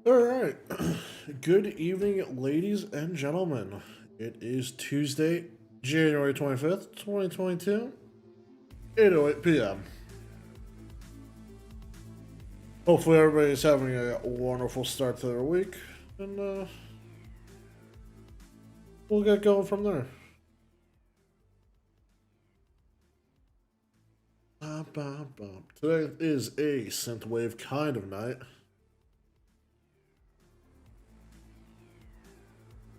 All right. Good evening, ladies and gentlemen. It is Tuesday, January 25th, 2022, 8:08 p.m. Hopefully, everybody's having a wonderful start to their week, and we'll get going from there. Today is a synthwave kind of night.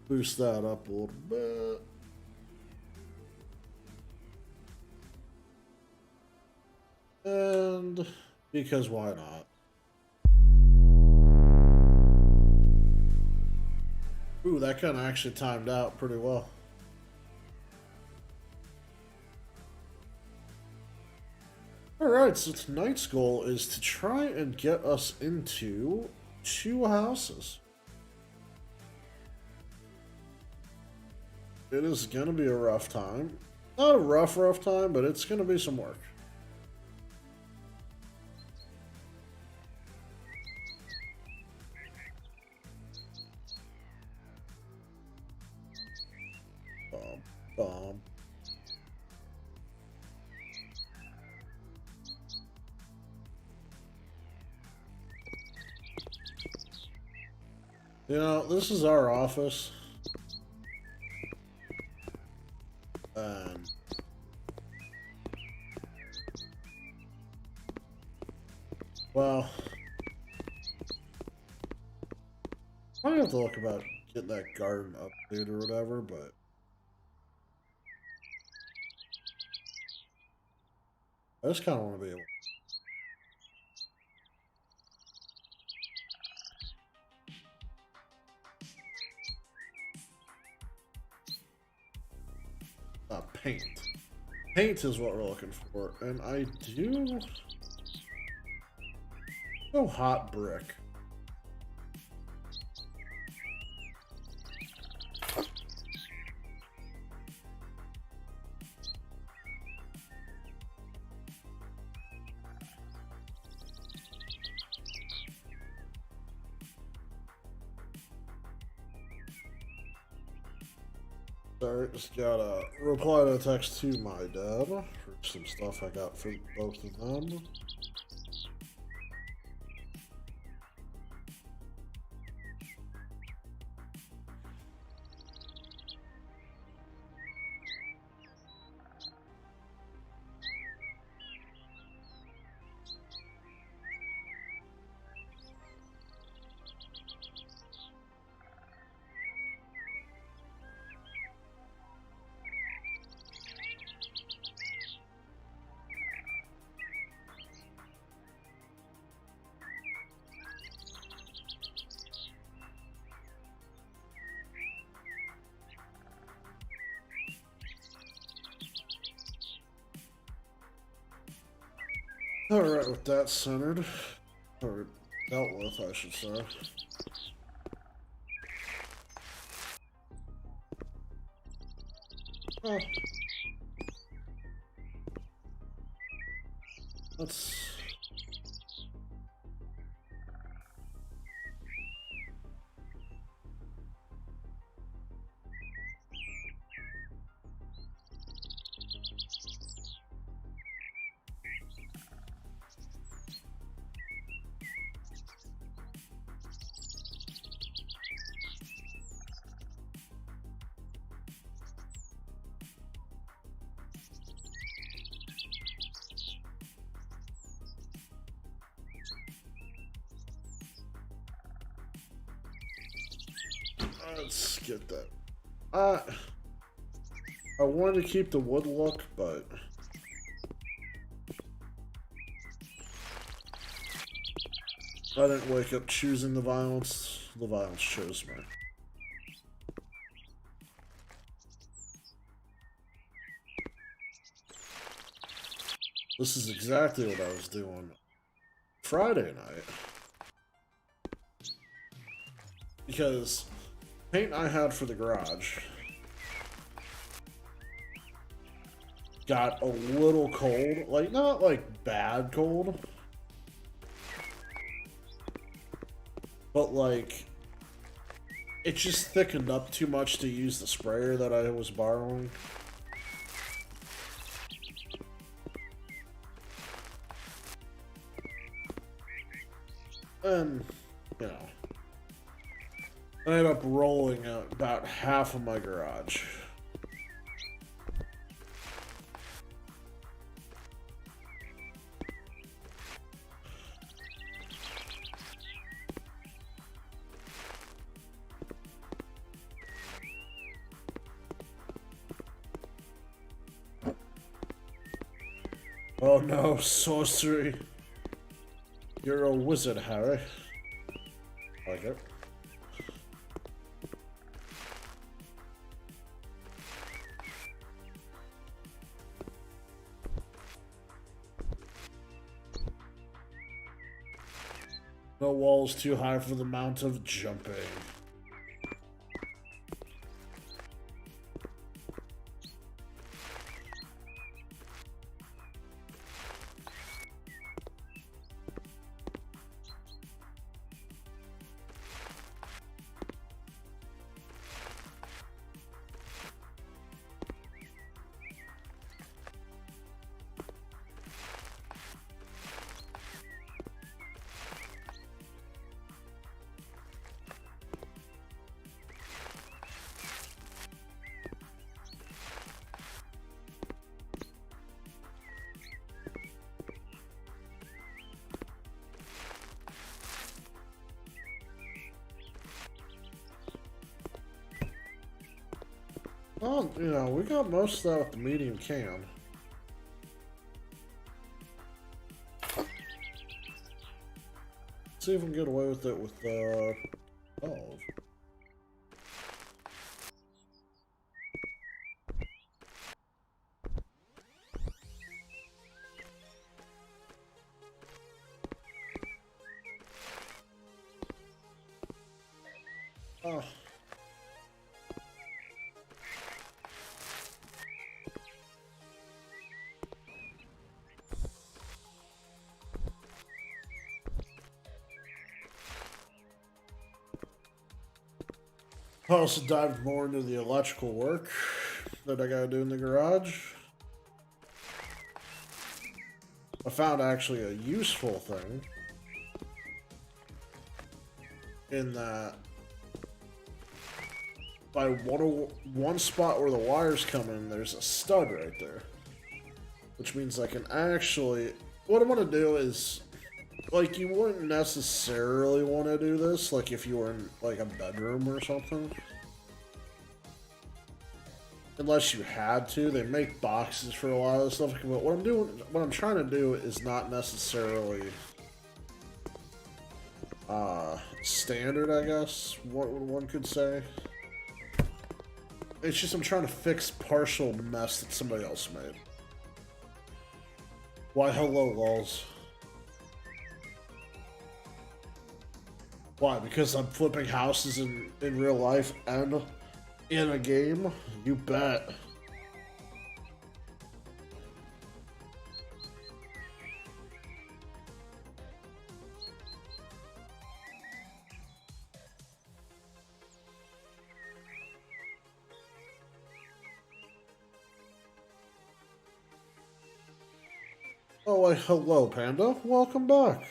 Boost that up a little bit. And because why not? Ooh, that kind of actually timed out pretty well. Alright, so tonight's goal is to try and get us into two houses. It is going to be a rough time. Not a rough time, but it's going to be some work. Bomb. You know, this is our office. And well, I have to look about getting that garden update or whatever, but I just kind of want to be able. Paint. Paint is what we're looking for, and I do. No hot brick. Sorry, just got a reply to a text to my dad for some stuff I got for both of them. Alright, with that centered, or dealt with, I should say. Oh. Let's... Let's get that. I wanted to keep the wood look, but I didn't wake up choosing the violence. The violence chose me. This is exactly what I was doing Friday night. Because paint I had for the garage got a little cold. Like, not like bad cold, but like, it just thickened up too much to use the sprayer that I was borrowing. And, you know, I ended up rolling out about half of my garage. Oh no, sorcery. You're a wizard, Harry. Like it. No walls too high for the amount of jumping. Well, you know, we got most of that with the medium can. See if we can get away with it with olive. Oh. I also dived more into the electrical work that I gotta do in the garage. I found actually a useful thing in that by one spot where the wires come in, there's a stud right there. Which means I can actually... What I'm gonna do is... Like, you wouldn't necessarily want to do this, like, if you were in, like, a bedroom or something. Unless you had to. They make boxes for a lot of this stuff. But what I'm trying to do is not necessarily, standard, I guess, what one could say. It's just I'm trying to fix partial mess that somebody else made. Why, hello, lols. Why? Because I'm flipping houses in real life and in a game? You bet. Oh, why, hello, Panda. Welcome back.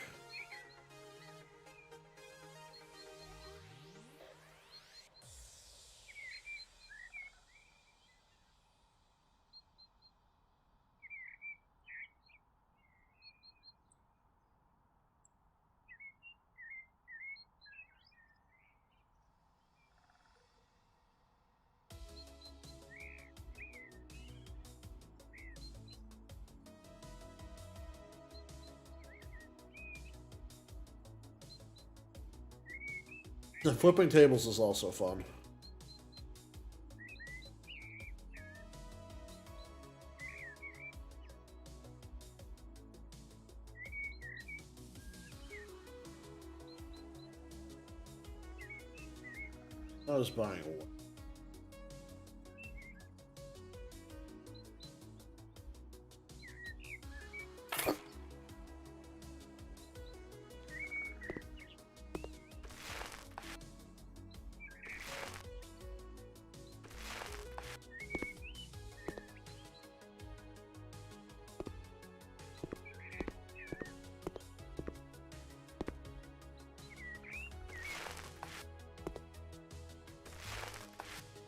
The flipping tables is also fun. I was buying one.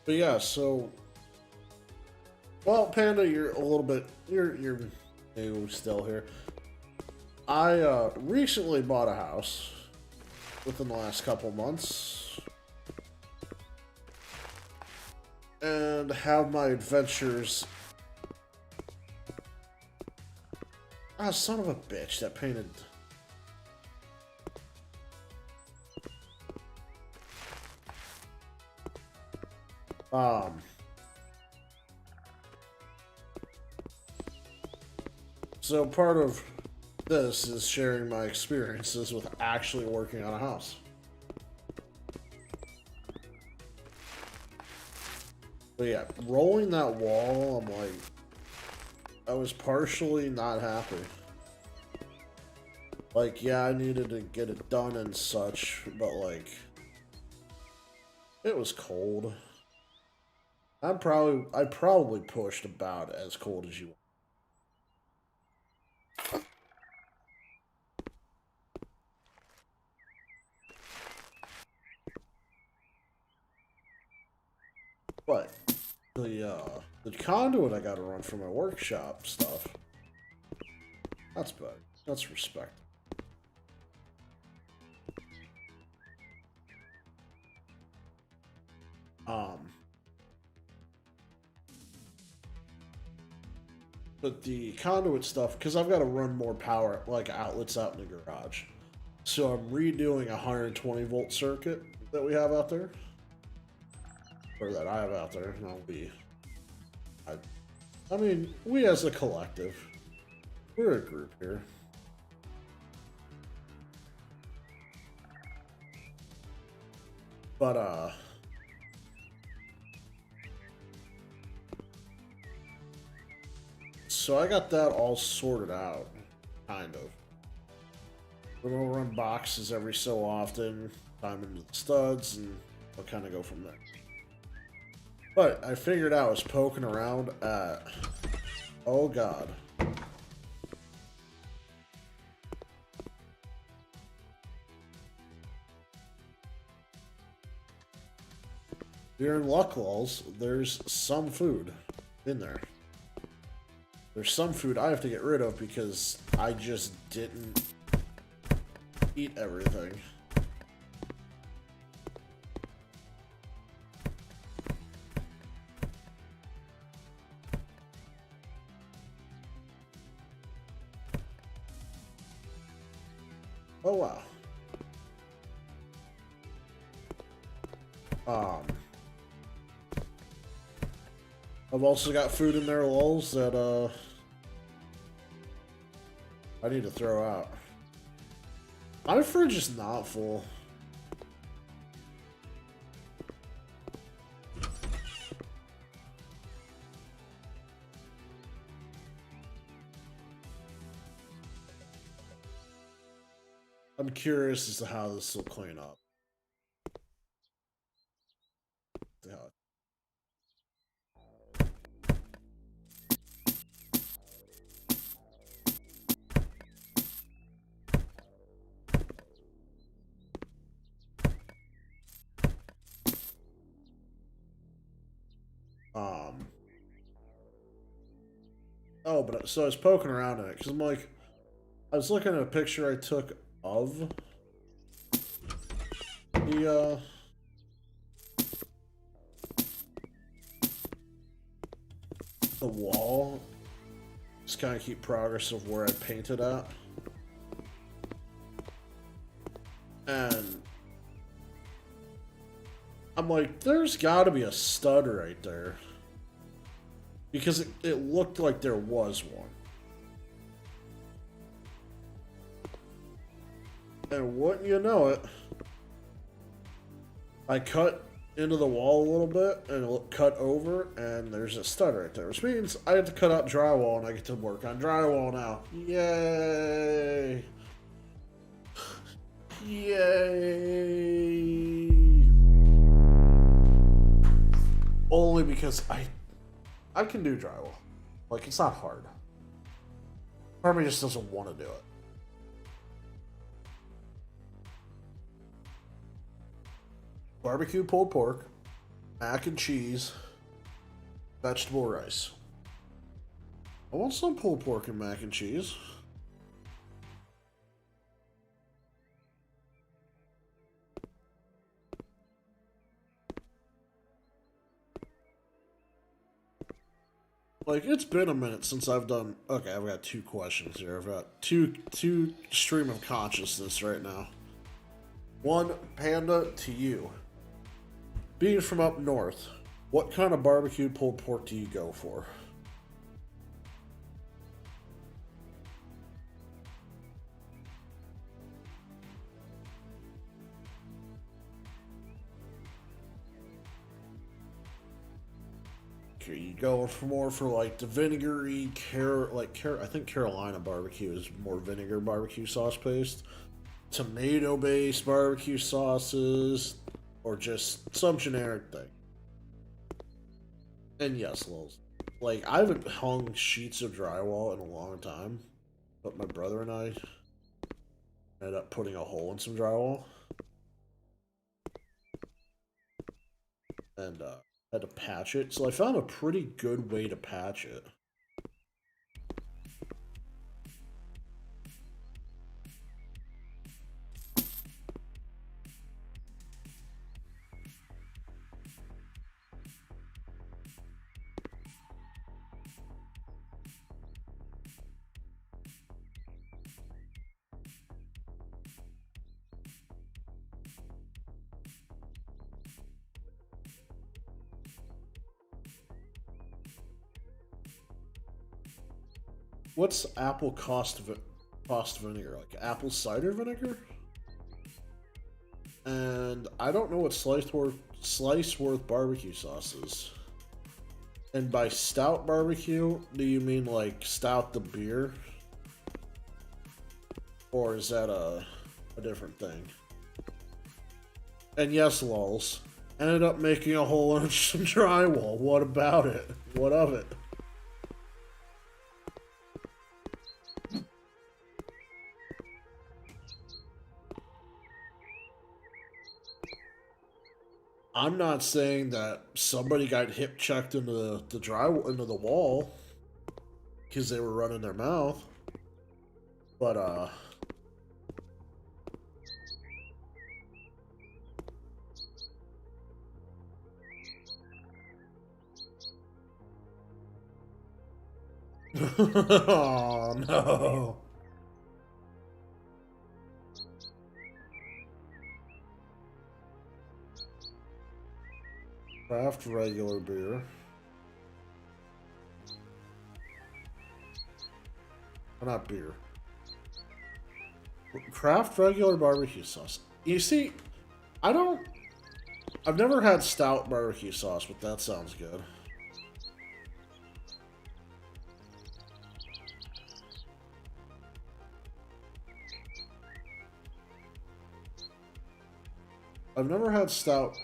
But yeah, so well, Panda, you're a little bit you're new still here. I recently bought a house within the last couple months and have my adventures. Ah, son of a bitch, that painted. So part of this is sharing my experiences with actually working on a house. But yeah, rolling that wall, I'm like, I was partially not happy. Like, yeah, I needed to get it done and such, but like, it was cold. I probably pushed about as cold as you. But the conduit I gotta run for my workshop stuff. That's better. That's respect. But the conduit stuff, because I've got to run more power, like outlets out in the garage. So I'm redoing a 120 volt circuit that we have out there. Or that I have out there, and I'll be... I mean, we as a collective, we're a group here. But, so I got that all sorted out, kind of. We're gonna run boxes every so often, time into the studs, and I'll kind of go from there. But I figured out I was poking around at... Oh god. During luck lulls, there's some food in there. There's some food I have to get rid of because I just didn't eat everything. Oh wow. I've also got food in there, lulls, that I need to throw out. My fridge is not full. I'm curious as to how this will clean up. Oh, but so I was poking around in it because I'm like, I was looking at a picture I took of the wall. Just kind of keep progress of where I painted at. And I'm like, there's got to be a stud right there. Because it looked like there was one. And wouldn't you know it, I cut into the wall a little bit and cut over, and there's a stud right there. Which means I have to cut out drywall and I get to work on drywall now. Yay! Yay! Only because I can do drywall. Like, it's not hard. Part of me just doesn't want to do it. Barbecue pulled pork, mac and cheese, vegetable rice. I want some pulled pork and mac and cheese. Like, it's been a minute since I've done... Okay, I've got two questions here. I've got two stream of consciousness right now. One, Panda, to you. Being from up north, what kind of barbecue pulled pork do you go for? Okay, you go for more for like the vinegary, I think Carolina barbecue is more vinegar barbecue sauce based. Tomato based barbecue sauces, or just some generic thing. And yes, Lils. Like, I haven't hung sheets of drywall in a long time, but my brother and I ended up putting a hole in some drywall. And had to patch it. So I found a pretty good way to patch it. What's apple cost vinegar? Like apple cider vinegar? And I don't know what slice worth barbecue sauce is. And by stout barbecue, do you mean like stout the beer? Or is that a different thing? And yes, lols. Ended up making a hole in some drywall. What about it? What of it? I'm not saying that somebody got hip checked into the drywall into the wall because they were running their mouth, but oh no. Craft regular beer. Not beer. Craft regular barbecue sauce. You see, I've never had stout barbecue sauce, but that sounds good. I've never had stout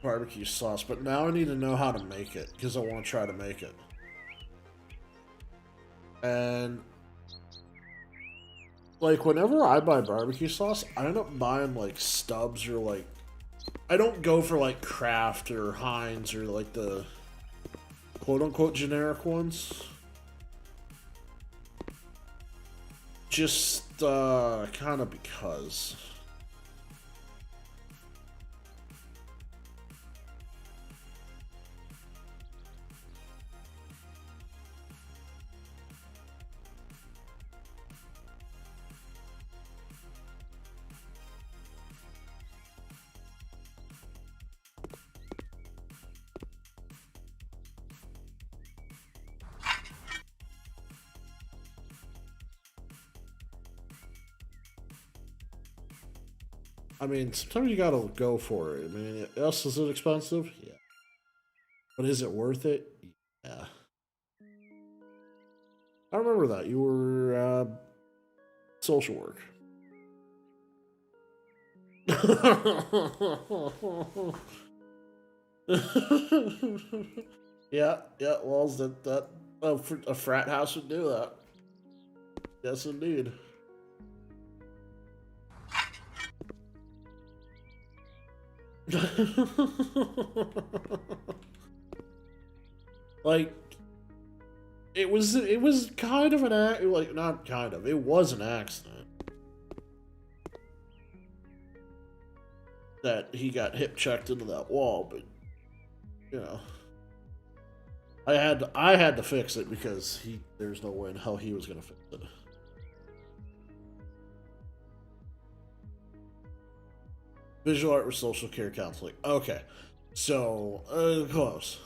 barbecue sauce, but now I need to know how to make it because I want to try to make it. And like whenever I buy barbecue sauce, I end up buying like Stubbs or like I don't go for like Kraft or Heinz or like the quote unquote generic ones. Just kind of because. I mean, sometimes you gotta go for it. I mean, else is it expensive? Yeah. But is it worth it? Yeah. I remember that. You were social work. Yeah, yeah, well, that a frat house would do that. Yes, indeed. Like, it was kind of like, not kind of, it was an accident that he got hip checked into that wall, but you know, I had to fix it because there's no way in hell he was gonna fix it. Visual art with social care counseling. Okay, so close.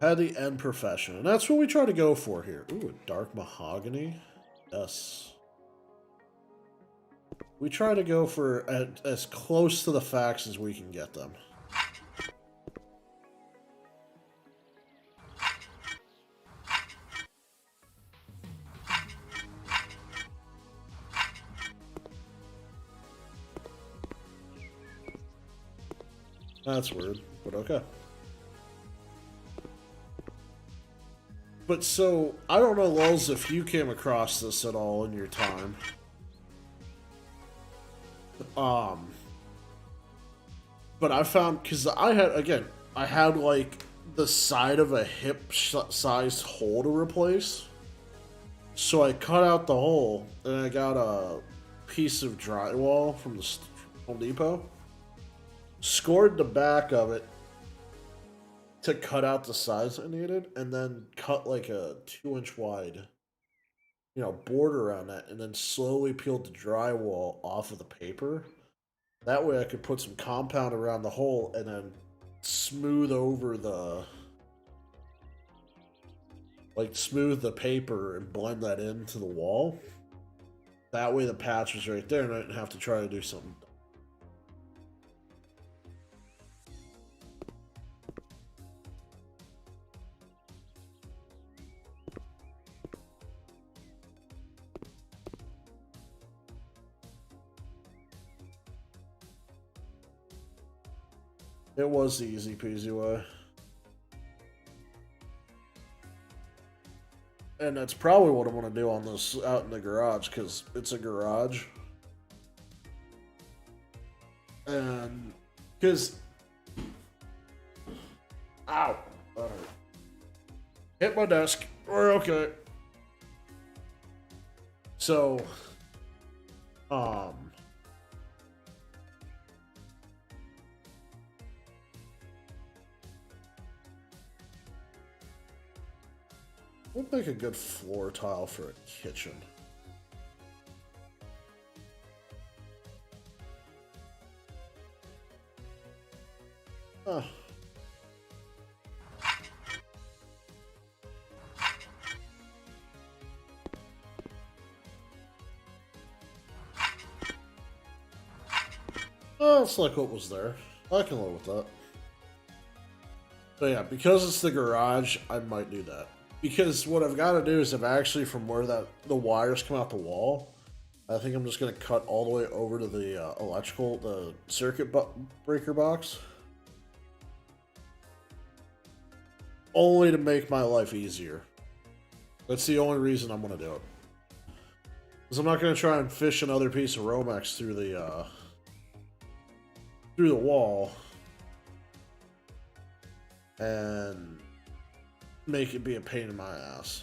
Had the end profession, and that's what we try to go for here. Ooh, dark mahogany. Yes. We try to go for as close to the facts as we can get them. That's weird, but okay. But so, I don't know, Lulz, if you came across this at all in your time. But I found, because I had like the side of a hip-sized hole to replace. So I cut out the hole, and I got a piece of drywall from the Home Depot. Scored the back of it to cut out the size I needed, and then cut like a 2-inch wide, border around that, and then slowly peeled the drywall off of the paper. That way I could put some compound around the hole and then smooth over smooth the paper and blend that into the wall. That way the patch was right there and I didn't have to try to do something. It was the easy peasy way. And that's probably what I want to do on this out in the garage, because it's a garage. And, because... Ow! Alright. Hit my desk. We're okay. So... Would make a good floor tile for a kitchen. Huh. Oh, it's like what was there. I can live with that. So yeah, because it's the garage, I might do that. Because what I've got to do is, from where the wires come out the wall, I think I'm just going to cut all the way over to the circuit breaker box. Only to make my life easier. That's the only reason I'm going to do it. Because I'm not going to try and fish another piece of Romex through the wall. And make it be a pain in my ass.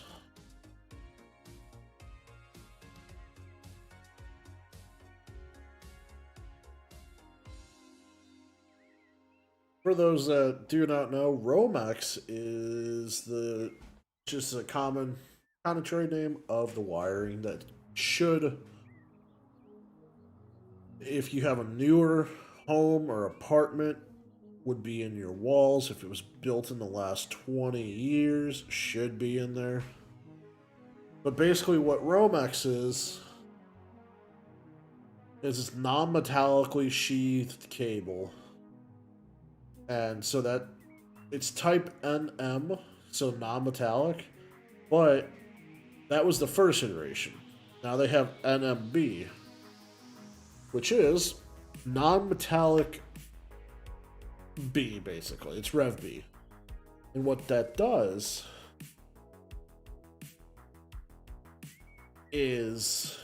For those that do not know, Romex is just a common kind of trade name of the wiring that should, if you have a newer home or apartment, would be in your walls. If it was built in the last 20 years, should be in there. But basically what Romex is this non-metallically sheathed cable. And so that it's type NM, so non-metallic, but that was the first iteration. Now they have NMB, which is non-metallic B, basically. It's Rev B. And what that does is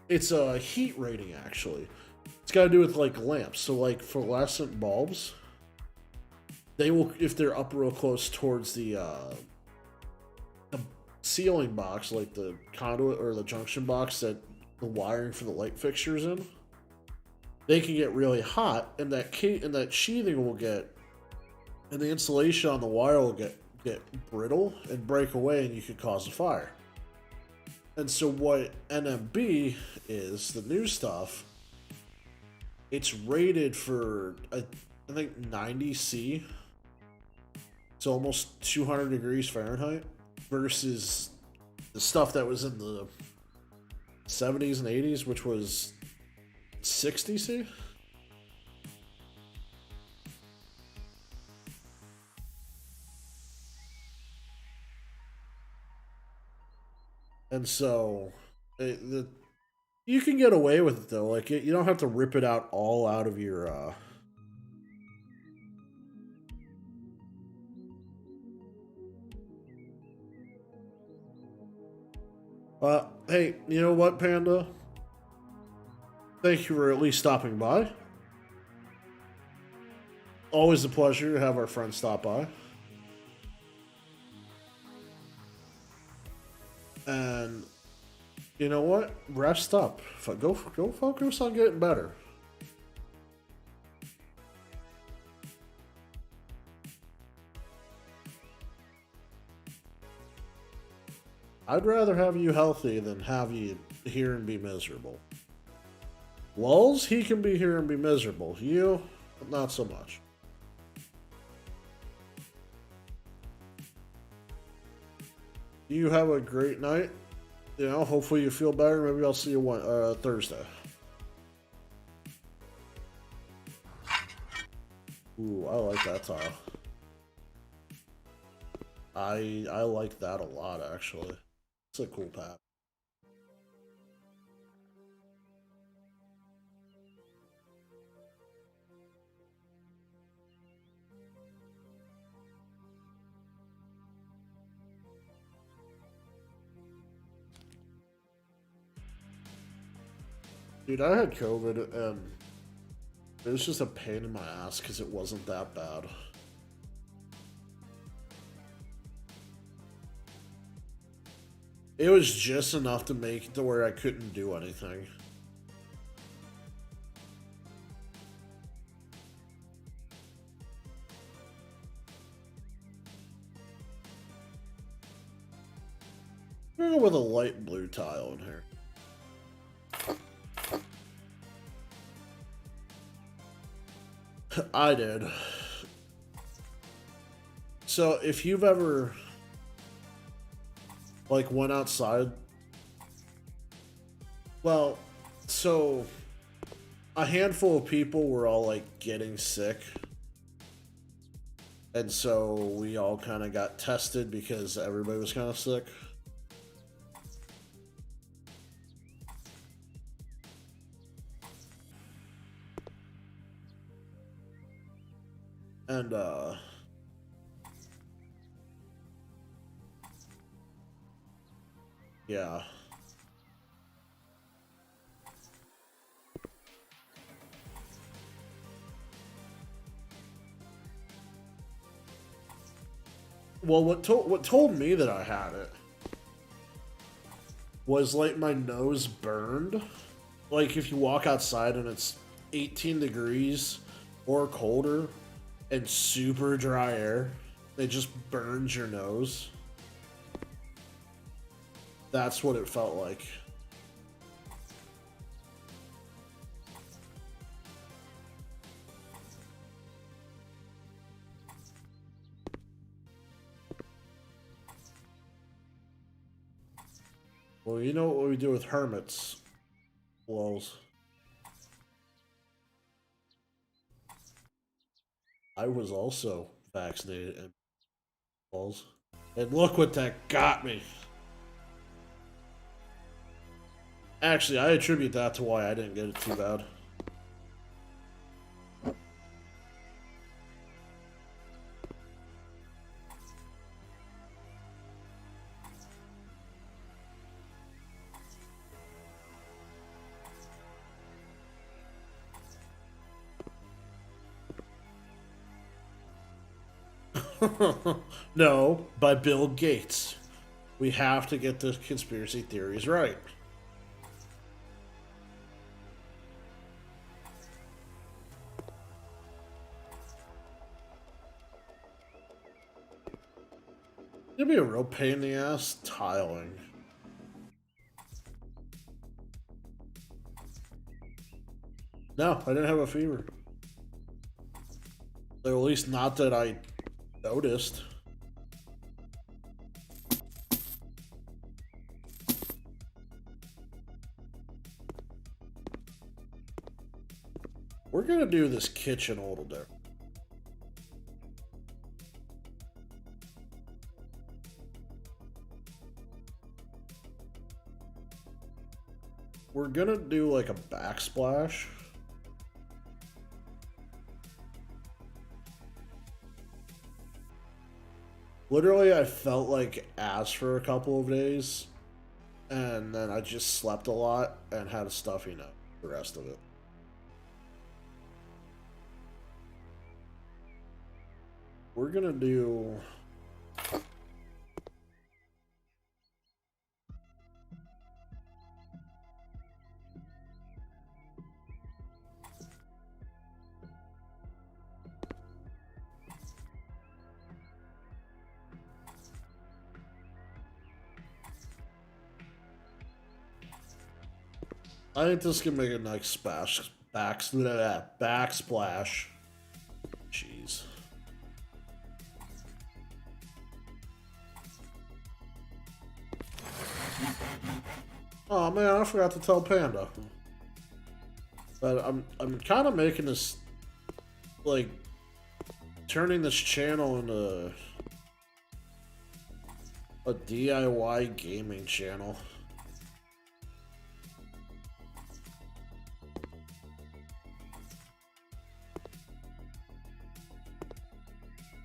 It's a heat rating actually. It's got to do with like lamps. So like fluorescent bulbs, they will if they're up real close towards the ceiling box, like the conduit or the junction box that the wiring for the light fixtures in, they can get really hot, and that sheathing will get, and the insulation on the wire will get brittle and break away, and you could cause a fire. And so what NMB is, the new stuff, it's rated for I think 90°C, so almost 200 degrees Fahrenheit, versus the stuff that was in the 70s and 80s, which was 60°C. And so you can get away with it though. Like you don't have to rip it out all out of your. Hey, you know what, Panda? Thank you for at least stopping by. Always a pleasure to have our friends stop by. And you know what? Rest up. Go focus on getting better. I'd rather have you healthy than have you here and be miserable. Lulz, he can be here and be miserable. You, not so much. You have a great night. You know, hopefully you feel better. Maybe I'll see you Thursday. Ooh, I like that tile. I like that a lot, actually. It's a cool path. Dude, I had COVID and it was just a pain in my ass because it wasn't that bad. It was just enough to make it to where I couldn't do anything. I'm gonna go with a light blue tile in here. I did. So if you've ever like went outside, well, so a handful of people were all like getting sick, and so we all kind of got tested because everybody was kind of sick. And yeah. Well, what told me that I had it was like my nose burned. Like if you walk outside and it's 18 degrees or colder and super dry air, it just burns your nose. That's what it felt like. Well, you know what we do with hermits, Lulz. I was also vaccinated and Lulz. And look what that got me. Actually, I attribute that to why I didn't get it too bad. No, by Bill Gates. We have to get the conspiracy theories right. It'd be a real pain in the ass tiling. No, I didn't have a fever. Or at least not that I noticed. We're gonna do this kitchen a little different. We're gonna do like a backsplash. Literally, I felt like ass for a couple of days, and then I just slept a lot and had a stuffy nose the rest of it. We're gonna do... I think this can make a nice splash. Backsplash. Jeez. Oh man, I forgot to tell Panda. But I'm kind of making this, like, turning this channel into a DIY gaming channel.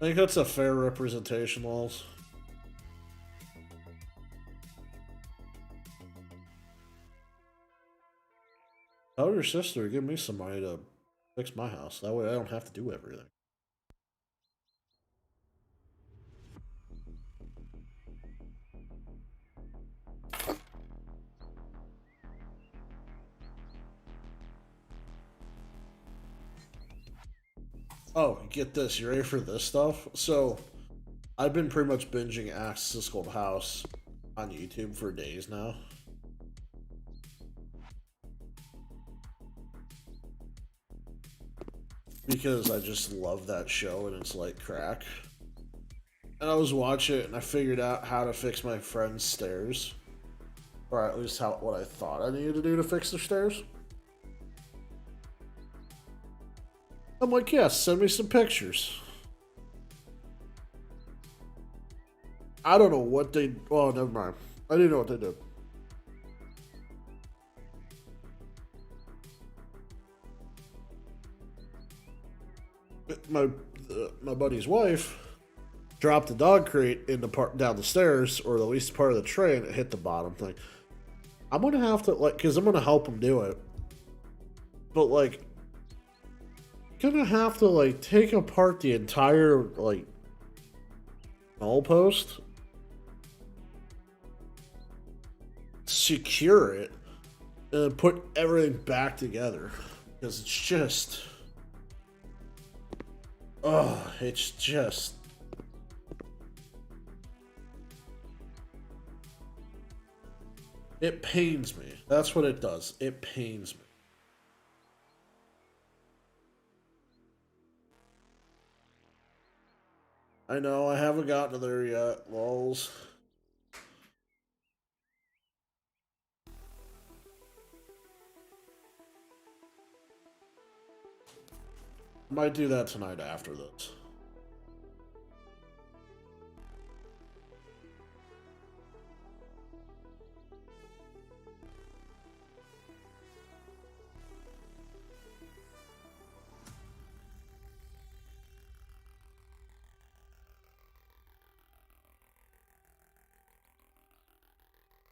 I think that's a fair representation, Walls. Tell your sister to give me some money to fix my house. That way I don't have to do everything. Oh, get this. You ready for this stuff? So, I've been pretty much binging Access Cold House on YouTube for days now. Because I just love that show and it's like crack. And I was watching it and I figured out how to fix my friend's stairs. Or at least what I thought I needed to do to fix their stairs. I'm like, yes, send me some pictures. I don't know what they... Oh, never mind. I didn't know what they did. My buddy's wife dropped the dog crate in the part down the stairs, or at least part of the tray, and it hit the bottom thing. I'm gonna have to, like, because I'm gonna help him do it. But, like, gonna have to, like, take apart the entire, like, null post, secure it, and then put everything back together. Because it's just... Oh, it's just... It pains me. That's what it does. It pains me. I know, I haven't gotten to there yet, lols. I might do that tonight after this.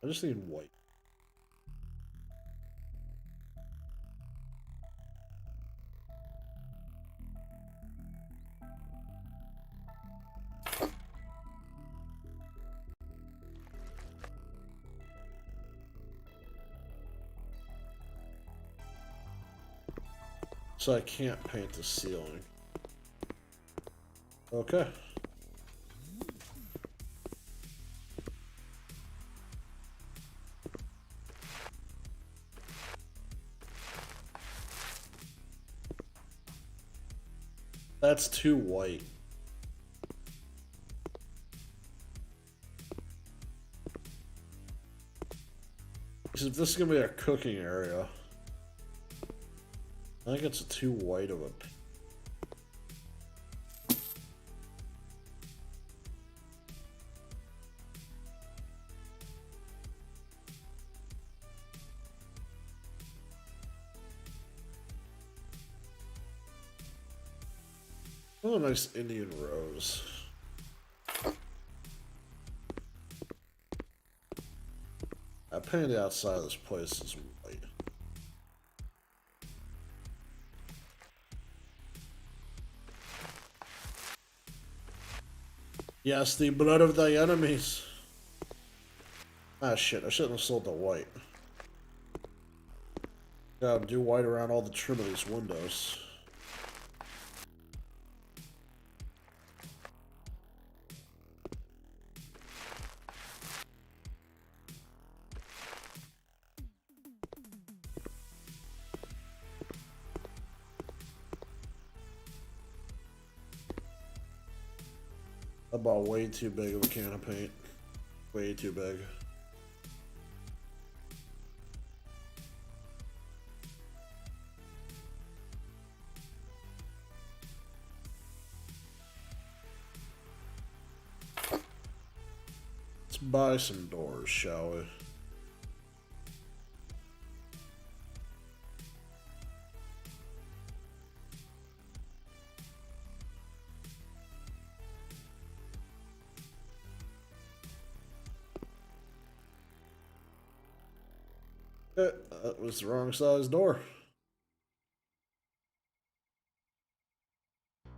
I just need white. So I can't paint the ceiling. Okay. That's too white. Because if this is going to be a cooking area, I think it's too white of a... Oh, a nice Indian rose. I painted the outside of this place as white. Yes, the blood of thy enemies. Ah, shit, I shouldn't have sold the white. Gotta do white around all the trim of these windows. I bought way too big of a can of paint. Way too big. Let's buy some doors, shall we? That was the wrong size door. I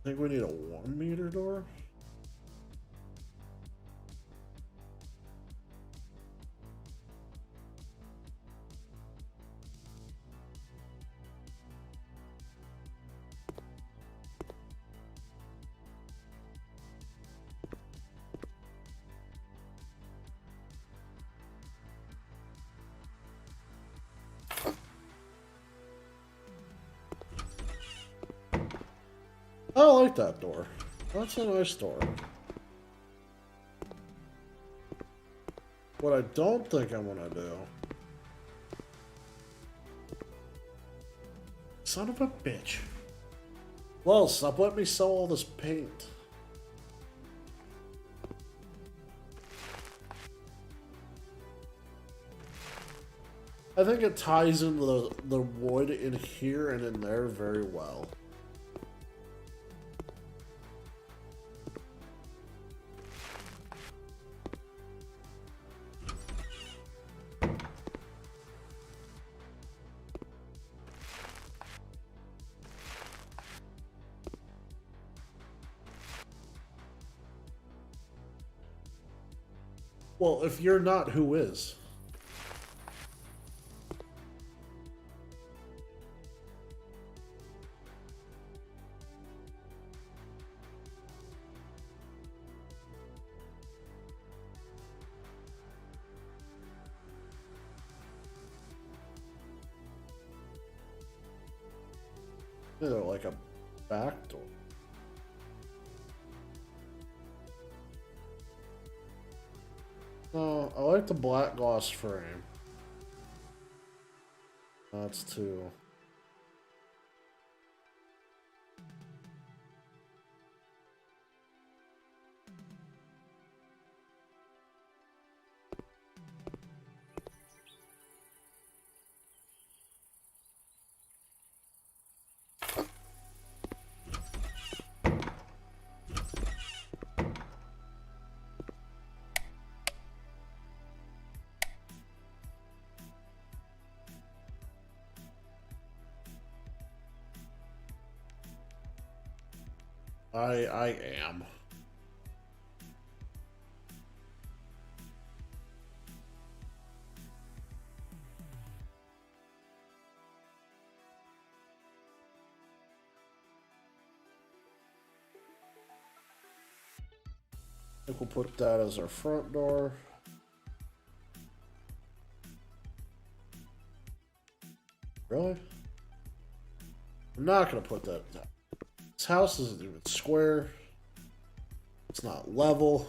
think we need a 1 meter door. I like that door. That's a nice door. What I don't think I'm gonna do... Son of a bitch. Well, stop letting me sell all this paint. I think it ties in the wood in here and in there very well. Well, if you're not, who is? You know, like a back door. No, I like the black gloss frame. That's two. I am. think we'll put that as our front door. Really? I'm not gonna put that. This house isn't even square. It's not level.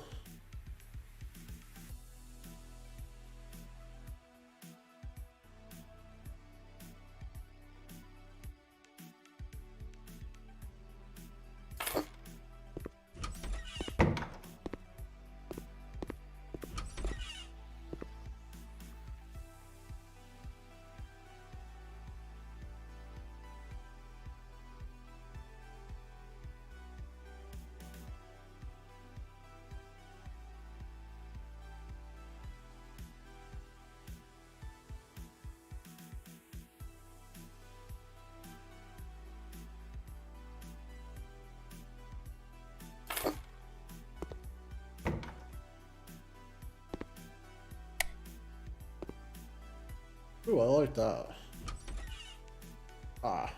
Ooh, I like that. Ah.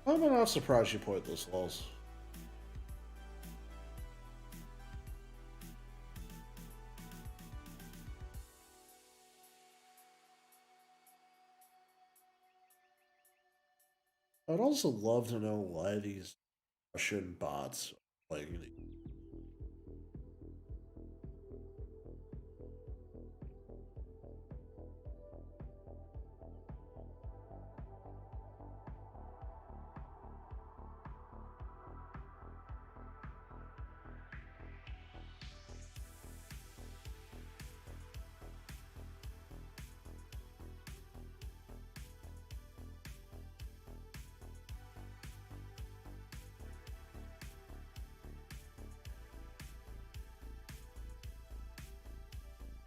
I'm not surprised you played this, Lols. I'd also love to know why these Russian bots are playing these.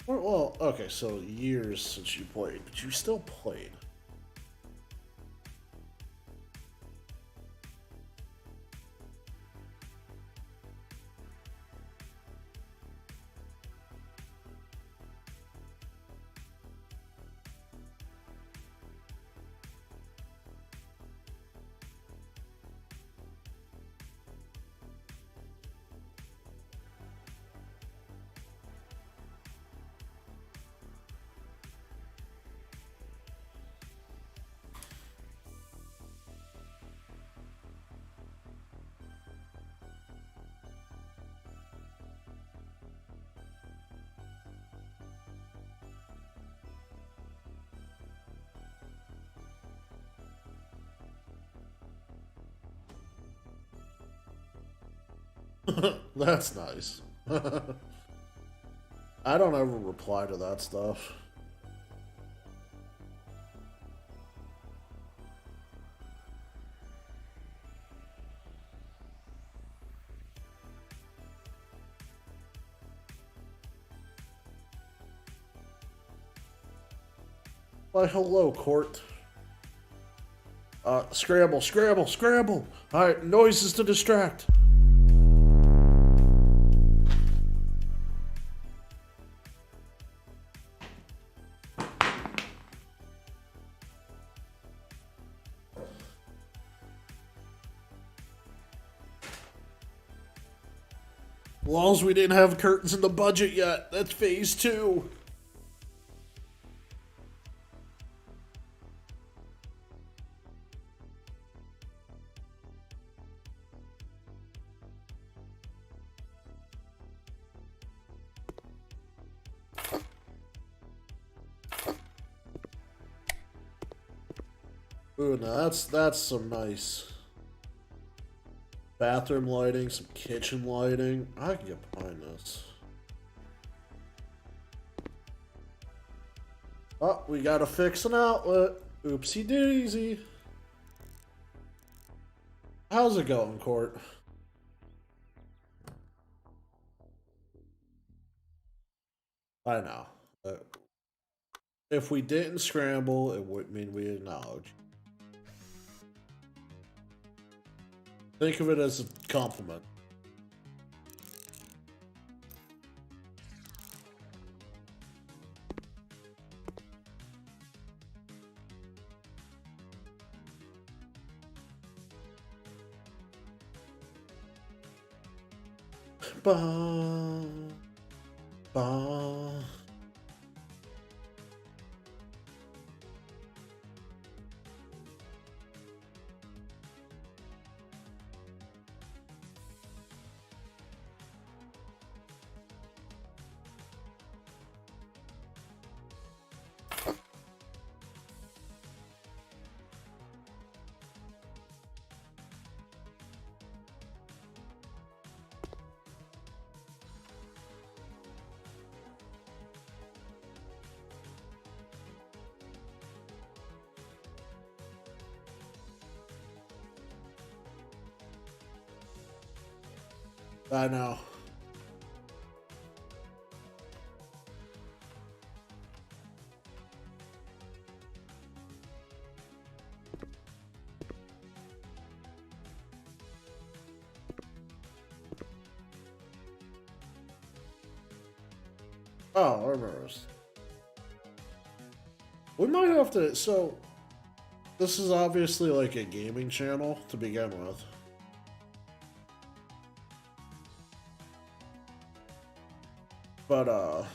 Well, okay, so years since you played, but you still played. That's nice. I don't ever reply to that stuff. Why, hello, Court. Scramble, scramble, scramble! Alright, noises to distract. Walls, we didn't have curtains in the budget yet. That's phase 2. Ooh, now that's some nice bathroom lighting, some kitchen lighting. I can get behind this. Oh, we gotta fix an outlet. Oopsie daisy. How's it going, Court? I know. If we didn't scramble, it would mean we acknowledge. Think of it as a compliment. Ba, ba. I know. Oh, I remember this. We might have to. So, this is obviously like a gaming channel to begin with. But, um,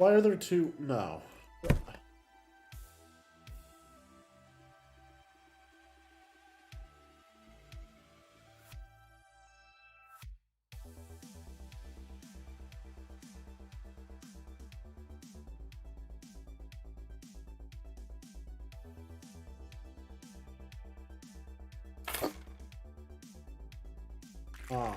why are there two? No. Um,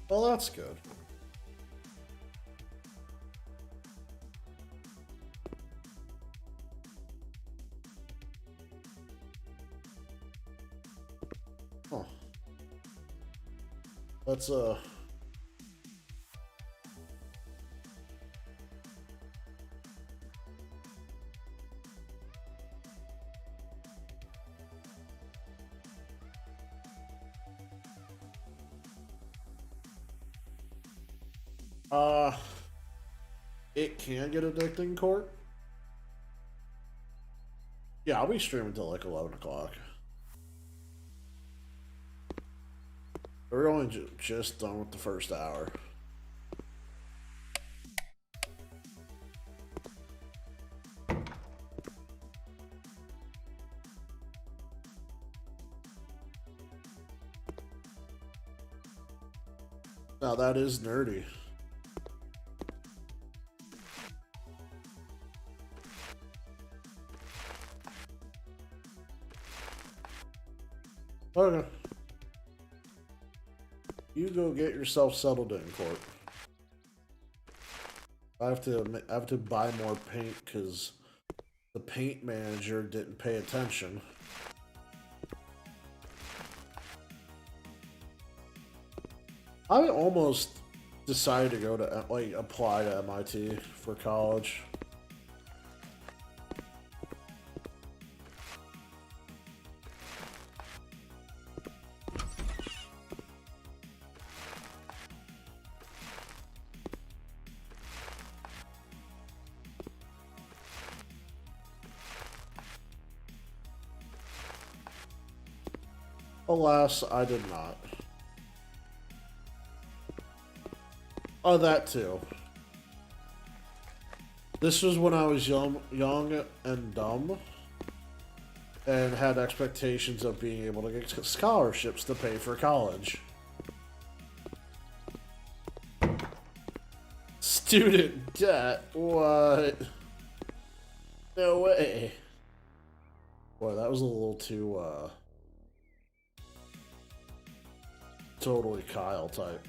well, that's good. Huh. Let's, uh, it can get addicting, Court. Yeah, I'll be streaming till like 11 o'clock. We're only just done with the first hour. Now that is nerdy. Okay. You go get yourself settled in, Court. I have to buy more paint because the paint manager didn't pay attention. I almost decided to go to like apply to MIT for college. Alas, I did not. Oh, that too. This was when I was young and dumb, and had expectations of being able to get scholarships to pay for college. student debt? What? No way. Boy, that was a little too, totally Kyle type.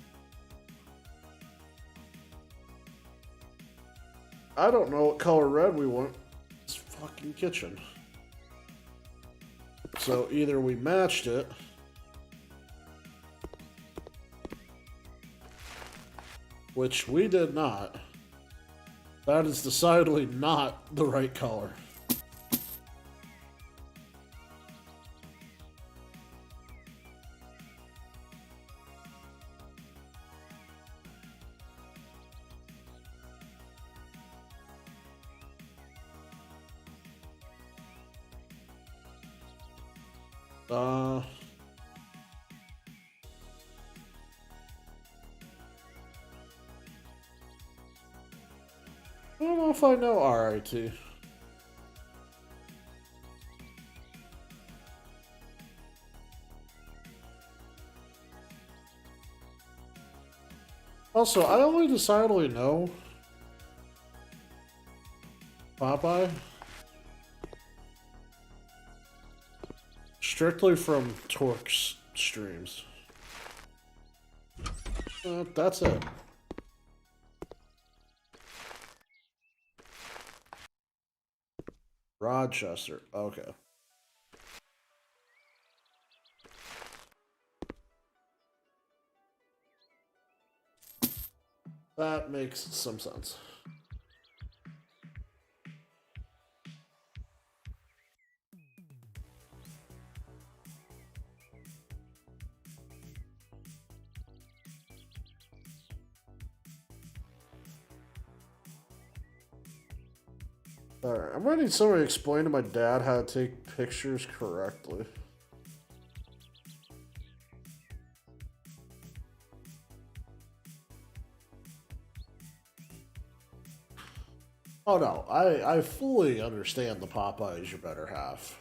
I don't know what color red we want. It's fucking kitchen. So either we matched it, which we did not. That is decidedly not the right color. I don't know if I know RIT. Also, I only decidedly know Popeye strictly from Torque's streams. That's it. Rochester. Okay. That makes some sense. Alright, I'm gonna need somebody to explain to my dad how to take pictures correctly. Oh no, I fully understand the Popeye is your better half.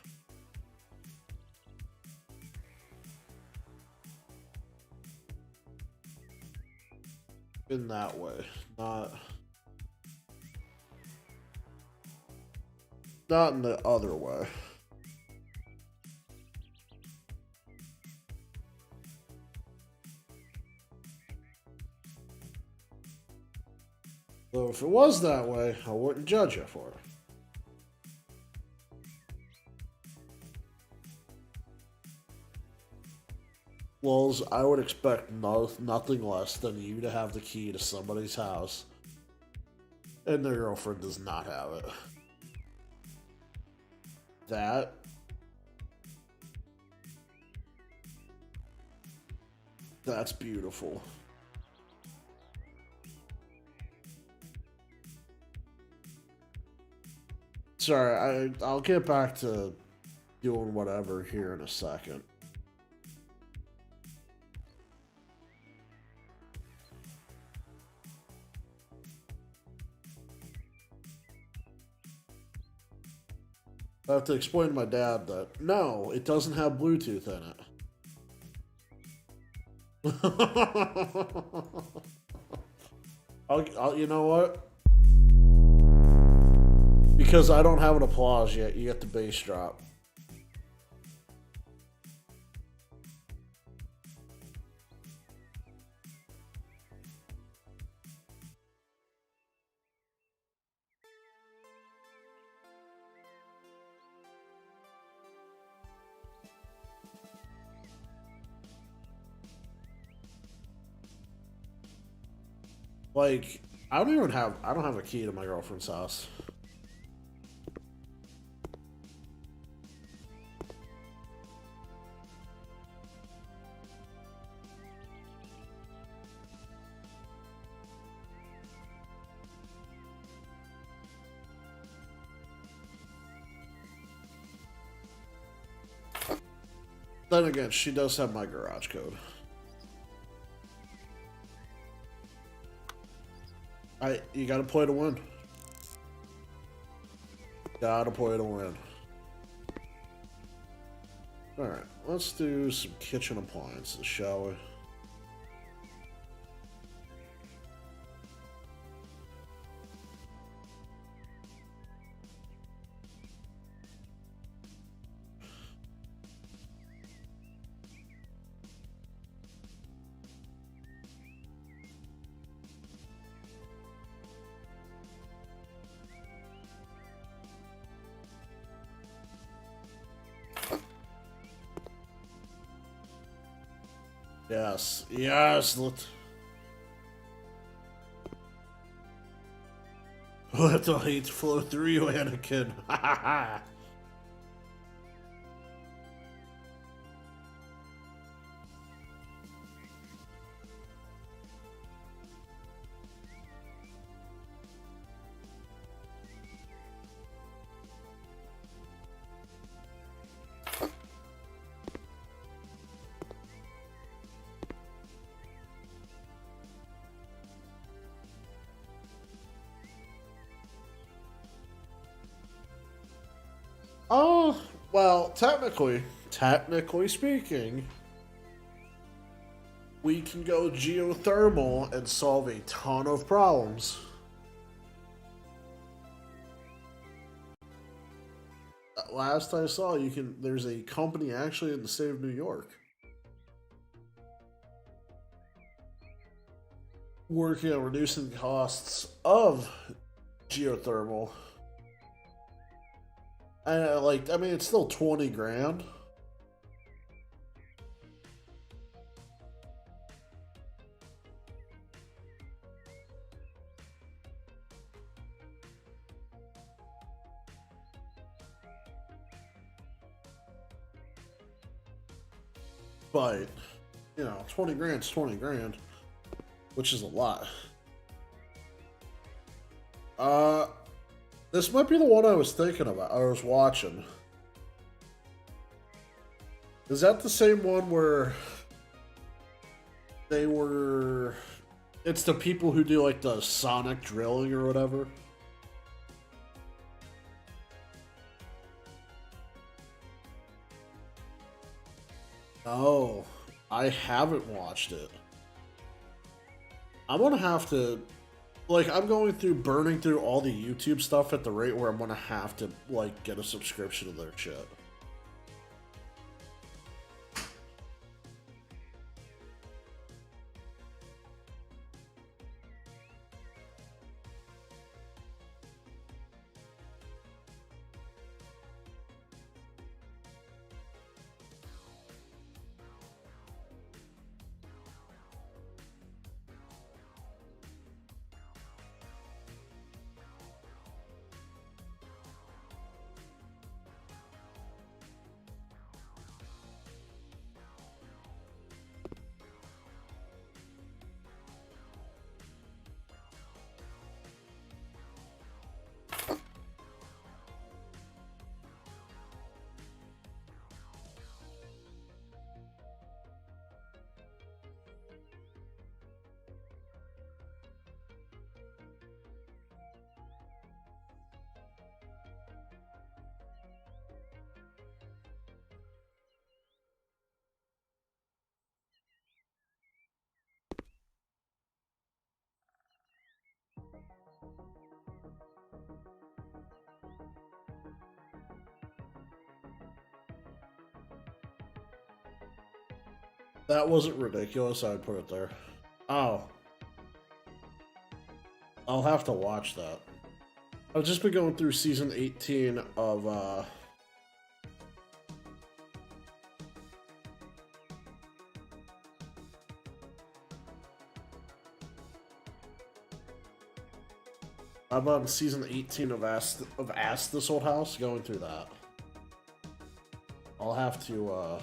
In that way, not in the other way. So if it was that way, I wouldn't judge you for it. Lulz, I would expect nothing less than you to have the key to somebody's house, and their girlfriend does not have it. That's beautiful. Sorry, I'll get back to doing whatever here in a second. I have to explain to my dad that, no, it doesn't have Bluetooth in it. You know what? Because I don't have an applause yet, you get the bass drop. Like, I don't have a key to my girlfriend's house. Then again, she does have my garage code. You gotta play to win. Gotta play to win. Alright, let's do some kitchen appliances, shall we? Yes, yes, let the hate flow through you, Anakin. Ha ha ha. Oh, well, technically speaking, we can go geothermal and solve a ton of problems. Last I saw, there's a company actually in the state of New York working on reducing the costs of geothermal. I mean, it's still 20 grand. But, 20 grand's 20 grand, which is a lot. This might be the one I was thinking about. I was watching. Is that the same one where they were? It's the people who do like the sonic drilling or whatever. Oh, I haven't watched it. I'm gonna have to, I'm going through burning through all the YouTube stuff at the rate where I'm gonna have to get a subscription to their shit. That wasn't ridiculous. I'd put it there. Oh, I'll have to watch that. I've just been going through season 18 of I'm on season 18 of Ask This Old House, going through that. I'll have to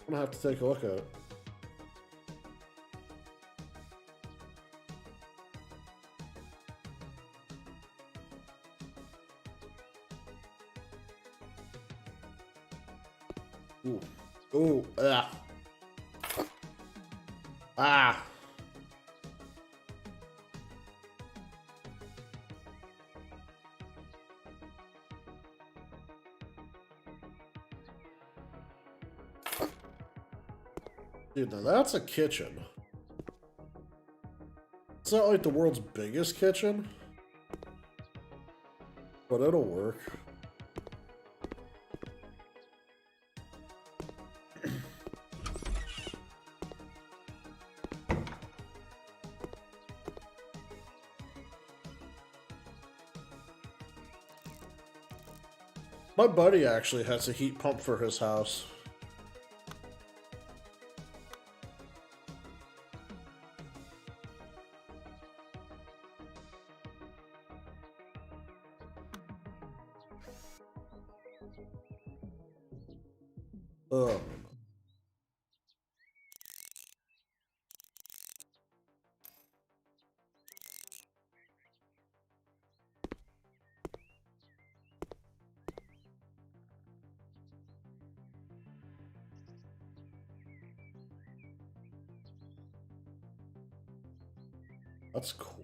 I'm gonna have to take a look at it. Ooh. Ooh. Ah. Ah. Dude, now that's a kitchen. It's not like the world's biggest kitchen, but it'll work. My buddy actually has a heat pump for his house. Oh. That's cool.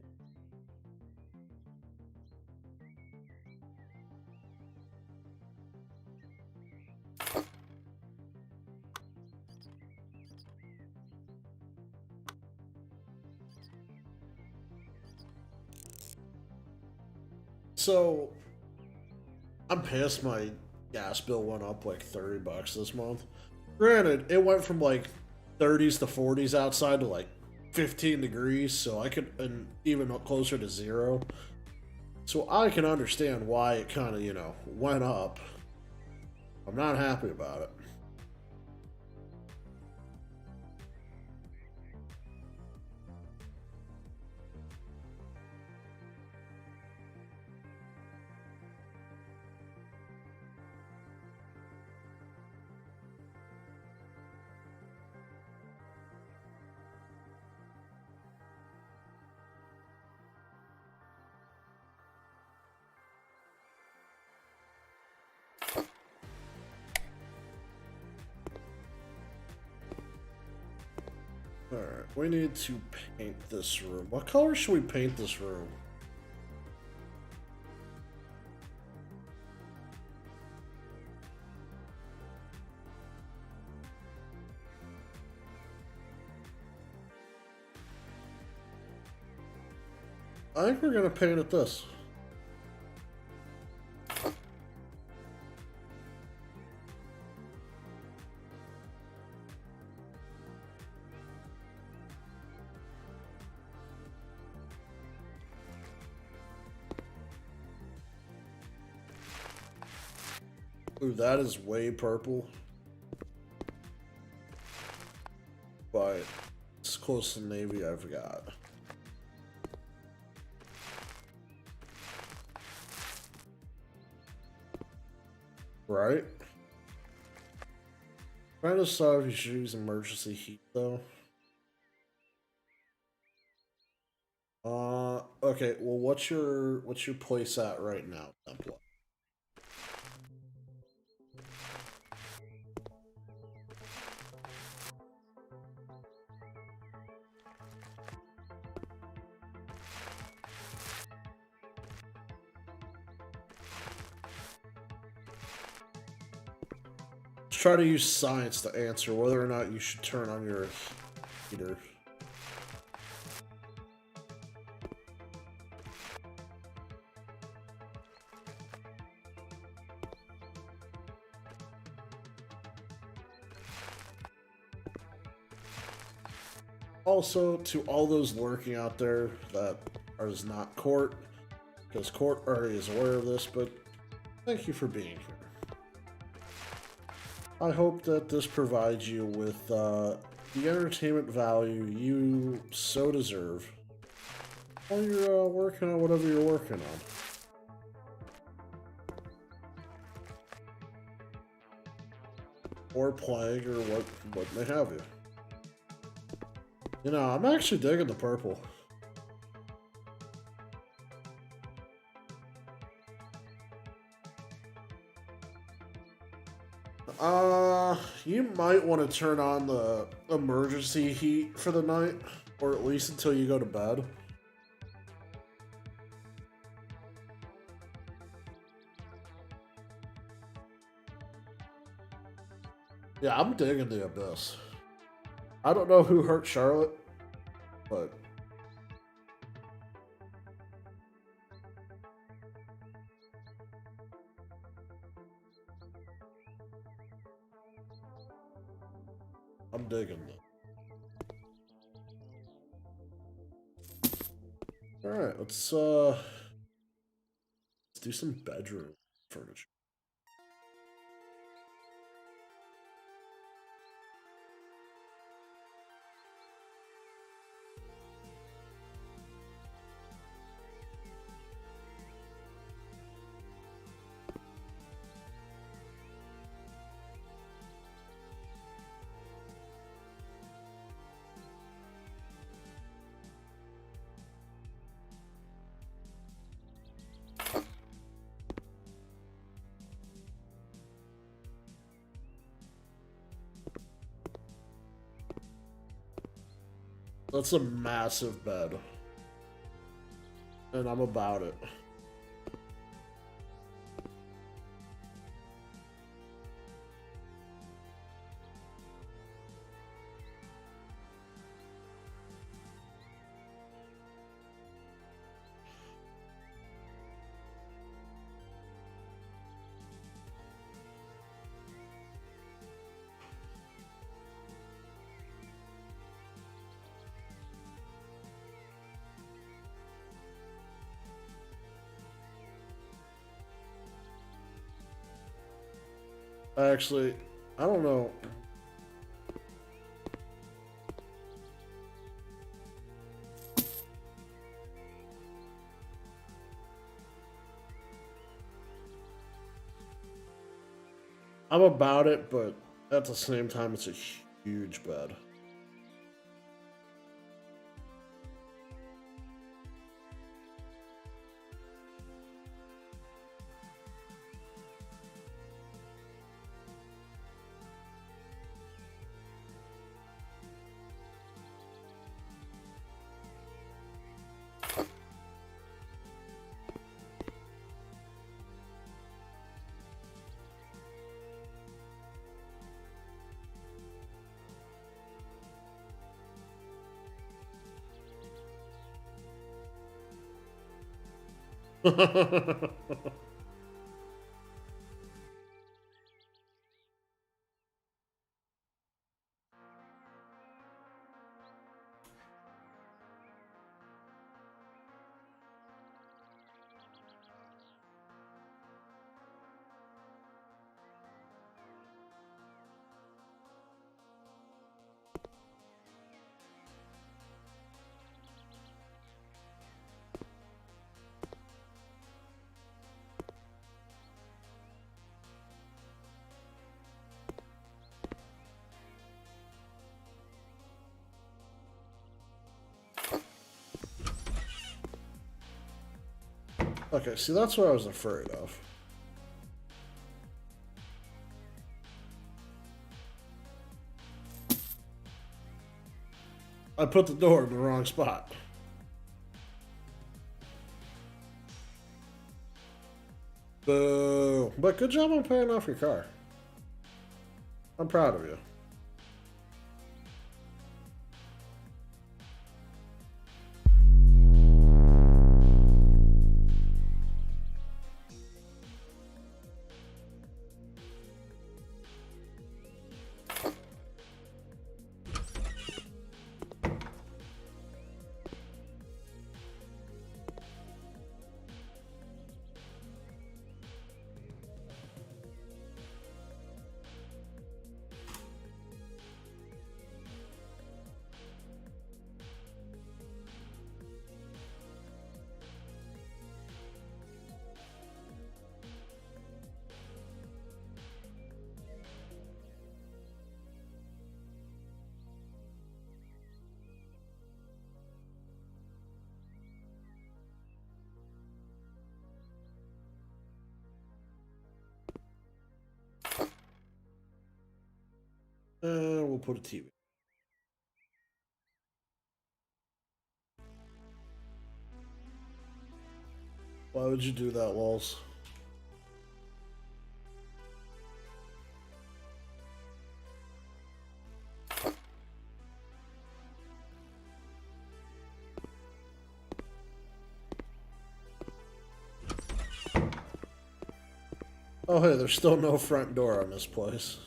So, I'm pissed my gas bill went up like $30 this month. Granted, it went from like 30s to 40s outside to like 15 degrees, so I could, and even closer to zero. So I can understand why it kind of, went up. I'm not happy about it. Alright, we need to paint this room. What color should we paint this room? I think we're gonna paint it this. Ooh, that is way purple. But it's close to navy, I forgot. Right? Trying to decide if you should use emergency heat though. Okay, well what's your place at right now, template? Let's try to use science to answer whether or not you should turn on your heater. Also, to all those lurking out there that is not Court, because Court already is aware of this, but thank you for being here. I hope that this provides you with the entertainment value you so deserve while you're working on whatever you're working on. Or playing, or what may have you. You know, I'm actually digging the purple. You might want to turn on the emergency heat for the night, or at least until you go to bed. Yeah, I'm digging the Abyss. I don't know who hurt Charlotte, but I'm digging it. Alright, let's do some bedroom furniture. That's a massive bed. And I'm about it. Actually, I don't know. I'm about it, but at the same time, it's a huge bed. Okay, see, that's what I was afraid of. I put the door in the wrong spot. Boo. But good job on paying off your car. I'm proud of you. And we'll put a TV. Why would you do that, Walls? Oh, hey, there's still no front door on this place.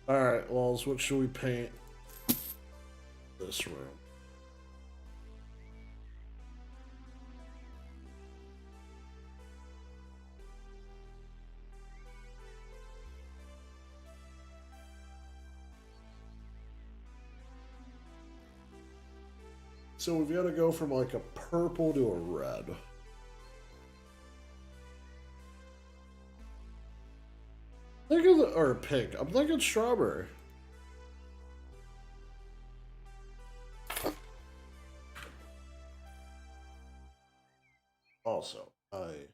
Alright, Walls, what should we paint this room? So we've got to go from like a purple to a red. Think of the, or pink. I'm thinking strawberry. Also, um,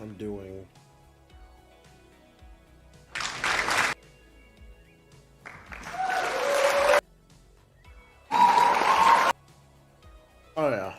I'm doing. Oh yeah.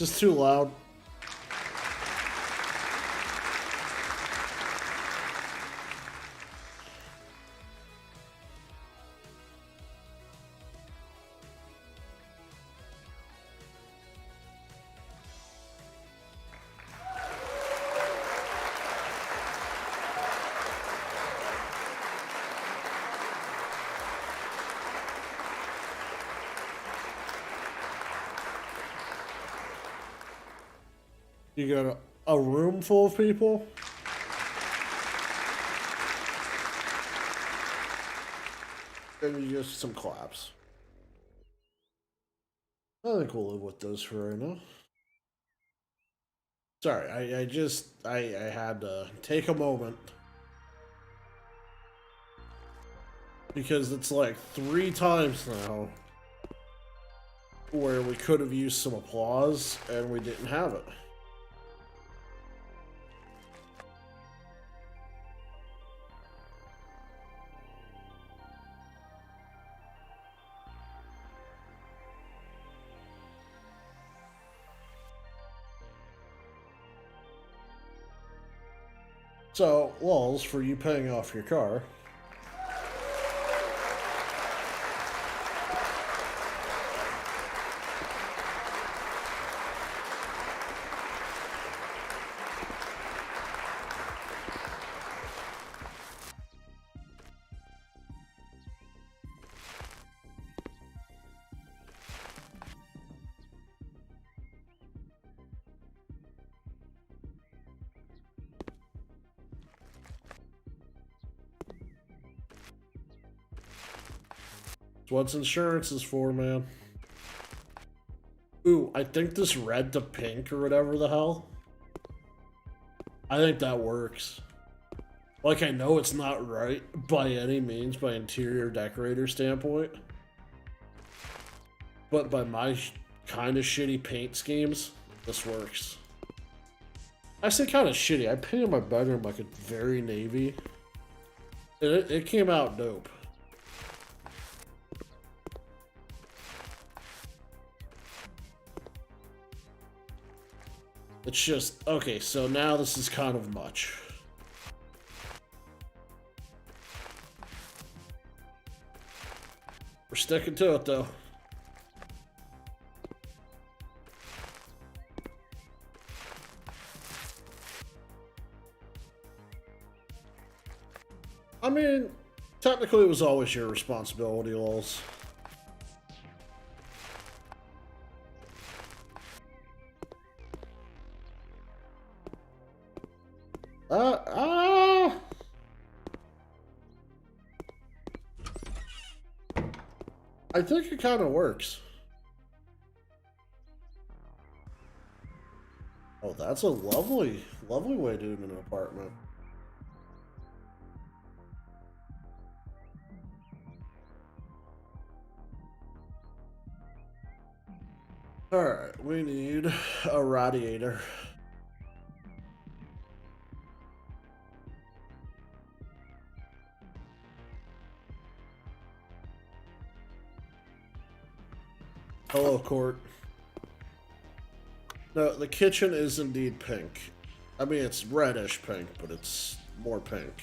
It's just too loud. You got a room full of people? And you just some claps. I think we'll live with those for right now. Sorry, I had to take a moment. Because it's like 3 times now where we could have used some applause and we didn't have it. So, Walls, for you paying off your car. It's what insurance is for, man. Ooh, I think this red to pink or whatever the hell. I think that works. Like, I know it's not right by any means by interior decorator standpoint. But by my kind of shitty paint schemes, this works. I say kind of shitty. I painted my bedroom like a very navy. And it came out dope. It's just, okay, so now this is kind of much. We're sticking to it, though. I mean, technically it was always your responsibility, lols. I think it kind of works. Oh, that's a lovely, lovely way to do an apartment. Alright, we need a radiator. Hello, Court. No, the kitchen is indeed pink. I mean, it's reddish pink, but it's more pink.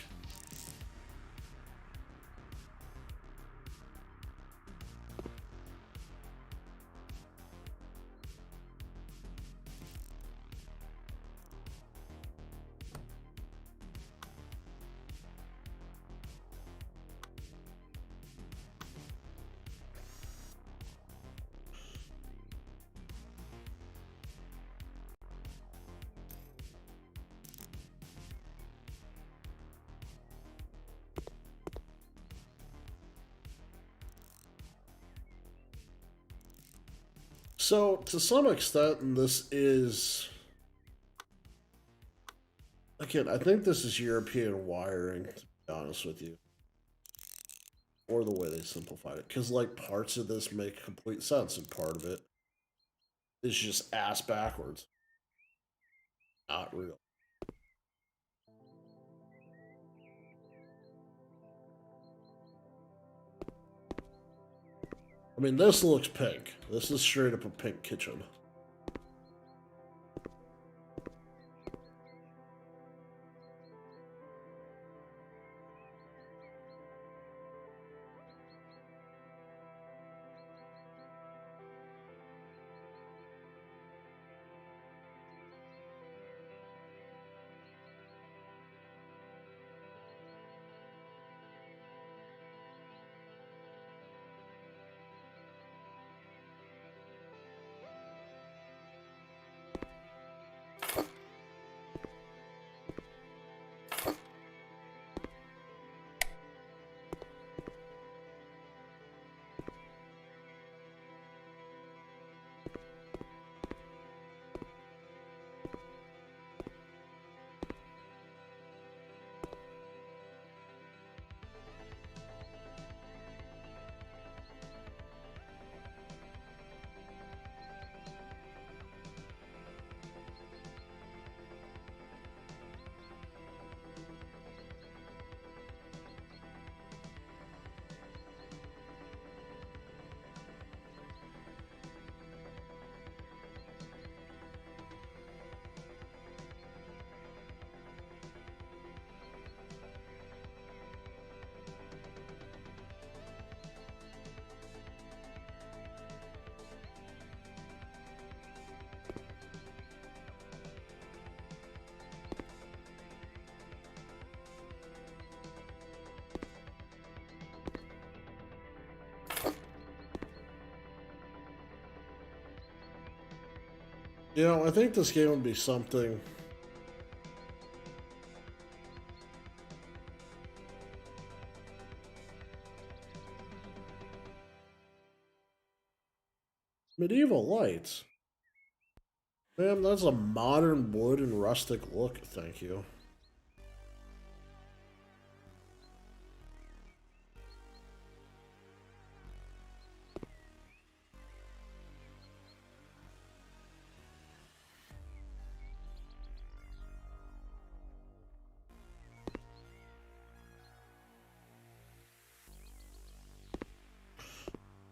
So, to some extent, this is... Again, I think this is European wiring, to be honest with you. Or the way they simplified it. Because, like, parts of this make complete sense, and part of it is just ass backwards. Not real. I mean, this looks pink. This is straight up a pink kitchen. You know, I think this game would be something. Medieval lights. Man, that's a modern wood and rustic look, thank you.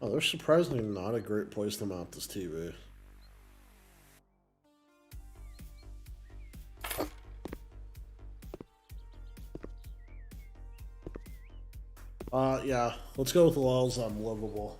Oh, there's surprisingly not a great place to mount this TV. Yeah, let's go with walls unlivable.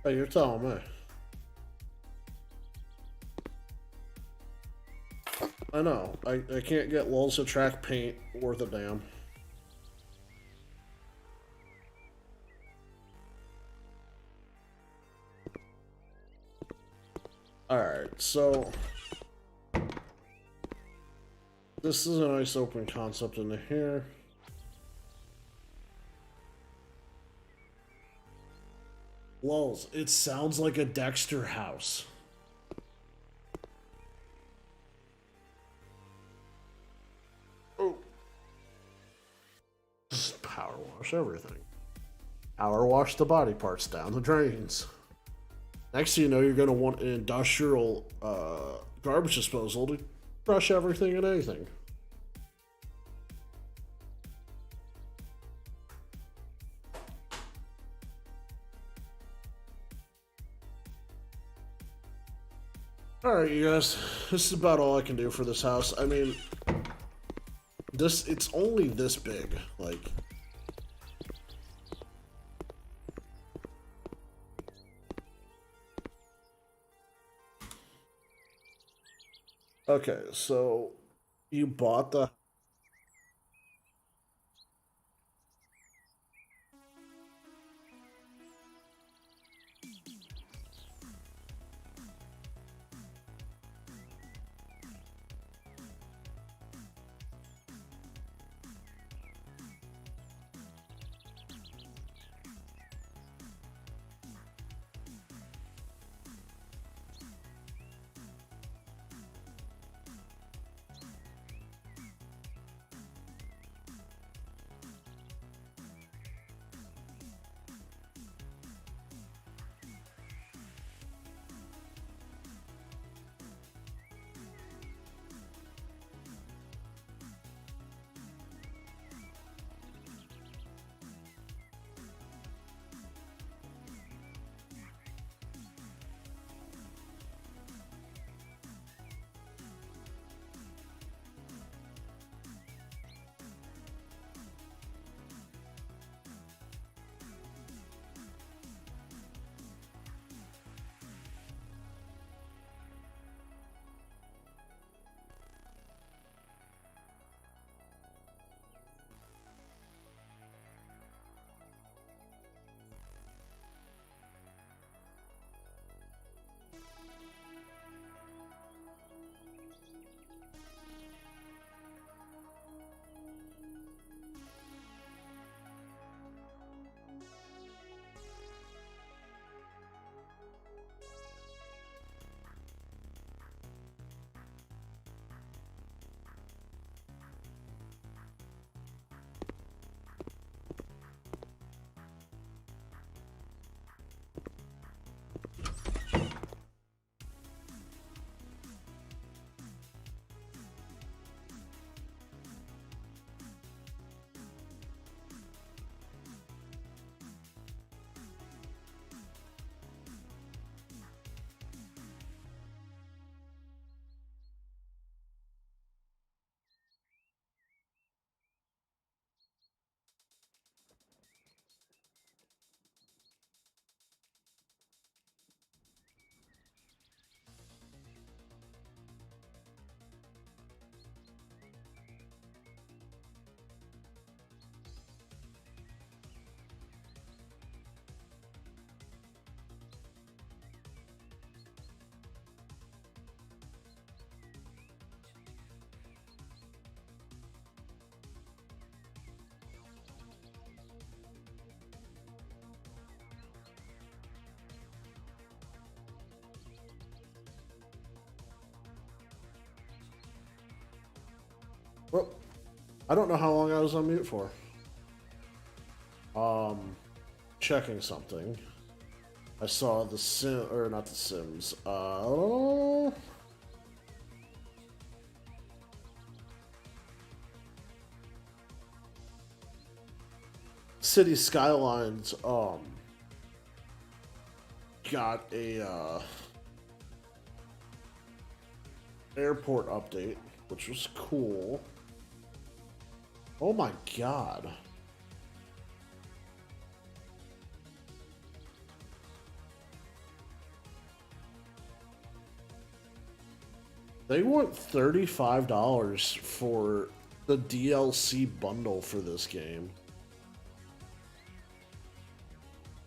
Hey, you're telling me. I know. I can't get lulls to track paint worth a damn. Alright, so this is a nice open concept in here. Lulls, it sounds like a Dexter house. Oh. Just power wash everything. Power wash the body parts down the drains. Next thing you know, you're going to want an industrial garbage disposal to brush everything and anything. Alright, you guys, this is about all I can do for this house. I mean, it's only this big, like... Okay, so you bought the... Well, I don't know how long I was on mute for. Checking something. I saw the Sim, or not the Sims. City Skylines, got a, airport update, which was cool. Oh my god. They want $35 for the DLC bundle for this game.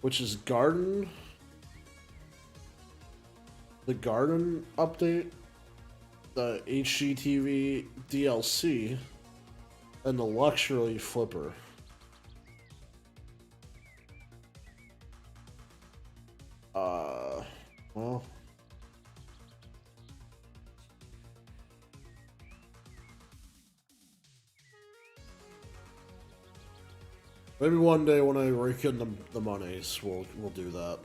Which is Garden. The Garden update, the HGTV DLC, and the Luxury Flipper. Well. Maybe one day when I rake in the monies, we'll do that.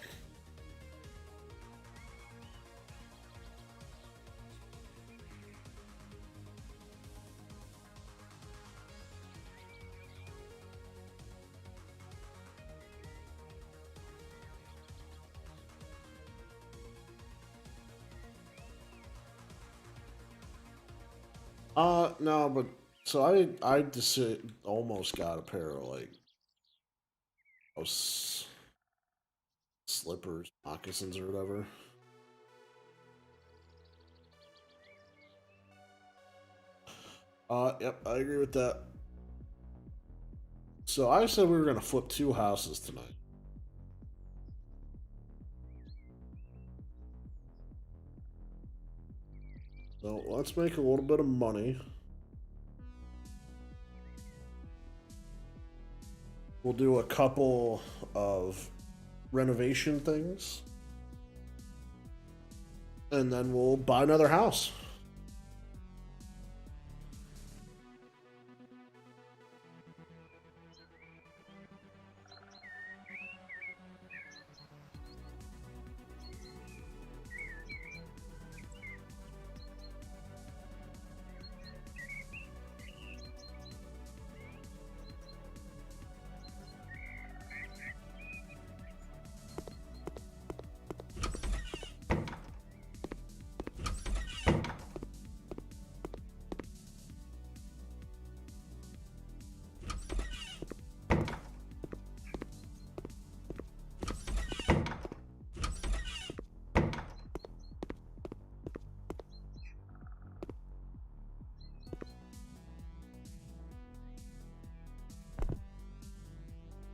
No, but so I just almost got a pair of like slippers, moccasins, or whatever. Yep, I agree with that. So I said we were gonna flip 2 houses tonight. So let's make a little bit of money. We'll do a couple of renovation things. And then we'll buy another house.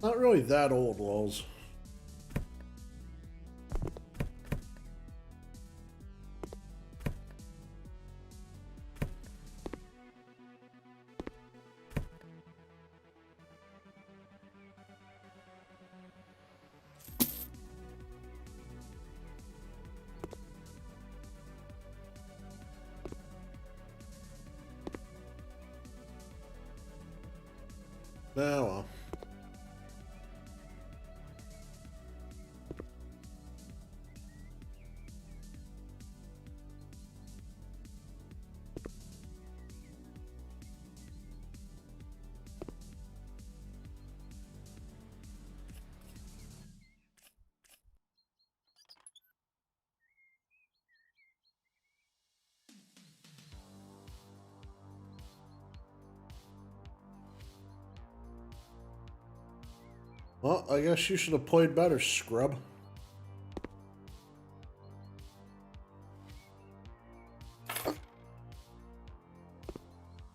Not really that old, Lols. Nah, well. Well, I guess you should have played better, scrub. A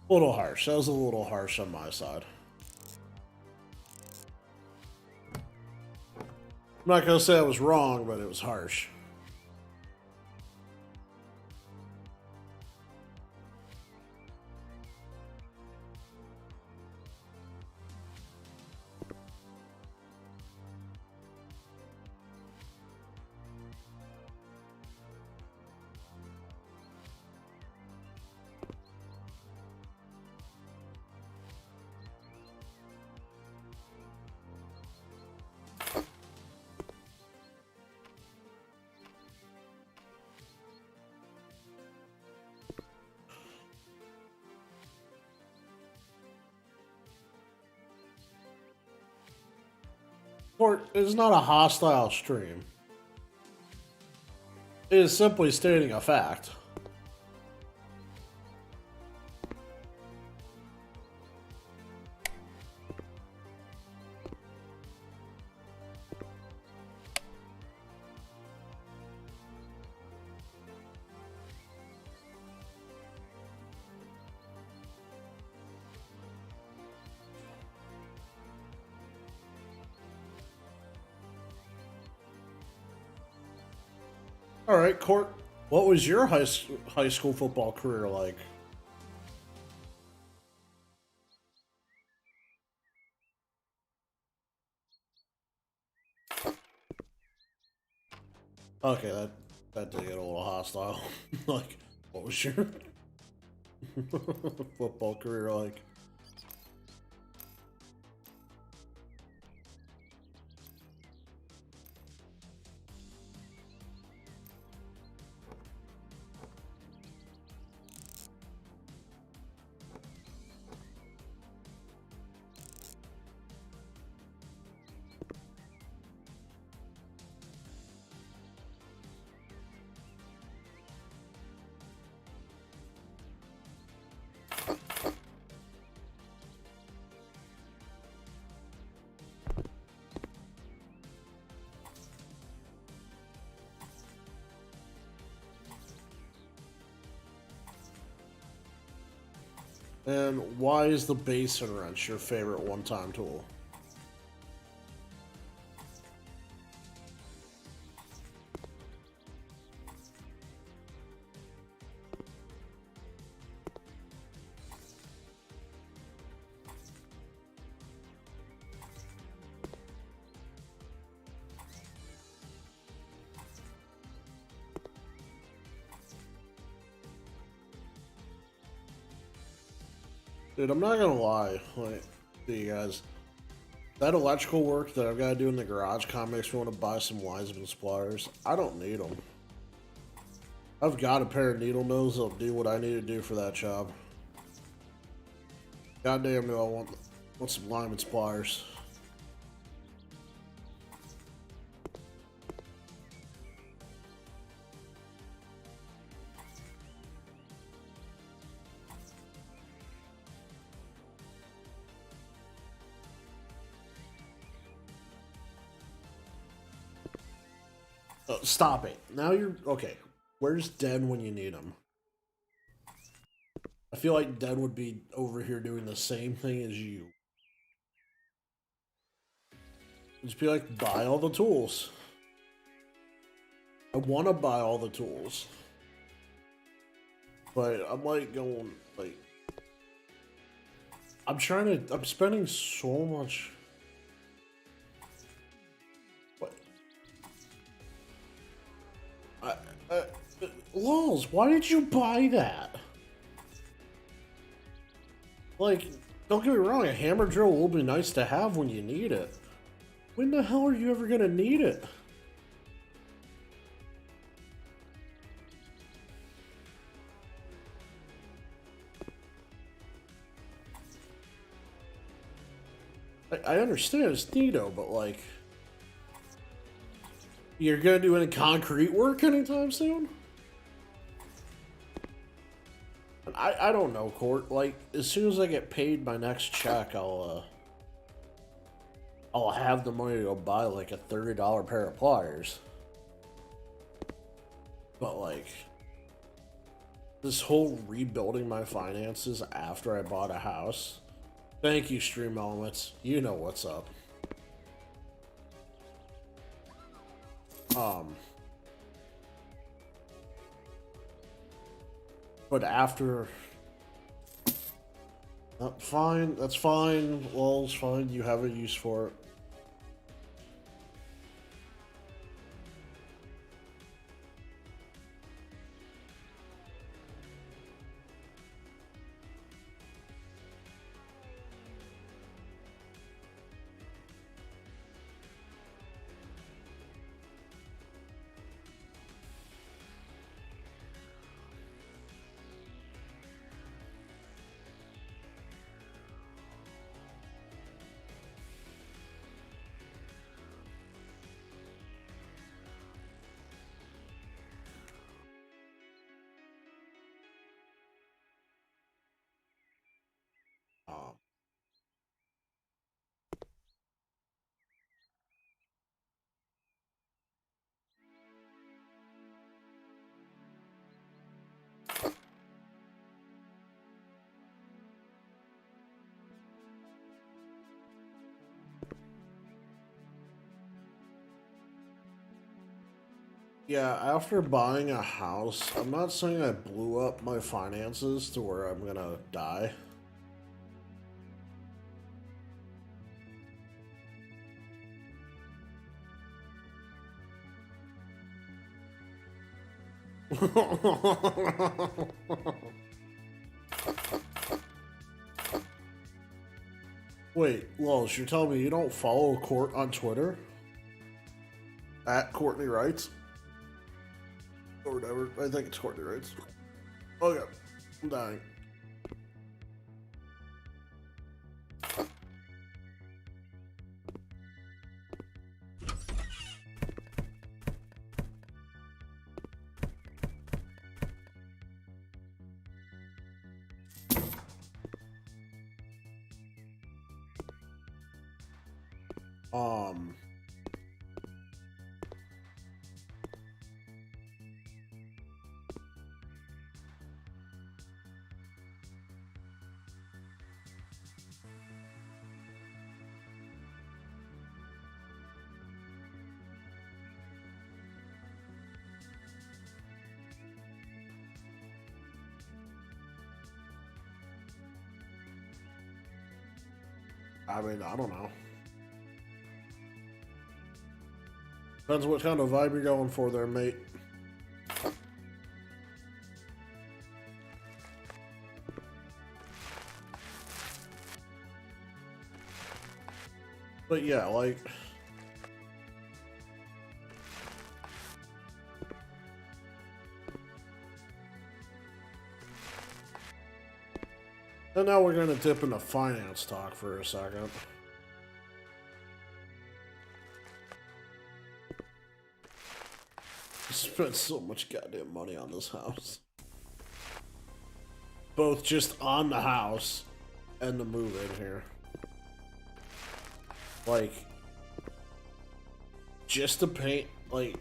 little harsh. That was a little harsh on my side. I'm not gonna say I was wrong, but it was harsh. Court is not a hostile stream. It is simply stating a fact. All right, Court. What was your high school football career like? Okay, that did get a little hostile. Like, what was your football career like? And why is the basin wrench your favorite one-time tool? Dude, I'm not gonna lie, like, to you guys. That electrical work that I've got to do in the garage kind of makes me want to buy some Wiseman's pliers. I don't need them. I've got a pair of needle nose that'll do what I need to do for that job. Goddamn, do I want some Lyman's pliers. Stop it. Now you're... Okay. Where's Den when you need him? I feel like Den would be over here doing the same thing as you. Just be like, buy all the tools. I want to buy all the tools. But I'm like going, like... I'm spending so much... Lols, why did you buy that? Like, don't get me wrong, a hammer drill will be nice to have when you need it. When the hell are you ever gonna need it? I understand it's neato, but like... You're gonna do any concrete work anytime soon? I don't know, Court. Like, as soon as I get paid my next check, I'll have the money to go buy like a $30 pair of pliers. But like, this whole rebuilding my finances after I bought a house. Thank you, Stream Elements. You know what's up. But after... fine, that's fine. Lol's fine, you have a use for it. Yeah, after buying a house, I'm not saying I blew up my finances to where I'm gonna die. Wait, Lols, you're telling me you don't follow Court on Twitter? At Courtney Wrights? Or whatever. I think it's Courtney Wrights. Okay. I'm dying. Um... I mean, I don't know. Depends what kind of vibe you're going for there, mate. But yeah, like... And now we're gonna dip into finance talk for a second. I spent so much goddamn money on this house. Both just on the house and the move in here. Like, just to paint, like,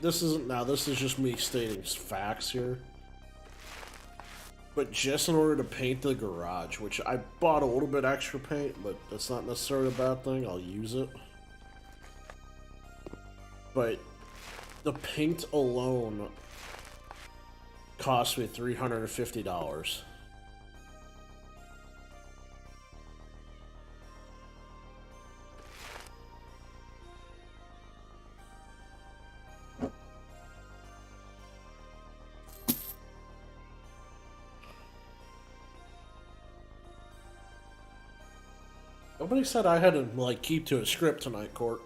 this is just me stating facts here. But just in order to paint the garage, which I bought a little bit extra paint, but that's not necessarily a bad thing, I'll use it. But the paint alone cost me $350. Nobody said I had to, like, keep to a script tonight, Court.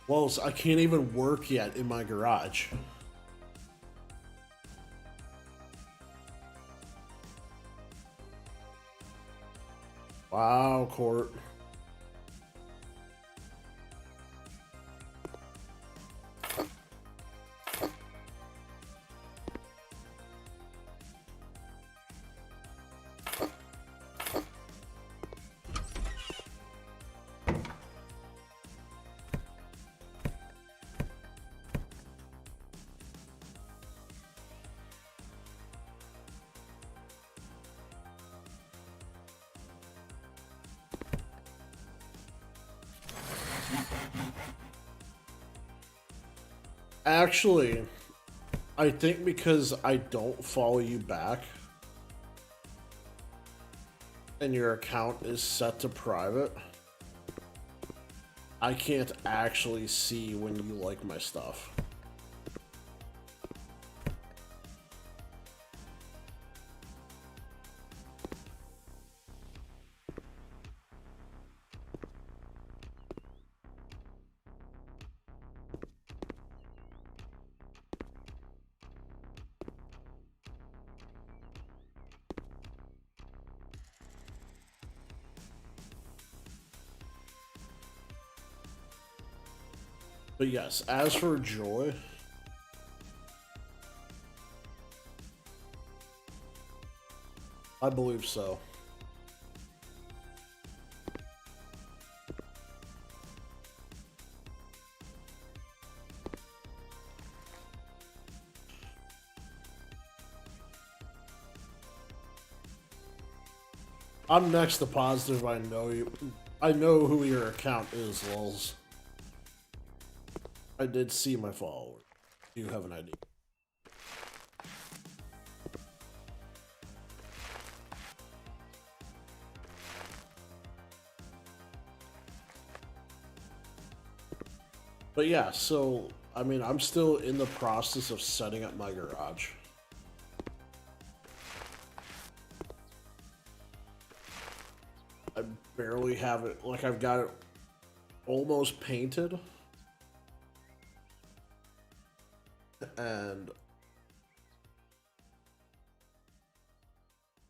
Well, I can't even work yet in my garage. Wow, Court. Actually, I think because I don't follow you back and your account is set to private, I can't actually see when you like my stuff. But yes, as for Joy, I believe so. I'm next to positive. I know you. I know who your account is, lols. I did see my followers. Do you have an ID? But yeah, so, I mean, I'm still in the process of setting up my garage. I barely have it, like, I've got it almost painted. And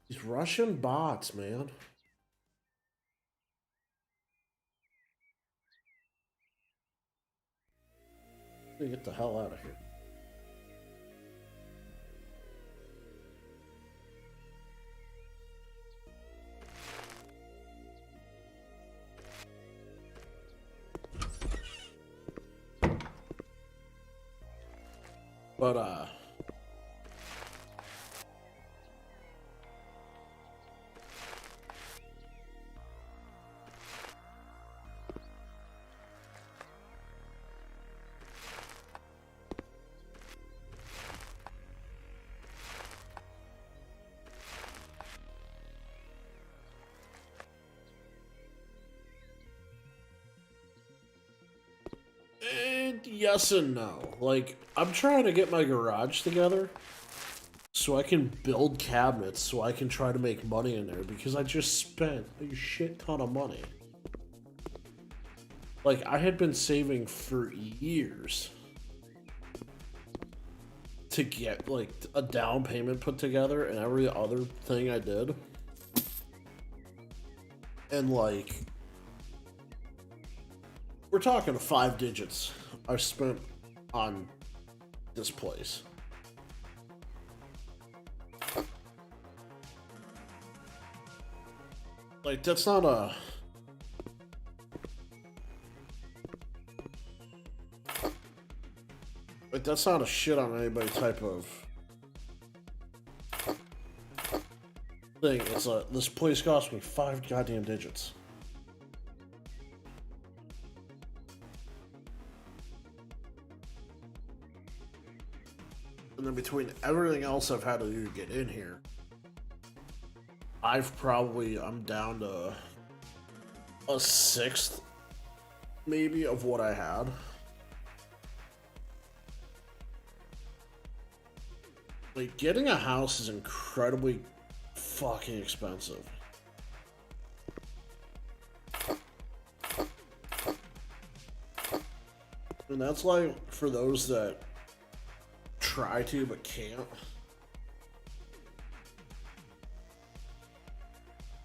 these Russian bots, man. Get the hell out of here. But, yes and no. Like, I'm trying to get my garage together so I can build cabinets so I can try to make money in there because I just spent a shit ton of money. Like, I had been saving for years to get, like, a down payment put together and every other thing I did. And, like, we're talking 5 digits I spent on this place. Like, that's not a... Like, that's not a shit on anybody type of thing. It's a... This place cost me 5 goddamn digits. And then between everything else I've had to do to get in here, I'm down to a sixth, maybe, of what I had. Like, getting a house is incredibly fucking expensive. And that's like, for those that try to but can't.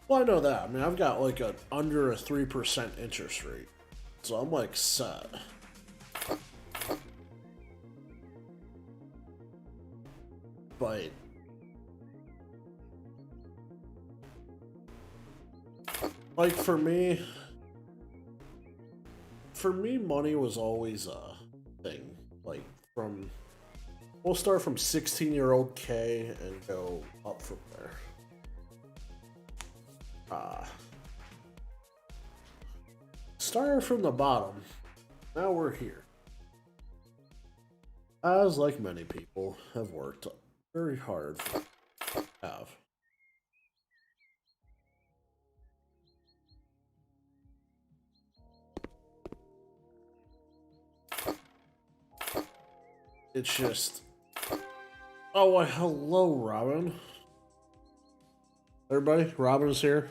Well, I know that. I mean, I've got like under a 3% interest rate. So I'm like set. But like for me, money was always a thing. Like we'll start from 16-year-old K and go up from there. Started from the bottom. Now we're here. As like many people have worked very hard for have. It's just... Oh, well, hello, Robin. Everybody, Robin's here.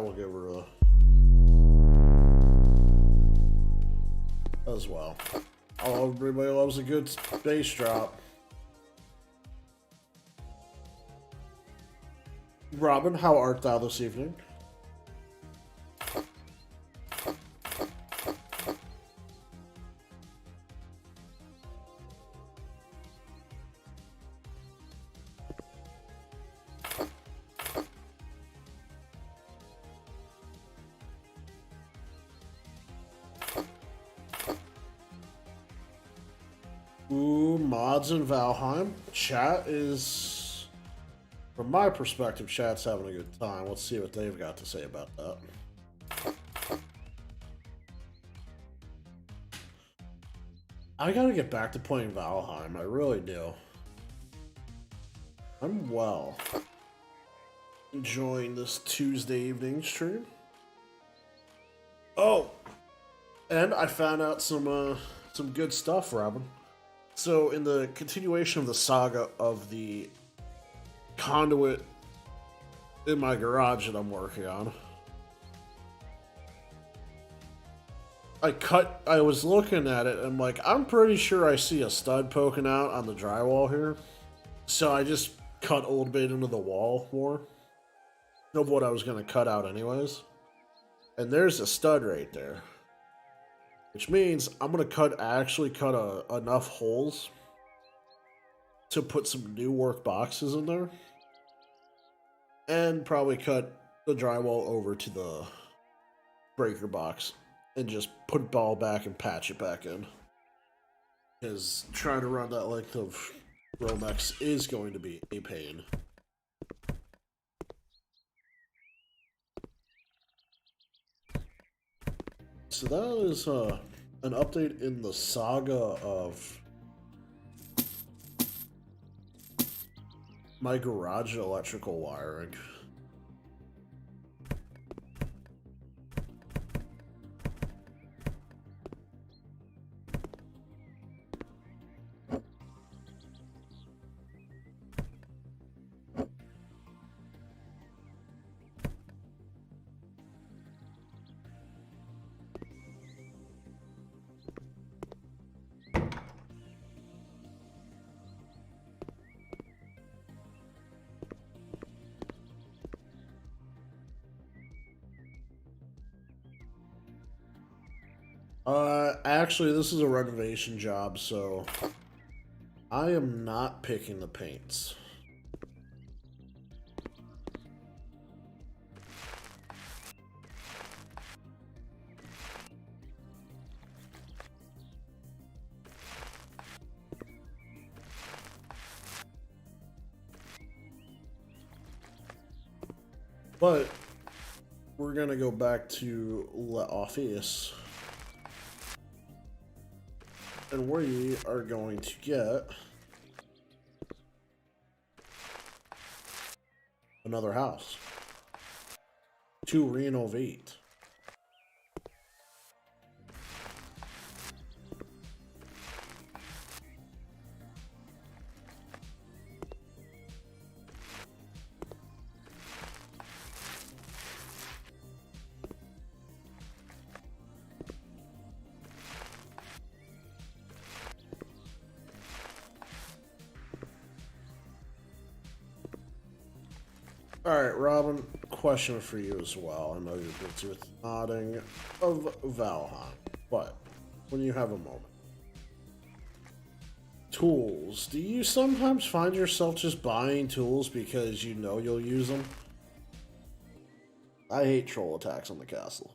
We'll give her a... as well. Oh, everybody loves a good bass drop. Robin, how art thou this evening? new mods in Valheim. Chat is, from my perspective, chat's having a good time. Let's see what they've got to say about that. I gotta get back to playing Valheim. I really do. I'm enjoying this Tuesday evening stream. Oh, and I found out some good stuff, Robin. So in the continuation of the saga of the conduit in my garage that I'm working on, I was looking at it and I'm like, I'm pretty sure I see a stud poking out on the drywall here. So I just cut a little bit into the wall more of what I was going to cut out anyways. And there's a stud right there. Which means I'm going to actually cut enough holes to put some new work boxes in there. And probably cut the drywall over to the breaker box. And just put it all back and patch it back in. Because trying to run that length of Romex is going to be a pain. So that is an update in the saga of my garage electrical wiring. Actually, this is a renovation job, so I am not picking the paints. But we're gonna go back to Le Office. And we are going to get another house to renovate. Alright, Robin, question for you as well. I know you're busy with nodding of Valheim, but when you have a moment. Tools. Do you sometimes find yourself just buying tools because you know you'll use them? I hate troll attacks on the castle.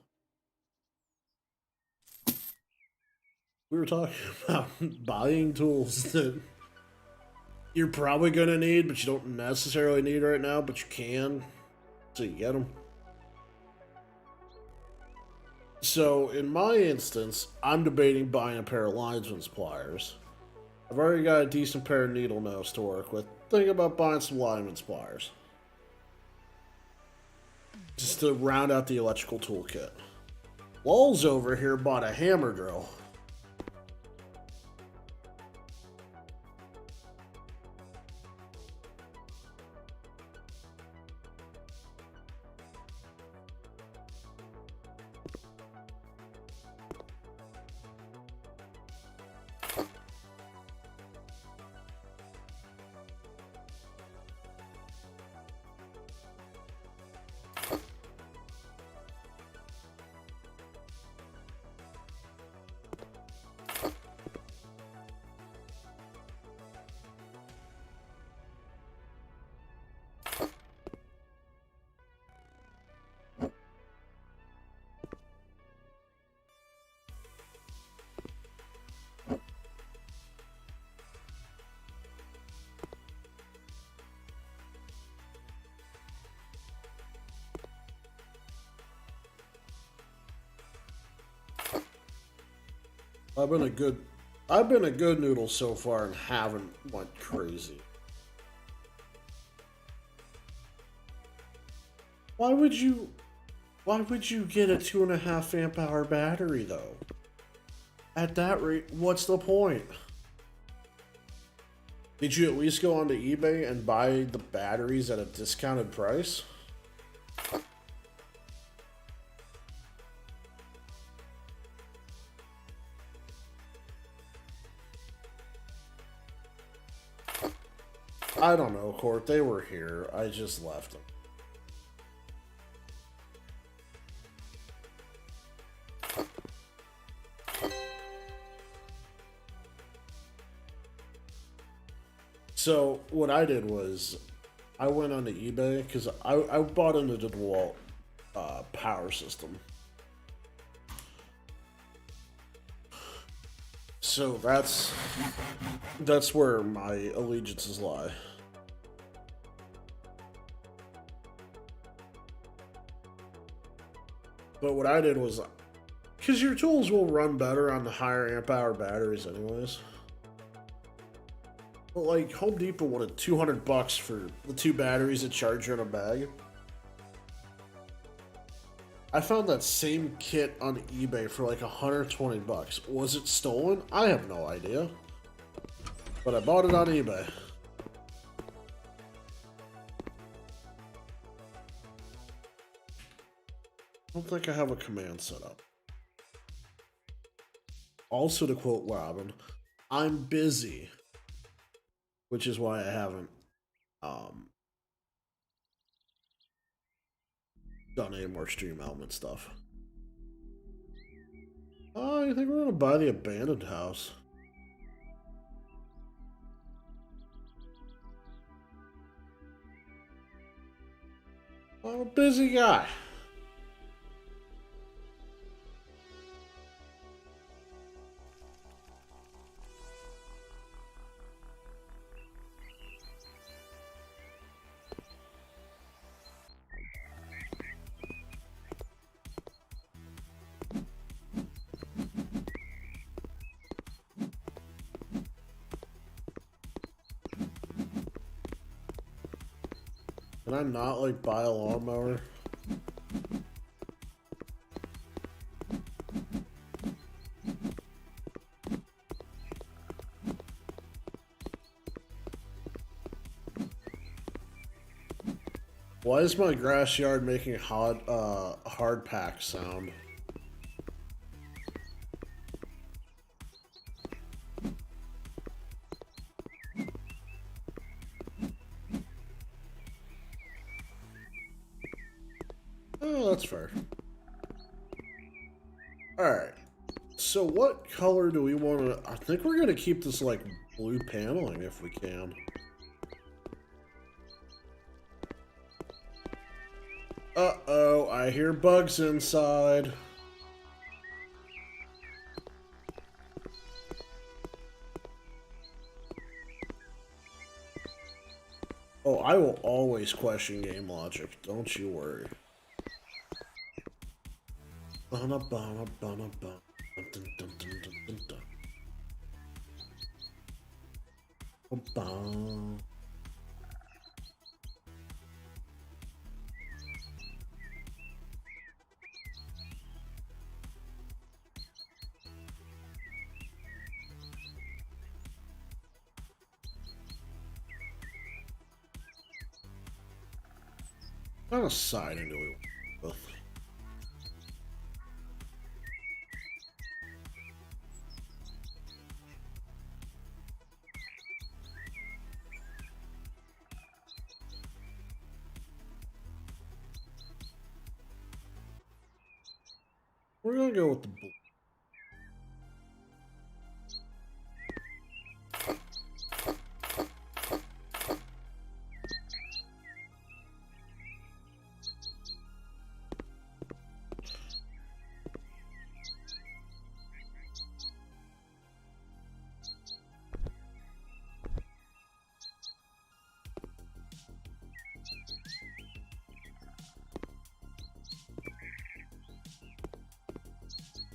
We were talking about buying tools that you're probably gonna need, but you don't necessarily need right now, but you can, so you get them. So, in my instance, I'm debating buying a pair of linesman's pliers. I've already got a decent pair of needle nose to work with. Thinking about buying some lineman's pliers. Just to round out the electrical toolkit. Lulz over here bought a hammer drill. I've been a good I've been a good noodle so far and haven't went crazy. Why would you get a 2.5 amp hour battery though? At that rate, what's the point? Did you at least go onto eBay and buy the batteries at a discounted price? I don't know, Court. They were here. I just left them. So what I did was I went onto eBay because I bought into the DeWalt power system. So that's where my allegiances lie. But what I did was, because your tools will run better on the higher amp hour batteries anyways. But like Home Depot wanted $200 for the 2 batteries that charge you in a bag. I found that same kit on eBay for like $120. Was it stolen? I have no idea. But I bought it on eBay. I don't think I have a command set up. Also, to quote Robin, I'm busy. Which is why I haven't done any more stream element stuff. Oh, I think we're gonna buy the abandoned house. I'm a busy guy. Can I not like buy a lawnmower? Why is my grass yard making hard pack sound? Oh, that's fair. Alright. So what color do we want to... I think we're going to keep this, like, blue paneling if we can. Uh-oh, I hear bugs inside. Oh, I will always question game logic. Don't you worry. What kind of siding do we want with? We're gonna go with the blue.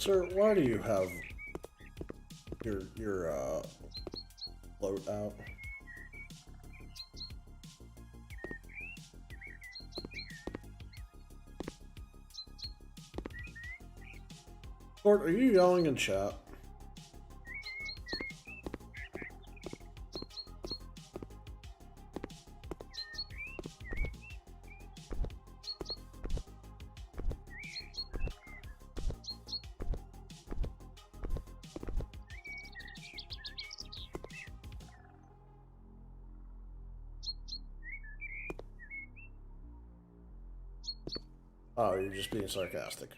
Sir, why do you have your float out. Lord, are you yelling in chat? Oh, you're just being sarcastic.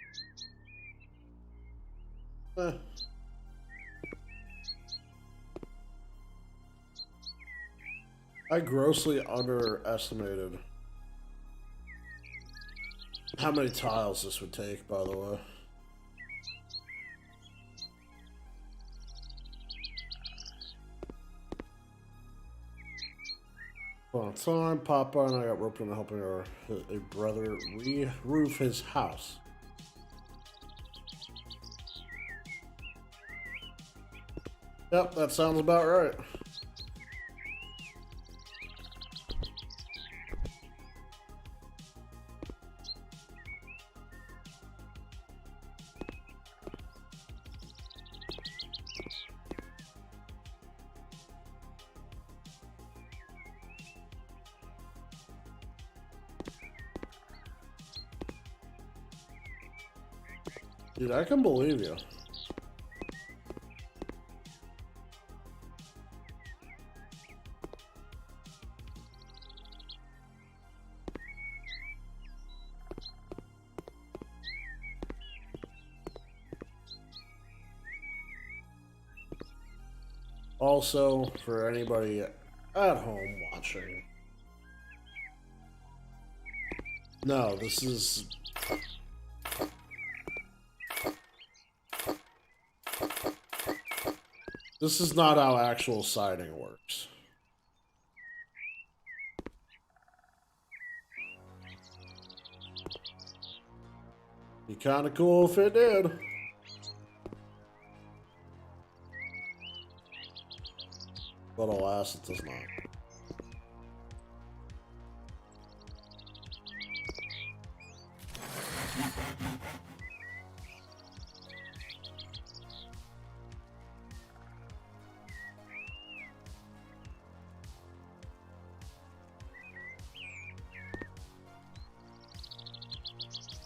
I grossly underestimated how many tiles this would take, by the way. On time, Papa and I got roped into helping a brother re-roof his house. Yep, that sounds about right. Dude, I can believe you. Also, for anybody at home watching, no, this is... This is not how actual siding works. Be kind of cool if it did. But alas, it does not.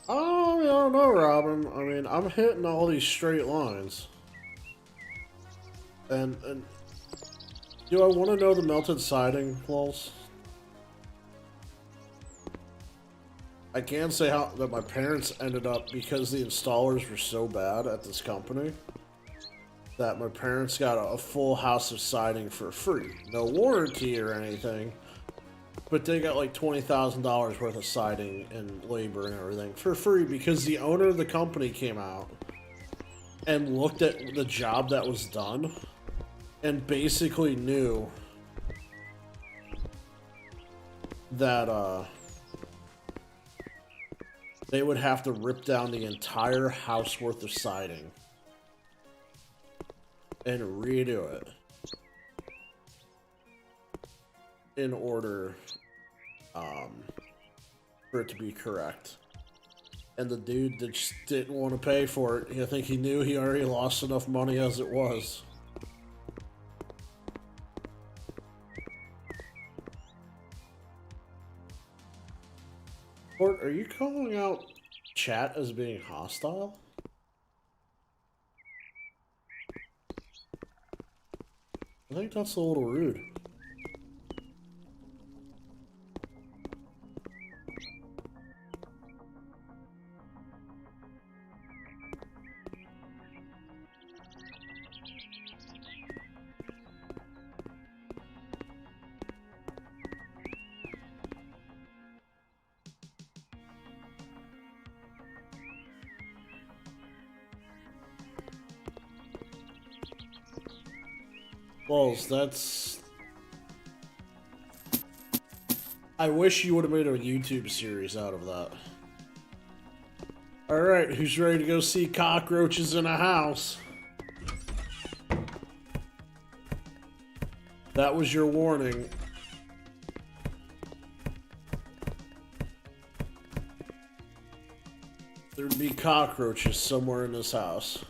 Oh, I don't know, Robin. I mean, I'm hitting all these straight lines. And do I want to know the melted siding walls? I can say that my parents ended up, because the installers were so bad at this company, that my parents got a full house of siding for free. No warranty or anything, but they got like $20,000 worth of siding and labor and everything for free because the owner of the company came out and looked at the job that was done and basically knew that they would have to rip down the entire house worth of siding and redo it in order for it to be correct. And the dude that just didn't want to pay for it, I think he knew he already lost enough money as it was. Or are you calling out chat as being hostile? I think that's a little rude. Balls, that's... I wish you would have made a YouTube series out of that. Alright, who's ready to go see cockroaches in a house? That was your warning. There'd be cockroaches somewhere in this house.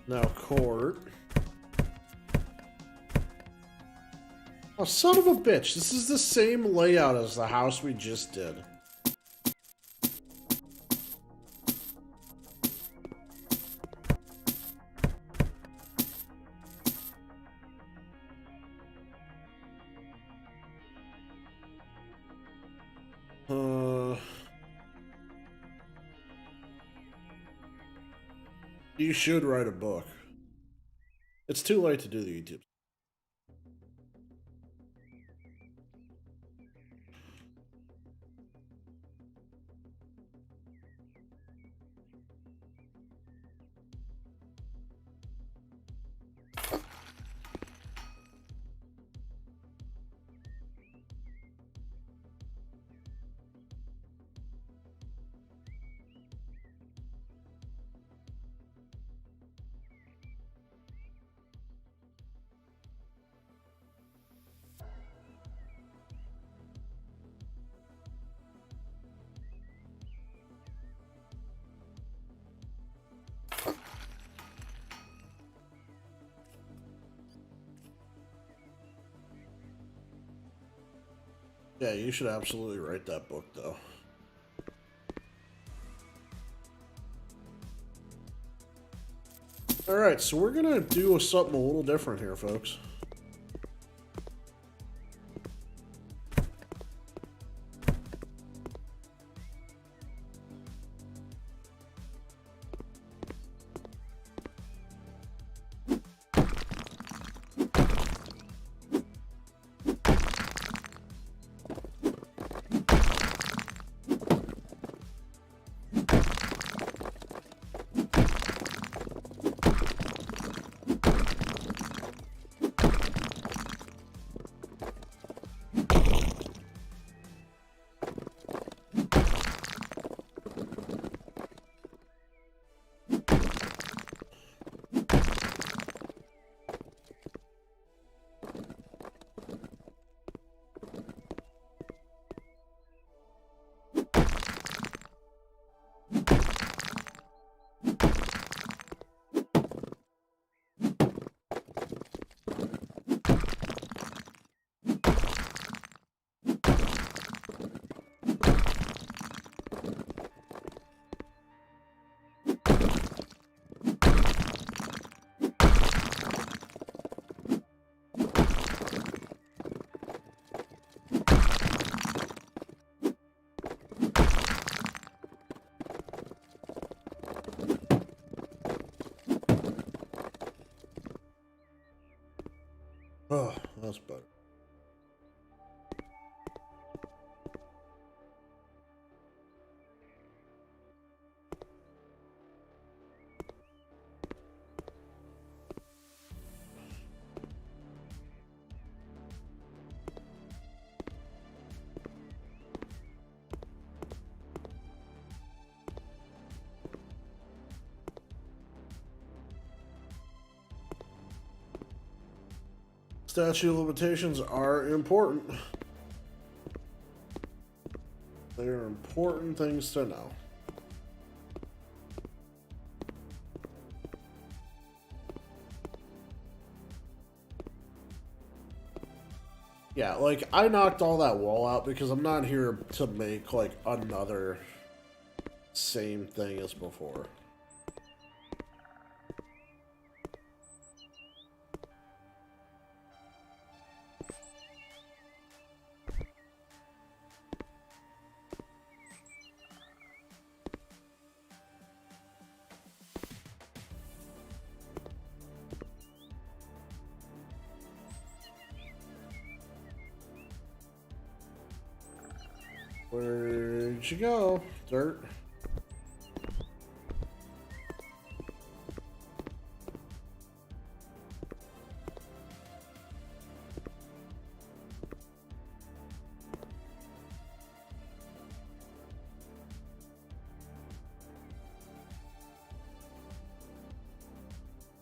Now court. Oh, son of a bitch. This is the same layout as the house we just did. You should write a book. It's too late to do the YouTube. Yeah, you should absolutely write that book, though. Alright, so we're gonna do something a little different here, folks. Oh, that's better. Statute of limitations are important. They are important things to know. Yeah, like, I knocked all that wall out because I'm not here to make, like, another same thing as before. Where'd you go, dirt?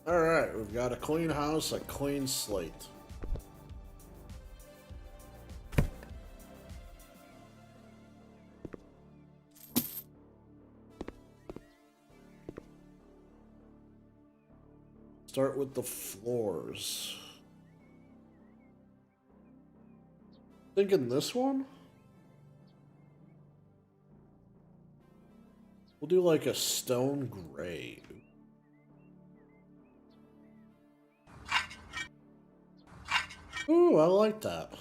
Alright, we've got a clean house, a clean slate. Start with the floors. Thinking this one? We'll do like a stone gray. Ooh, I like that.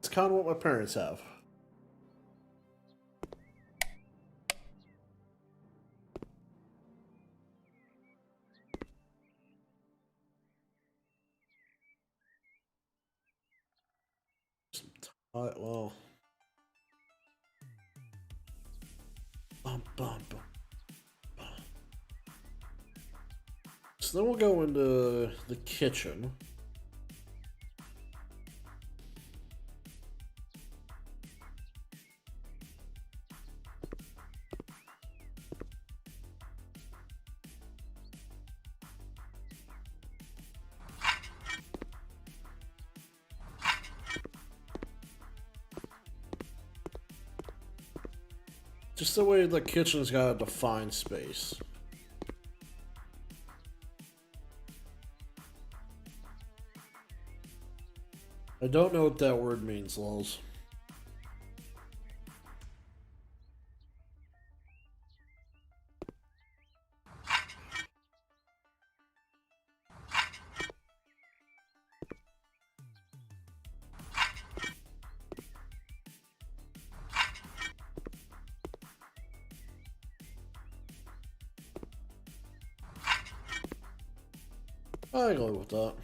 It's kind of what my parents have. Well. Bum, bum, bum, bum. So then we'll go into the kitchen. Just the way the kitchen's got a defined space. I don't know what that word means, lols. I go with that.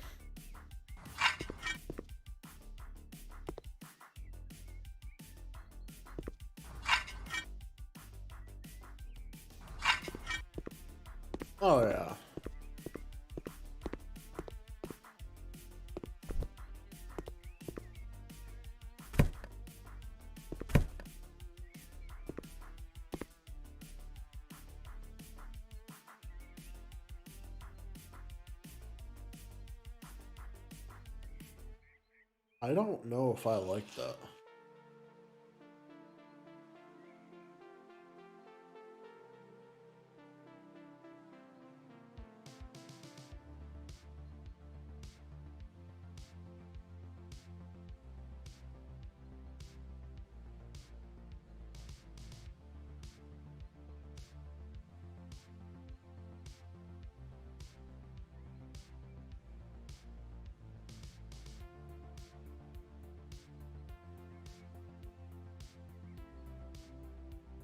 Oh yeah. I don't know if I like that.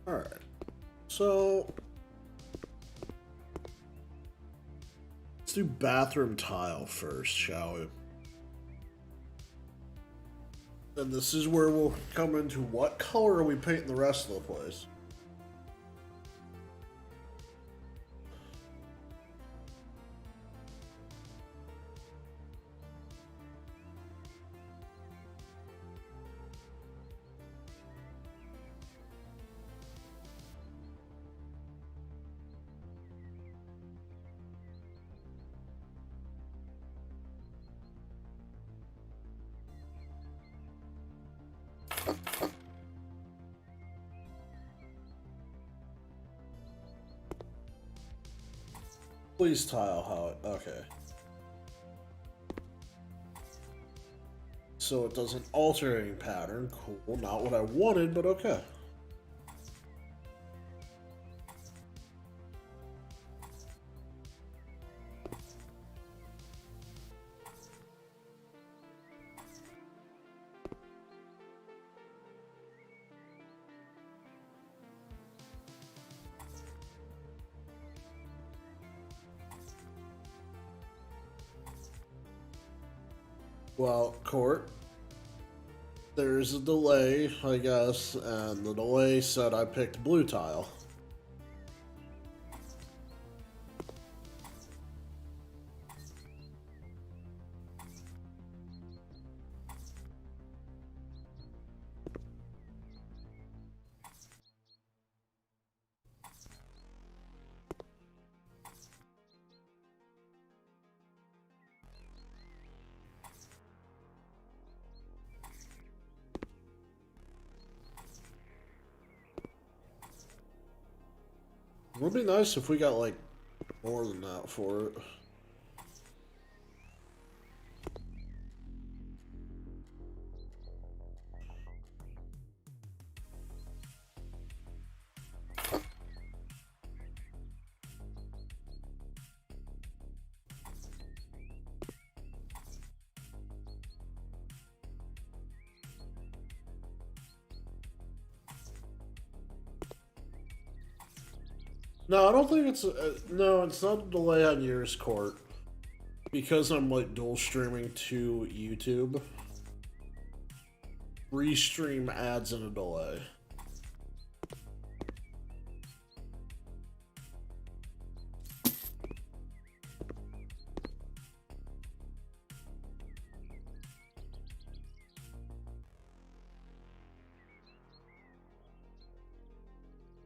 Alright. So let's do bathroom tile first, shall we? And this is where we'll come into what color are we painting the rest of the place. Please tile how it. Okay. So it does an alternating pattern. Cool. Not what I wanted, but okay. Well, Court, there's a delay, I guess, and the delay said I picked blue tile. It would be nice if we got, like, more than that for it. No, I don't think it's no, it's not a delay on yours, Court. Because I'm like dual streaming to YouTube. Restream adds in a delay.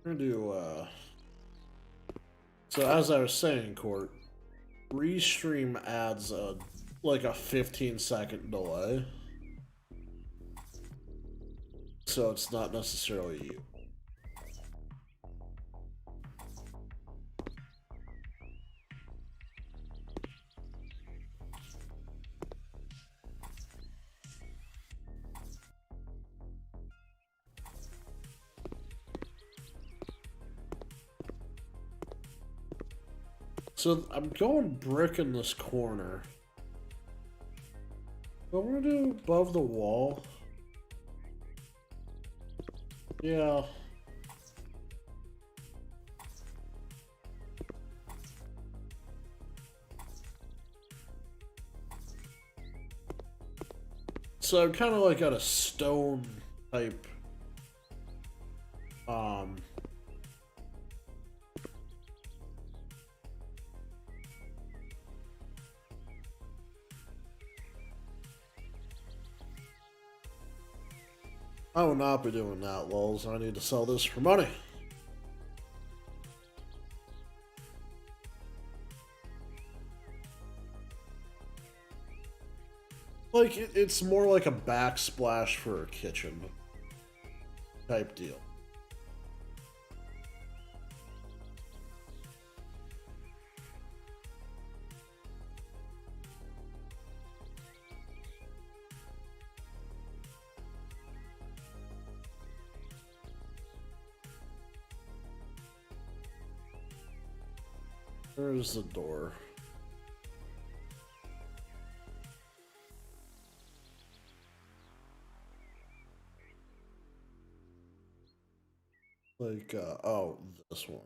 I'm gonna do so as I was saying, Court, Restream adds a like a 15-second delay. So it's not necessarily you. So I'm going brick in this corner. What I'm gonna do above the wall. Yeah. So I'm kind of like at a stone type. I will not be doing that, lols. I need to sell this for money. Like, it's more like a backsplash for a kitchen type deal. Where's the door? Like, oh, this one.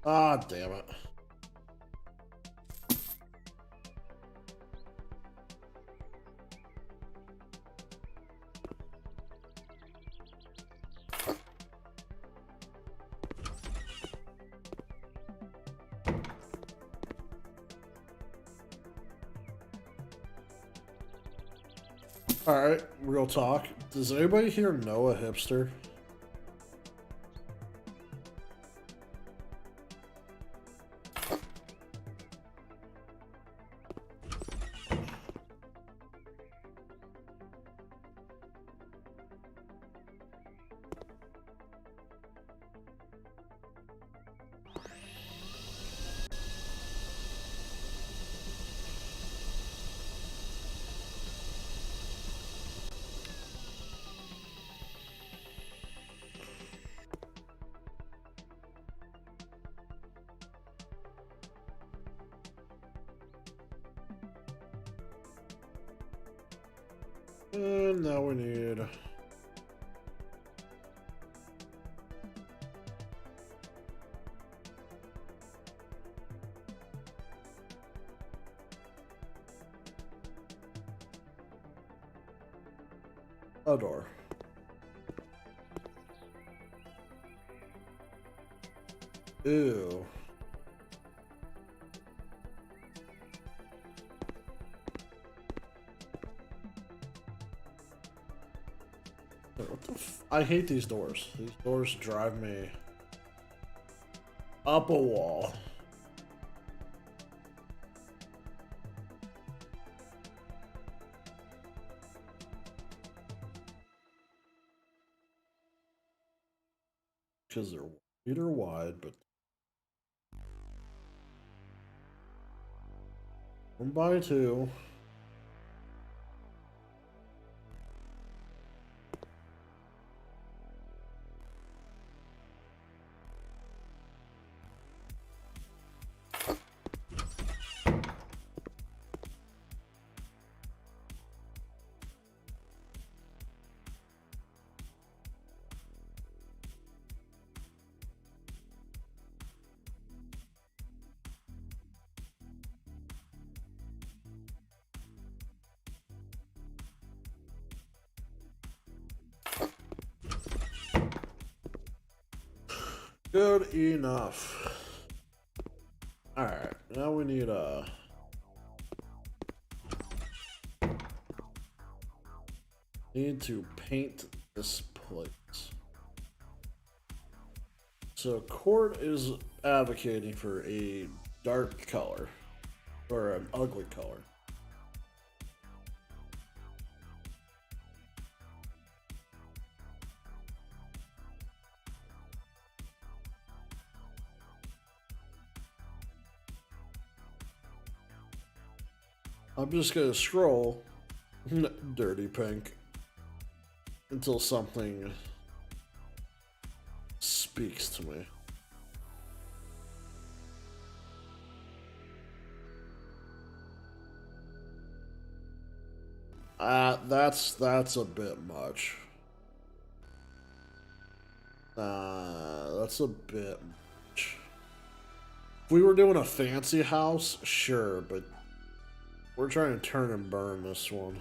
Ah, damn it. Alright, real talk. Does anybody here know a hipster? And now we need... a door. Ew. What the f— I hate these doors. These doors drive me up a wall. Because they're 1 meter wide, but 1x2. Good enough. Alright, now we need need to paint this place. So Court is advocating for a dark color, or an ugly color. I'm just gonna scroll dirty pink until something speaks to me. That's a bit much. That's a bit much. If we were doing a fancy house, sure, but we're trying to turn and burn this one.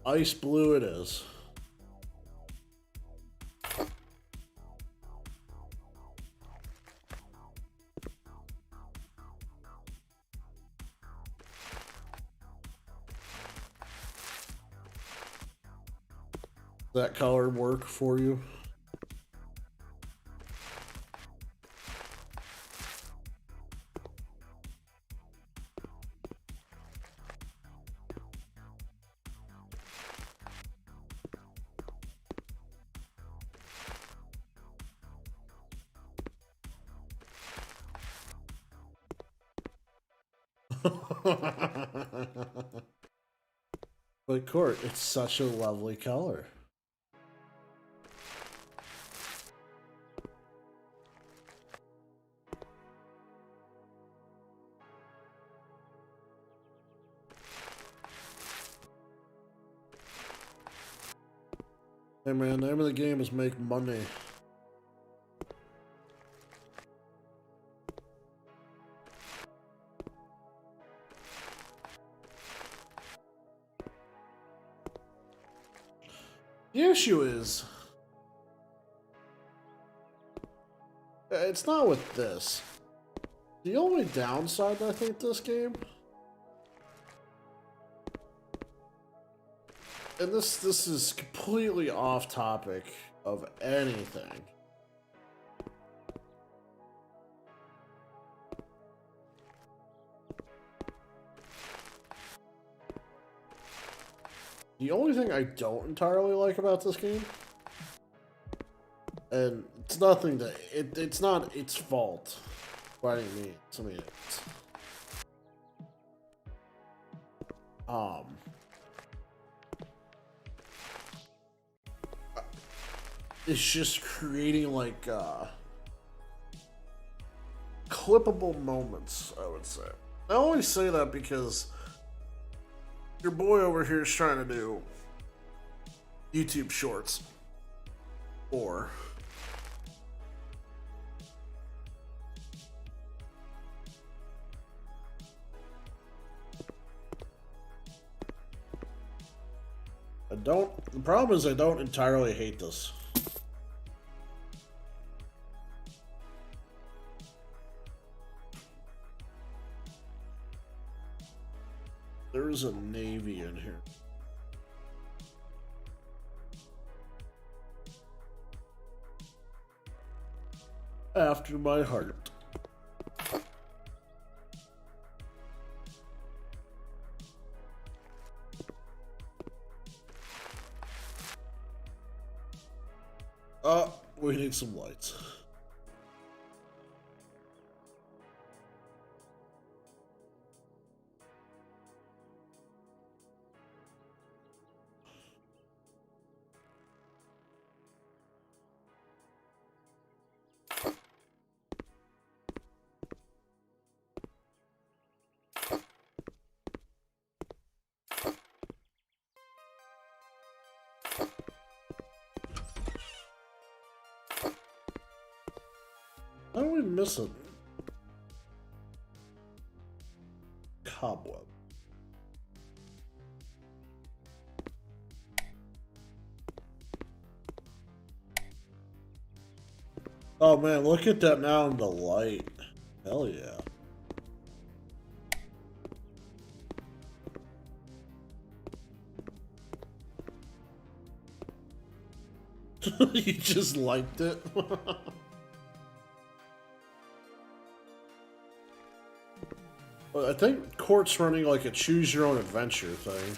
Ice blue it is. That color work for you? But Court, it's such a lovely color. Hey man, the name of the game is make money. The issue is, it's not with this. The only downside, I think, this game, and this is completely off topic of anything. The only thing I don't entirely like about this game, and it's nothing that it's not its fault by any means. I mean, it's, is just creating like clippable moments, I would say. I only say that because your boy over here is trying to do YouTube shorts. Or the problem is I don't entirely hate this. There's a navy in here. After my heart. We need some lights. How do we miss it? Cobweb. Oh man, look at that now in the light. Hell yeah. You just liked it? I think Court's running like a choose your own adventure thing.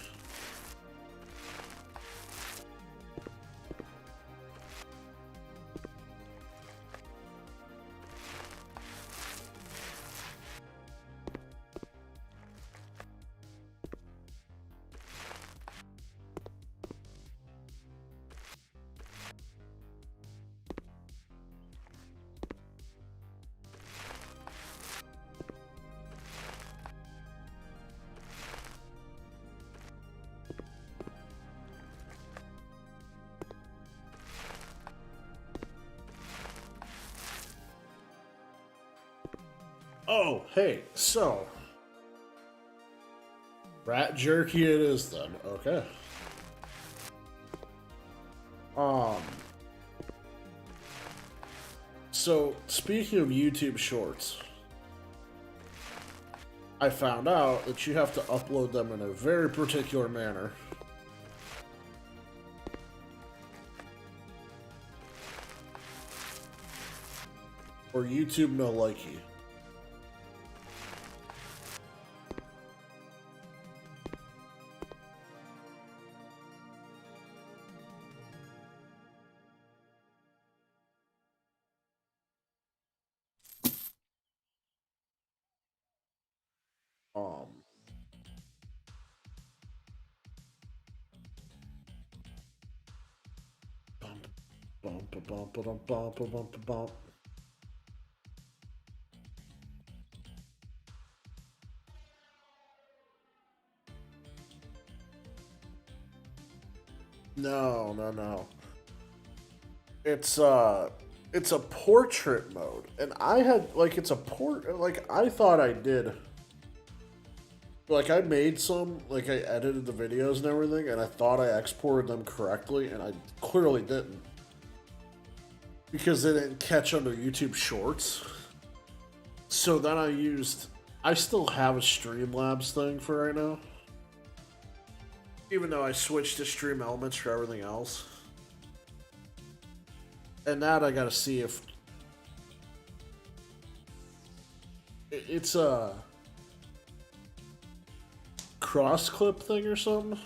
Oh, hey, so rat jerky it is then. Okay. So speaking of YouTube Shorts, I found out that you have to upload them in a very particular manner. Or YouTube no like you. Bump. No. It's a portrait mode, and I had like I thought I did. Like I made some, like I edited the videos and everything, and I thought I exported them correctly, and I clearly didn't. Because they didn't catch under YouTube Shorts. So then I still have a Streamlabs thing for right now. Even though I switched to Stream Elements for everything else. And that I gotta see if... It's a... cross-clip thing or something?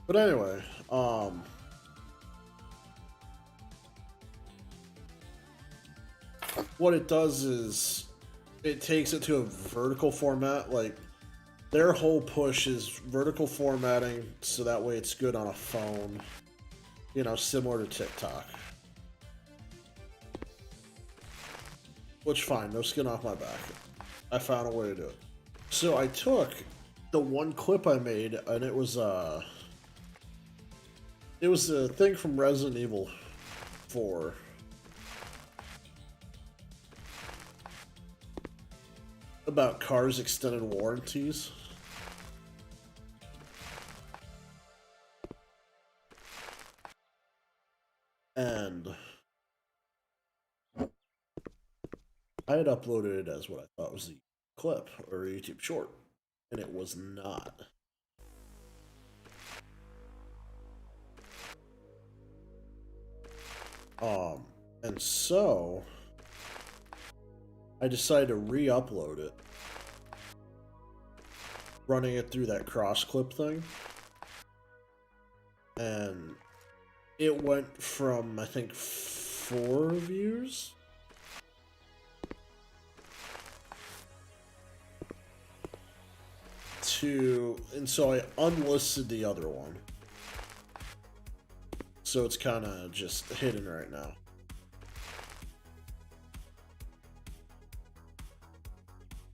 But anyway, what it does is it takes it to a vertical format, like their whole push is vertical formatting, so that way it's good on a phone. You know, similar to TikTok. Which, fine, no skin off my back. I found a way to do it. So I took the one clip I made, and it was a thing from Resident Evil 4. About cars' extended warranties. And I had uploaded it as what I thought was the clip or a YouTube short, and it was not. And so I decided to re-upload it, running it through that cross clip thing, and it went from, I think, 4 views to, and so I unlisted the other one. So it's kind of just hidden right now.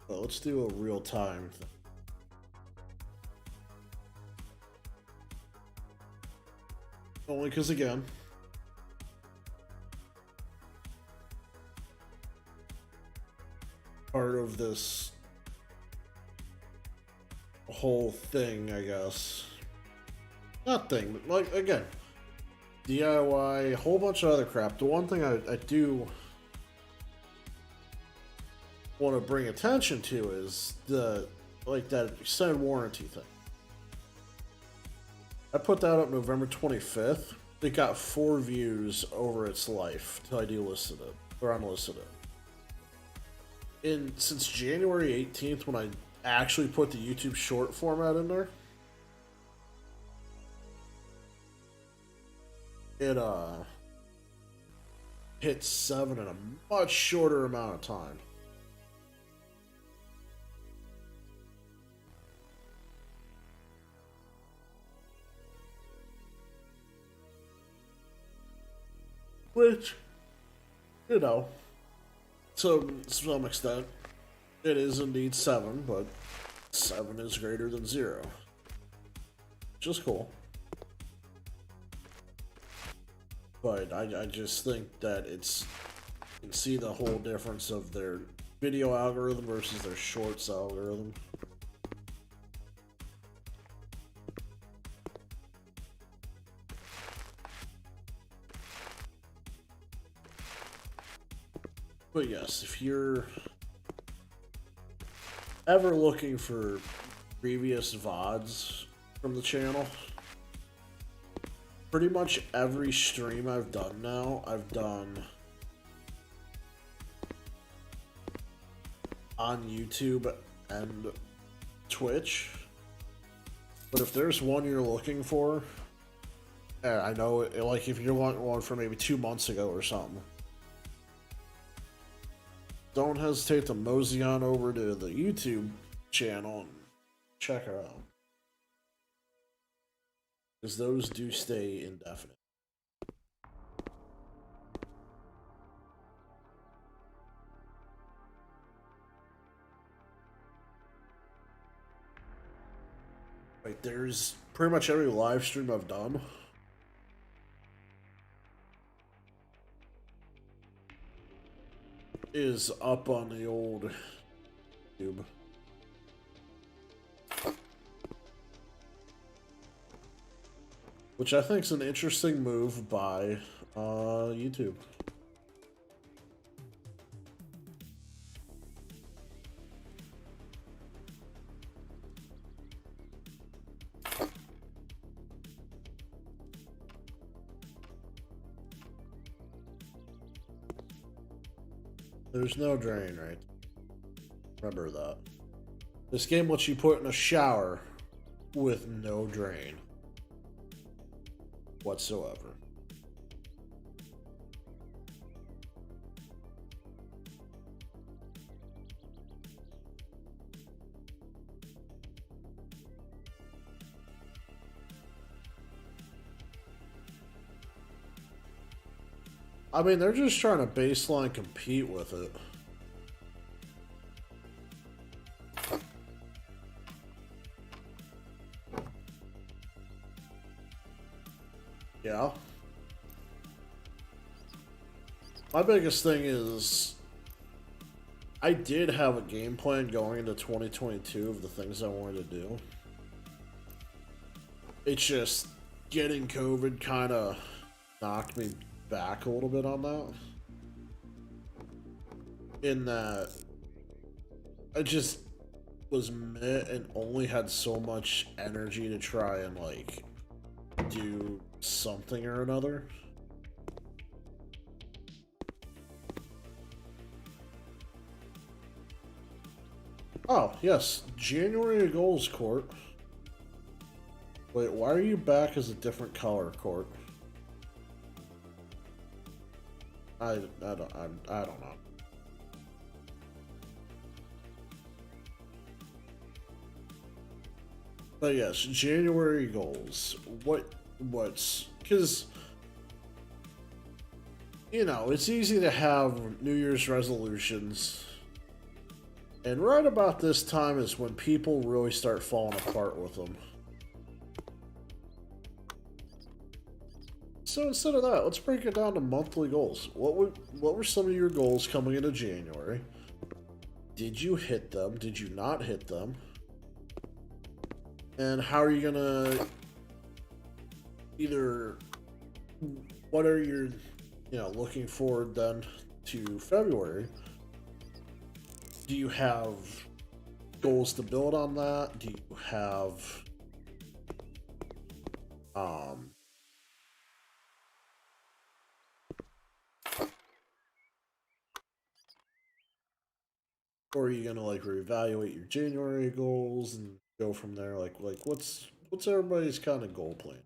Well, let's do a real-time thing. Only because, again, part of this whole thing, I guess. Not thing, but, like, again, DIY, a whole bunch of other crap. The one thing I do want to bring attention to is that extended warranty thing. I put that up November 25th. It got 4 views over its life till I delisted it, or unlisted it. Since January 18th, when I actually put the YouTube short format in there, it hit 7 in a much shorter amount of time. Which, you know, to some extent, it is indeed 7, but 7 is greater than 0. Which is cool. But I just think that you can see the whole difference of their video algorithm versus their shorts algorithm. But yes, if you're ever looking for previous VODs from the channel, pretty much every stream I've done now, I've done on YouTube and Twitch. But if there's one you're looking for, I know, like if you want one from maybe 2 months ago or something, don't hesitate to mosey on over to the YouTube channel and check her out. Because those do stay indefinite. Like, there's pretty much every live stream I've done. Is up on the old YouTube. Which I think is an interesting move by YouTube. There's no drain, right? Remember that. This game lets you put in a shower with no drain whatsoever. I mean, they're just trying to baseline compete with it. Yeah. My biggest thing is I did have a game plan going into 2022 of the things I wanted to do. It's just getting COVID kind of knocked me back a little bit on that. In that I just was meh and only had so much energy to try and like do something or another. Oh, yes. January goals, Court. Wait, why are you back as a different color, Court? I don't know. But yes, January goals. What's because you know, it's easy to have New Year's resolutions. And right about this time is when people really start falling apart with them. So instead of that, let's break it down to monthly goals. What were some of your goals coming into January? Did you hit them? Did you not hit them? And how are you gonna either what are your looking forward then to February? Do you have goals to build on that? Do you have or are you gonna like reevaluate your January goals and go from there? Like what's everybody's kind of goal plan?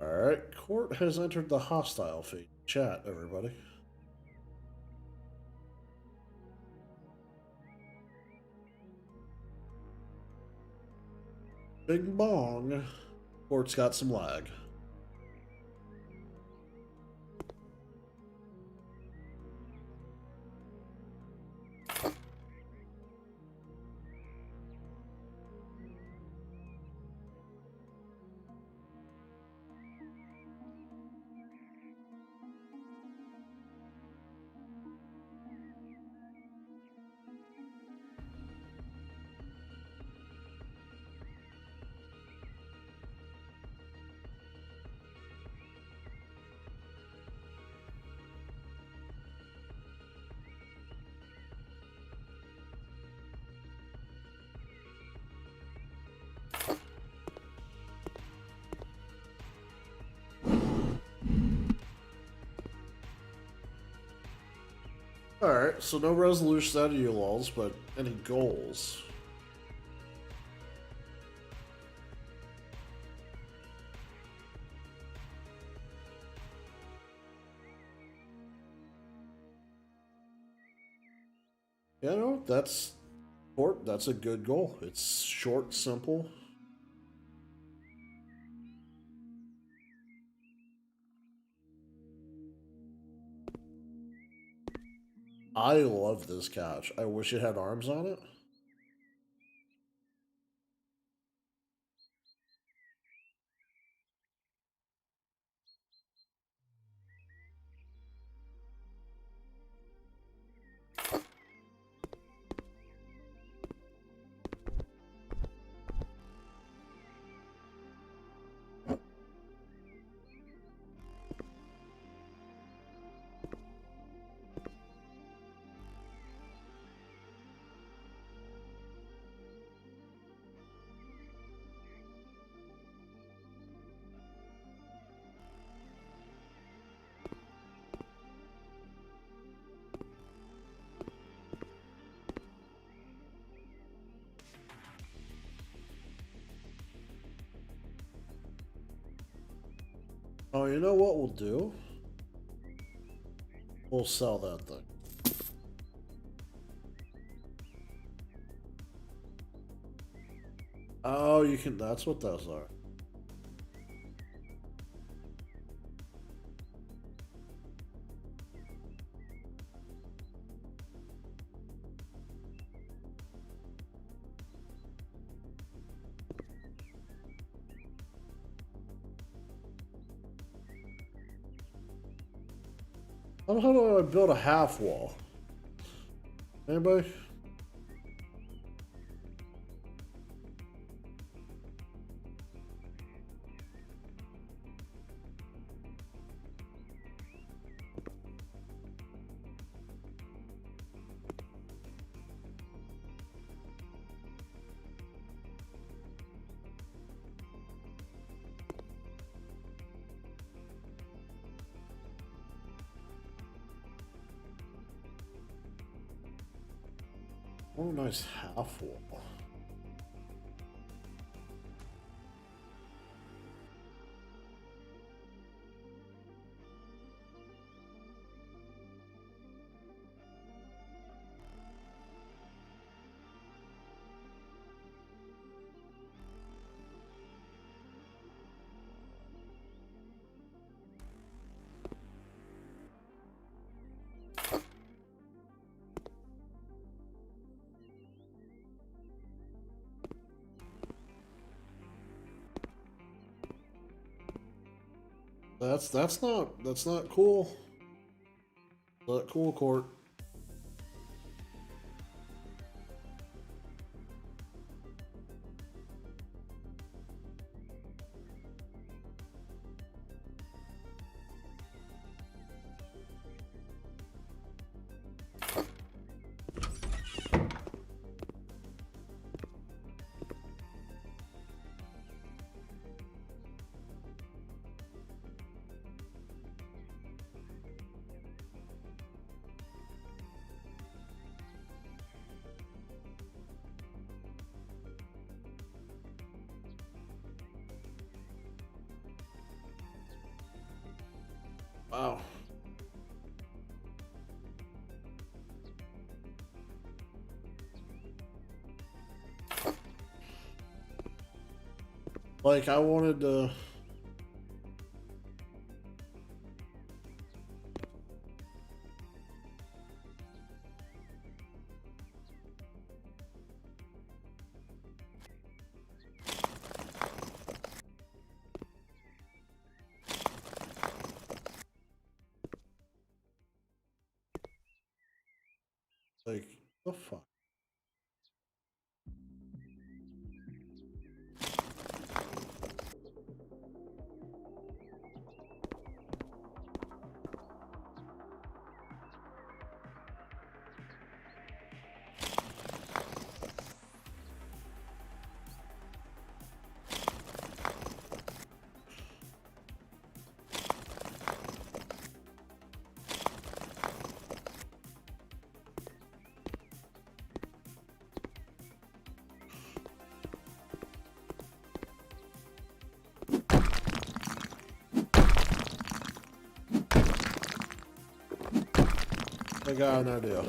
Alright, Court has entered the hostile phase. Chat, everybody. Bing bong. Court's got some lag. Alright, so no resolutions out of you lulls, but any goals? You know, that's a good goal. It's short, simple. I love this couch. I wish it had arms on it. Oh, you know what we'll do? We'll sell that thing. Oh, you can. That's what those are. How do I build a half wall? Anybody? Oh, nice half wall. That's not cool. Not cool, Court. Wow. Like, I wanted to... Like, the fuck? I got an idea.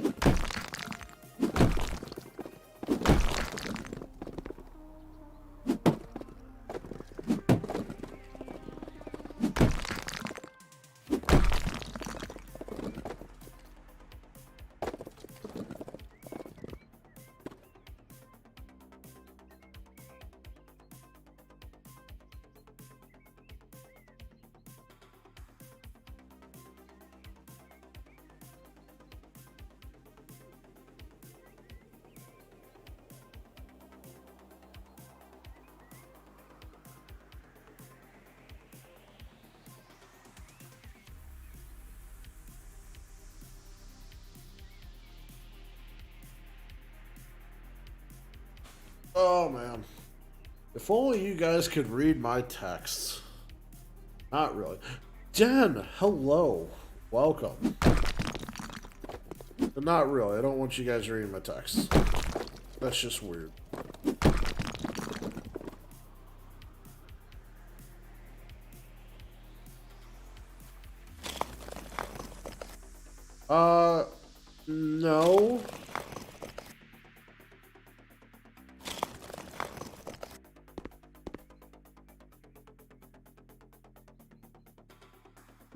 Oh, man. If only you guys could read my texts. Not really. Jen, hello. Welcome. But not really. I don't want you guys reading my texts. That's just weird. No.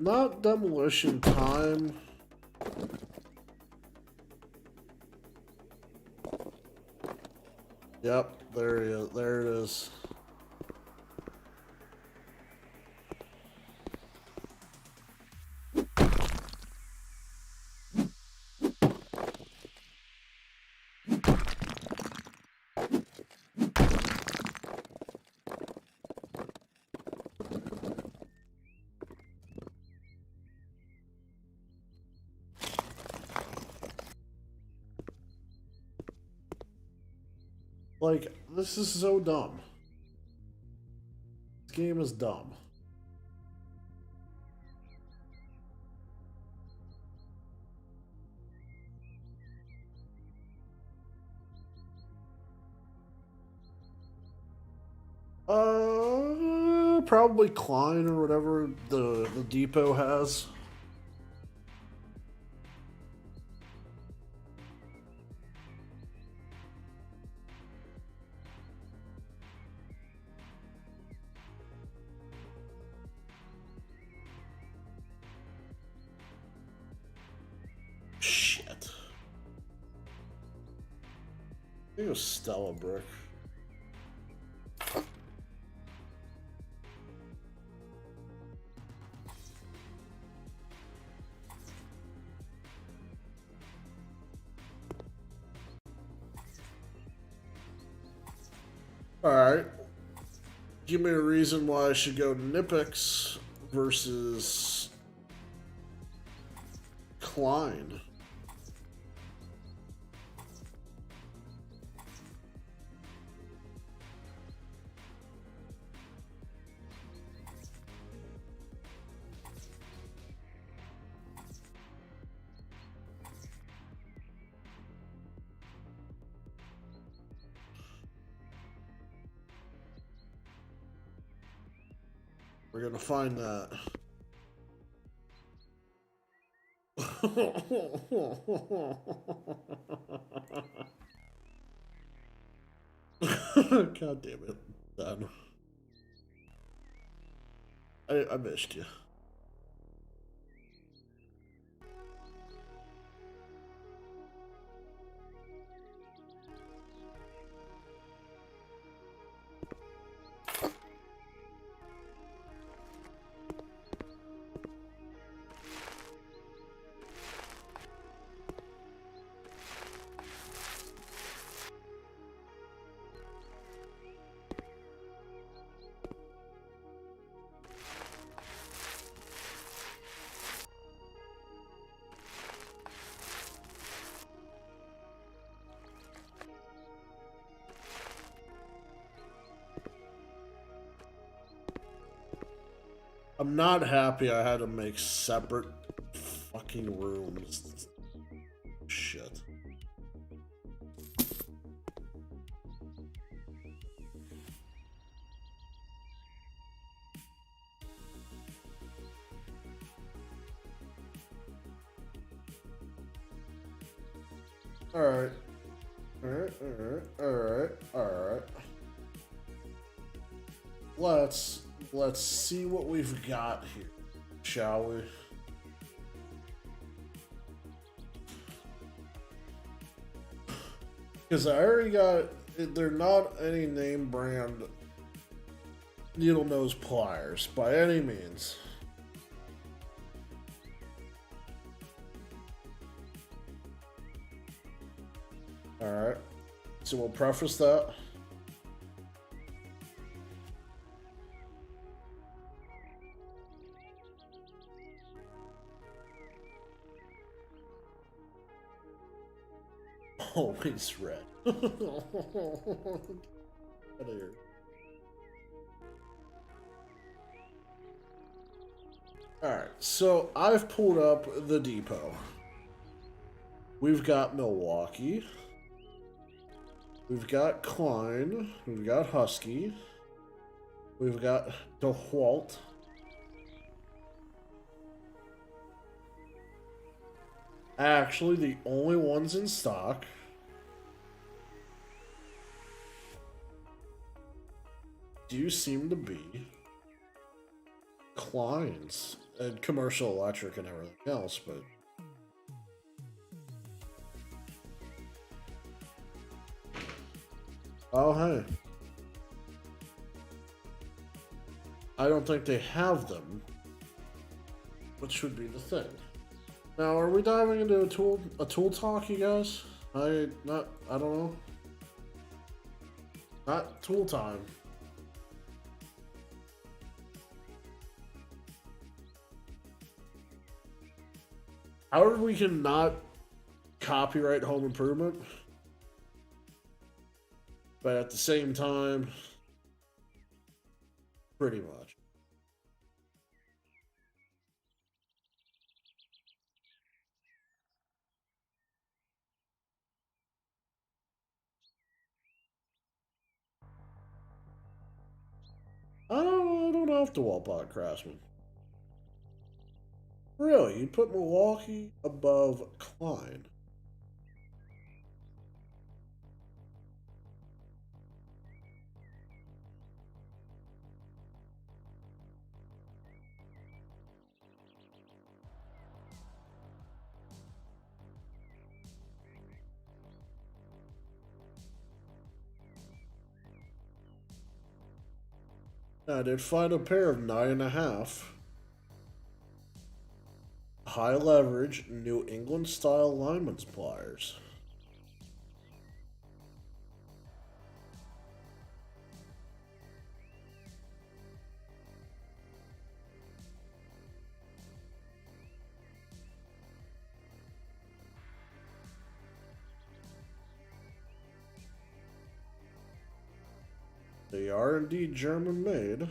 Not demolition time. Yep, there he is. There it is. Like, this is so dumb. This game is dumb. Probably Klein or whatever the depot has. Shit. I think it was Stella Brick. Alright. Give me a reason why I should go Nipix versus Klein. We're gonna find that. God damn it. Done. I missed you. I'm not happy I had to make separate fucking rooms. Shit. Alright. Alright. Let's see what we've got here, shall we? Because I already got, they're not any name brand needle nose pliers by any means. Alright, so we'll preface that. Always red. Out of here. Alright, so I've pulled up the depot. We've got Milwaukee. We've got Klein. We've got Husky. We've got DeWalt. Actually, the only ones in stock do seem to be Klein's. and commercial electric and everything else, but oh hey, I don't think they have them, which would be the thing. Now, are we diving into a tool talk, you guys? I don't know. Not tool time. However, we can not copyright Home Improvement, but at the same time, pretty much. I don't have to wall pot Craftsman. Really? You'd put Milwaukee above Klein? I did find a pair of 9.5. High leverage New England style lineman's pliers. They are indeed German made.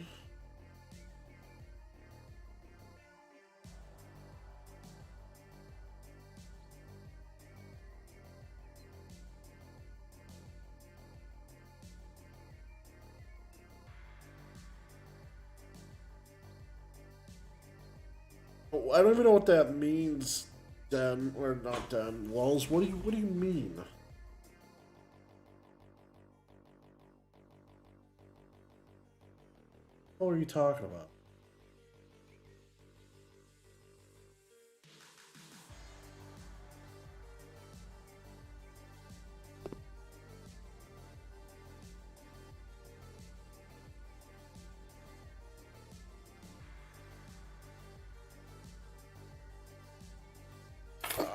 Oh, I don't even know what that means, Den, or not Den. Walls, what do you mean? What are you talking about?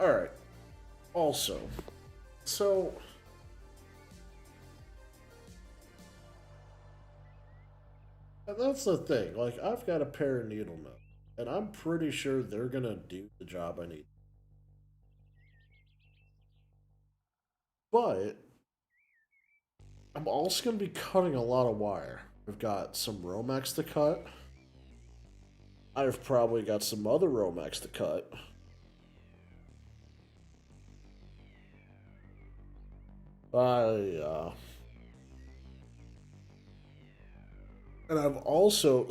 Alright. Also, so and that's the thing. Like, I've got a pair of needle nose, and I'm pretty sure they're gonna do the job I need. But I'm also gonna be cutting a lot of wire. I've got some Romex to cut. I've probably got some other Romex to cut. I and I've also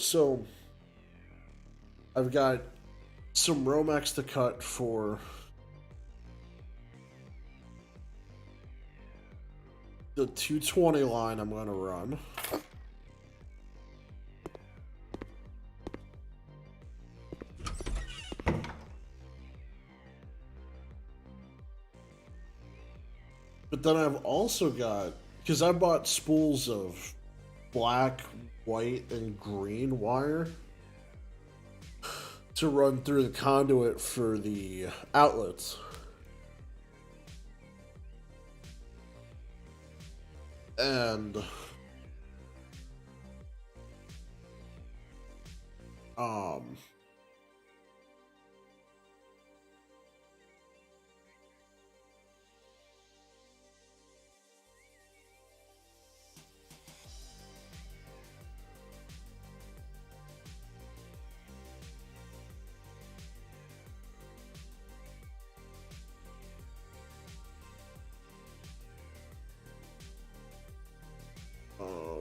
I've got some Romex to cut for the 220 line I'm gonna run. But then I've also got, because I bought spools of black, white, and green wire to run through the conduit for the outlets. And um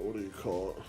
what do you call it?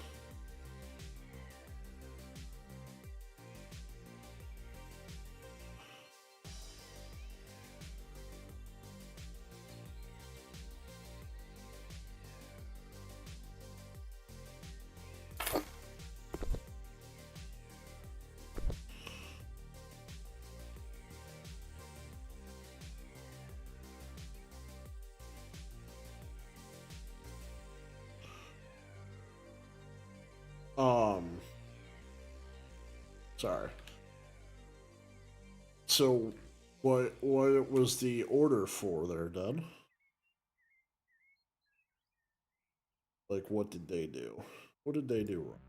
Um, sorry. So, what was the order for there, Dad? Like, what did they do? What did they do wrong?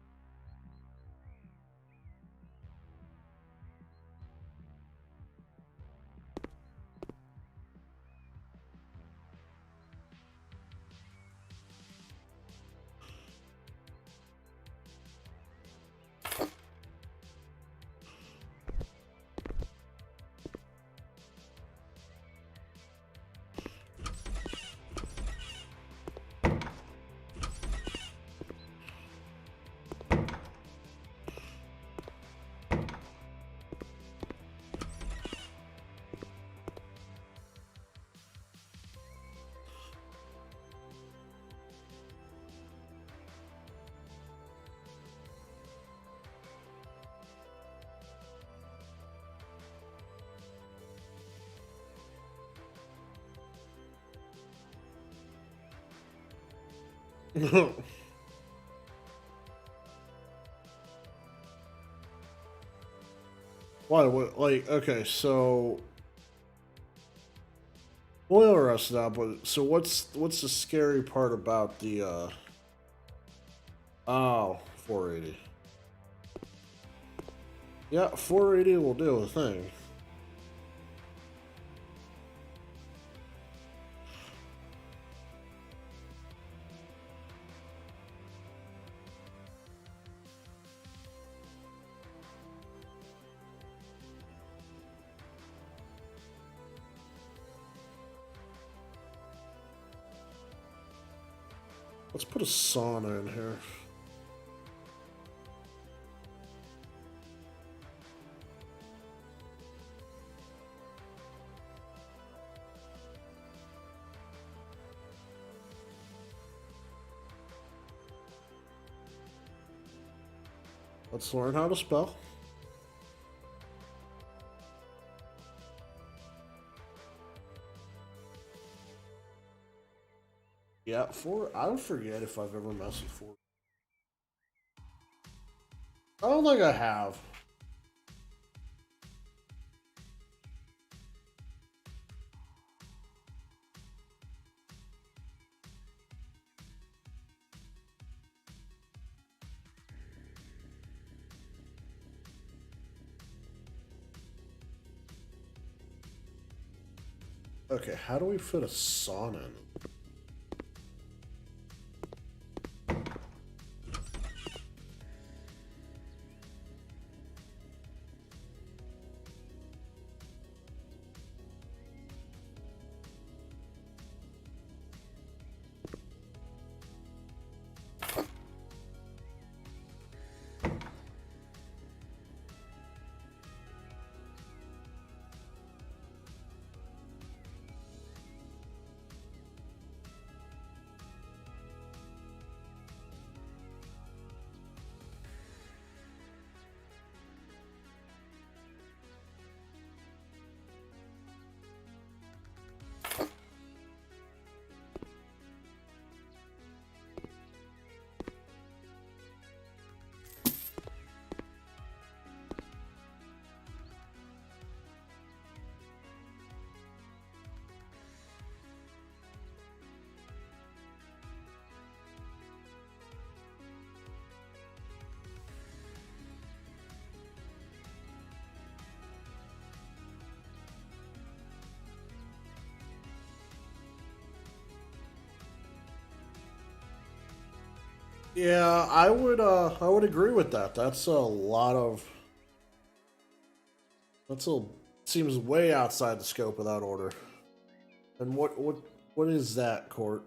Why? What? Like, okay, so we'll rest it out. But so, what's the scary part about the? Oh, 480. Yeah, 480 will do a thing. Let's put a sauna in here. Let's learn how to spell. Yeah, I would forget if I've ever messed with 4. I don't think I have. Okay, how do we fit a sauna in? Yeah, I would agree with that. That's a lot of that's a seems way outside the scope of that order. And what is that, Court?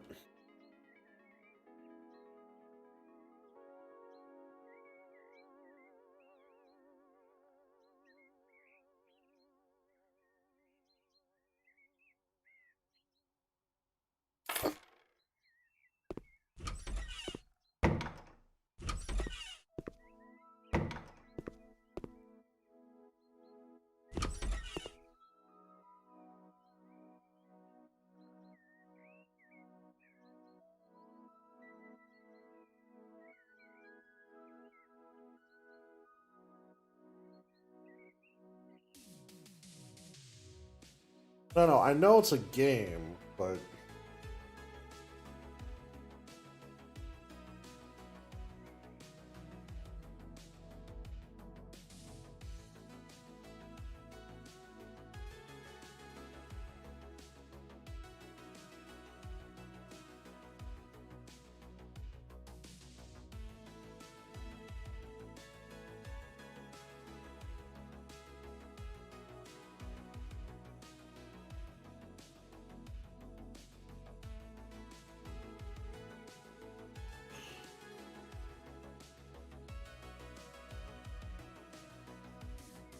I don't know. I know it's a game, but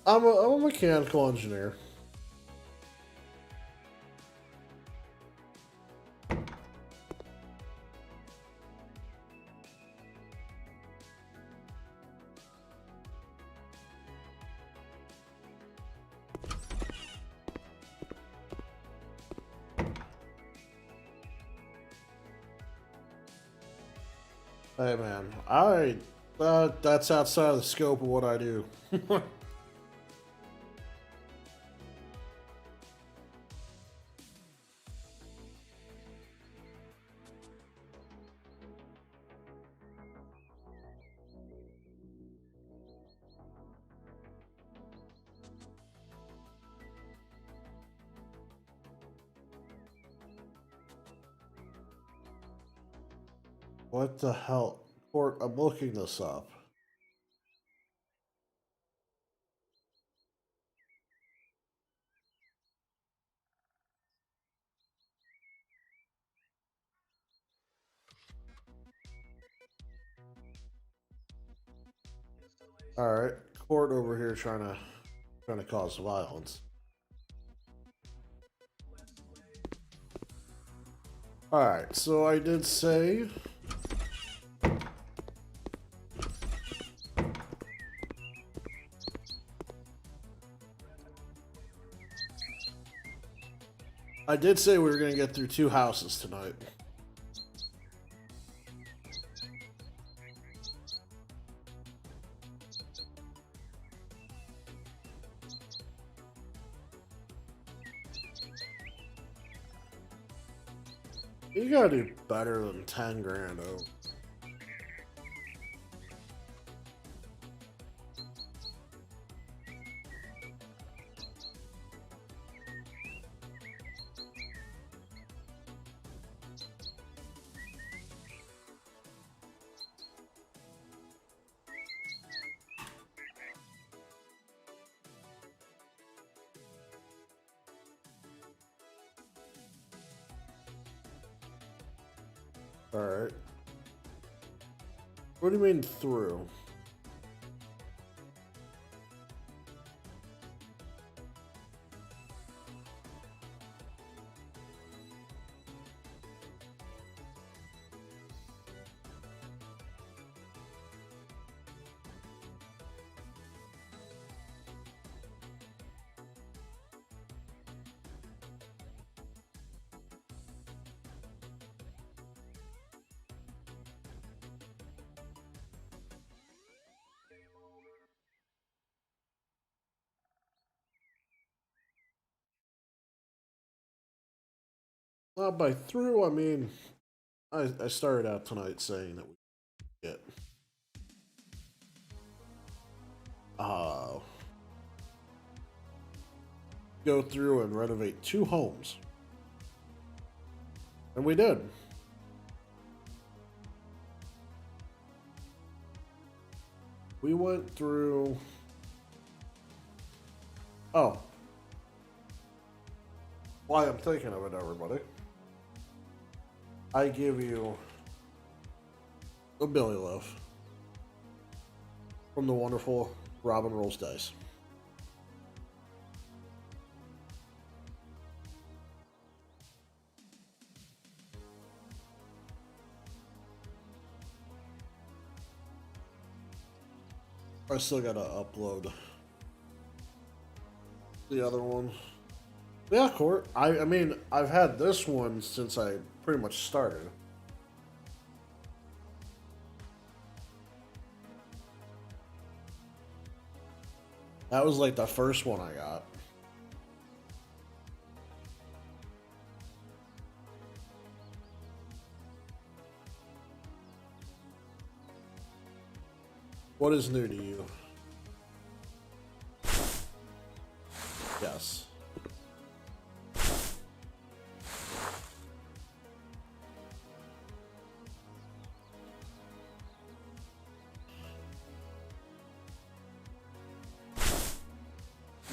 I'm a mechanical engineer. Hey man, that's outside of the scope of what I do. What the hell? Court, I'm looking this up. Alright. Court over here trying to cause violence. Alright, so I did say we were gonna get through 2 houses tonight. You gotta do better than 10 grand, oh. Alright. What do you mean through? Well, by through, I mean, I started out tonight saying that we get uh, go through and renovate 2 homes. And we did. We went through... Oh. Why I'm thinking of it, everybody. I give you a Billy Loaf from the wonderful Robin Rolls Dice. I still gotta upload the other one. Yeah, Court. I mean, I've had this one since I pretty much started. That was like the first one I got. What is new to you? Yes.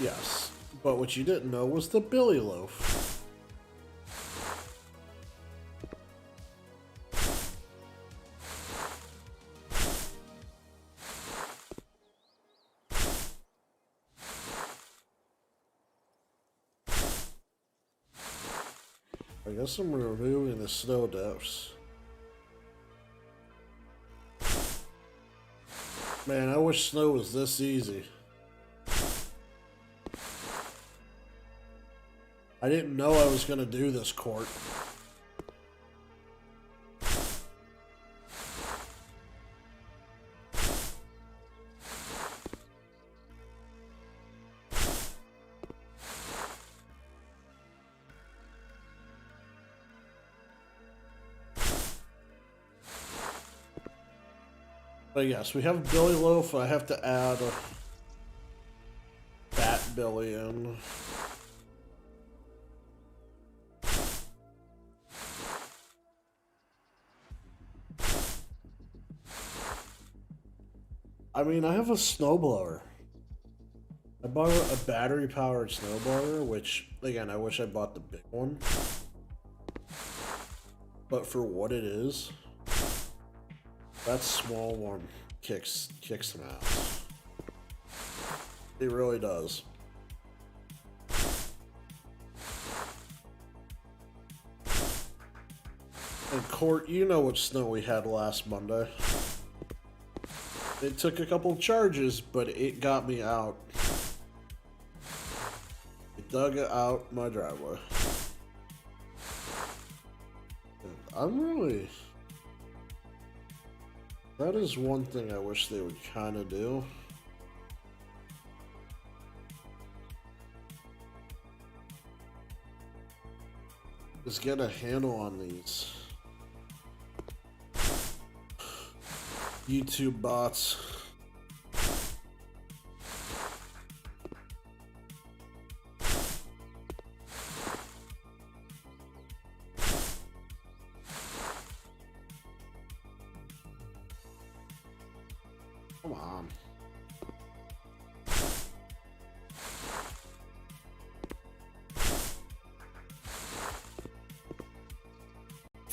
Yes. But what you didn't know was the Billy Loaf. I guess I'm removing the snow depths. Man, I wish snow was this easy. I didn't know I was gonna do this court. But yes, we have Billy Loaf. I have to add a Bat Billy in. I mean, I have a snowblower. I bought a battery-powered snowblower, which, again, I wish I bought the big one. But for what it is, that small one kicks some ass. It really does. And Court, you know what snow we had last Monday. It took a couple charges, but it got me out. It dug out my driveway. And I'm really... That is one thing I wish they would kind of do. Is get a handle on these YouTube bots. Come on.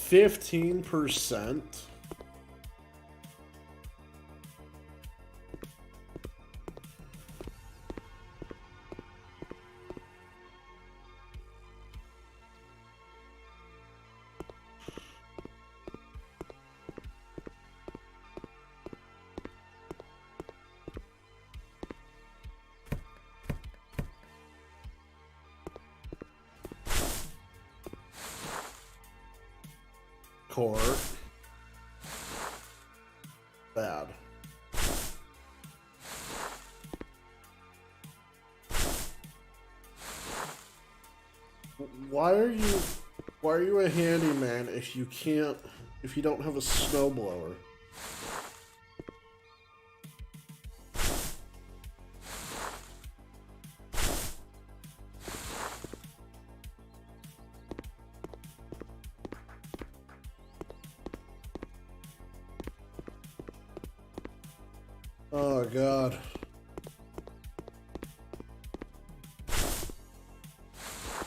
%. Court. Bad. Why are you a handyman if you don't have a snowblower? Oh God.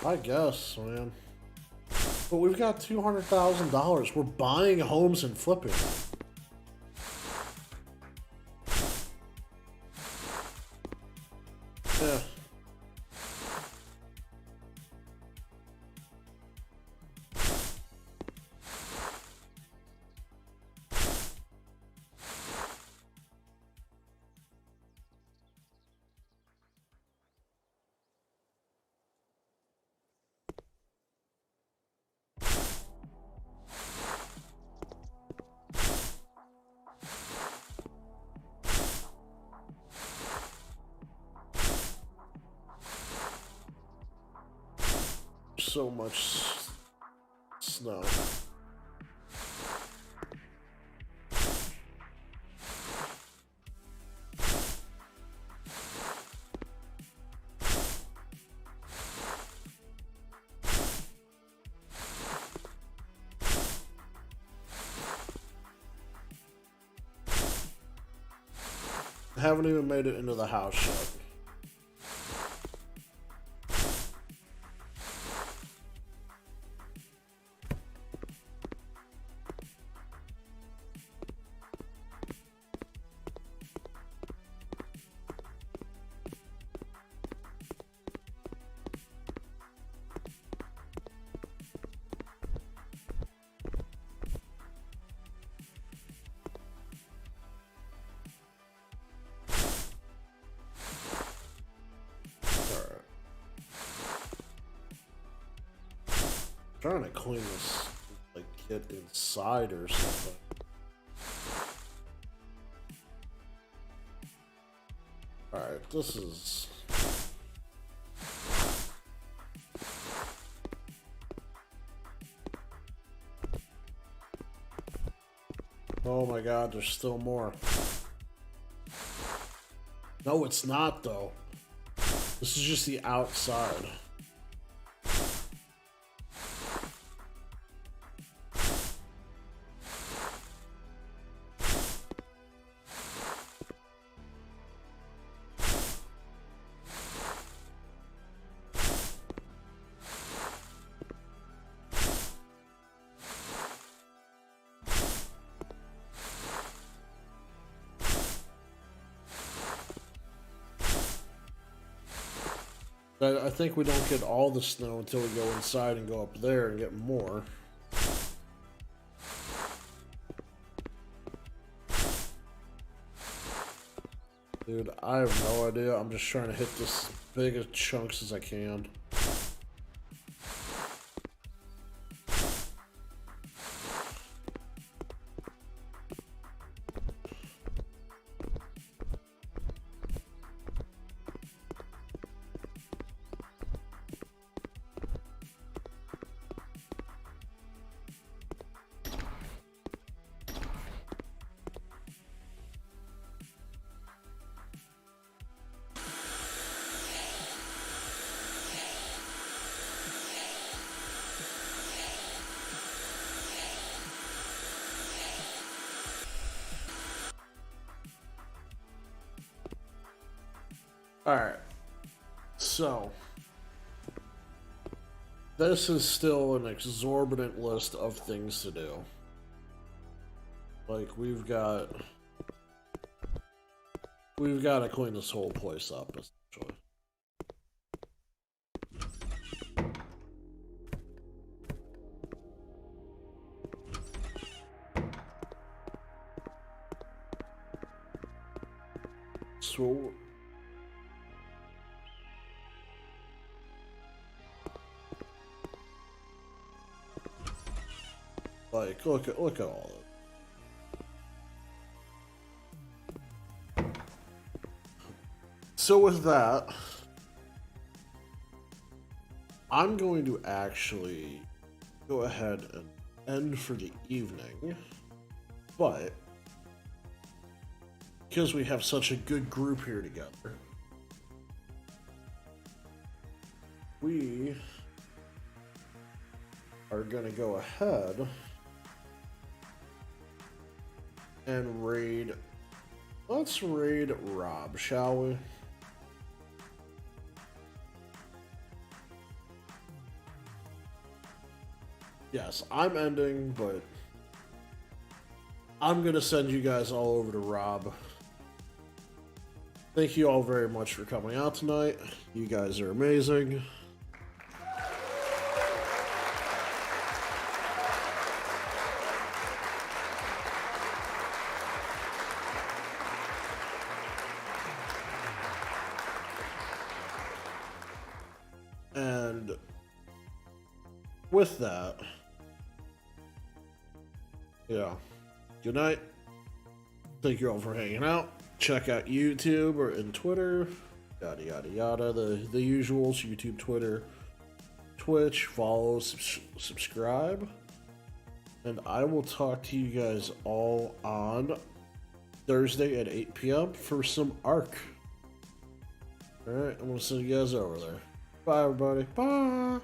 I guess, man. But we've got $200,000. We're buying homes and flipping them. Yeah. So much snow. haven't even made it into the house yet. Trying to clean this, like, get inside or something. Alright, this is... Oh my god, there's still more. No, it's not, though. This is just the outside. I think we don't get all the snow until we go inside and go up there and get more. Dude, I have no idea. I'm just trying to hit this as big of chunks as I can. Alright, so this is still an exorbitant list of things to do. Like, we've got to clean this whole place up, essentially. So like, look at all of it. So with that, I'm going to actually go ahead and end for the evening, but because we have such a good group here together, we are going to go ahead and raid. Let's raid Rob, shall we? Yes, I'm ending, but I'm gonna send you guys all over to Rob. Thank you all very much for coming out tonight. You guys are amazing. And with that, yeah, good night. Thank you all for hanging out. Check out YouTube or in Twitter, yada yada yada, the usuals, YouTube, Twitter, Twitch, follow, subscribe, and I will talk to you guys all on Thursday at 8 p.m. for some ARC. Alright, I'm gonna send you guys over there. Bye everybody. Bye!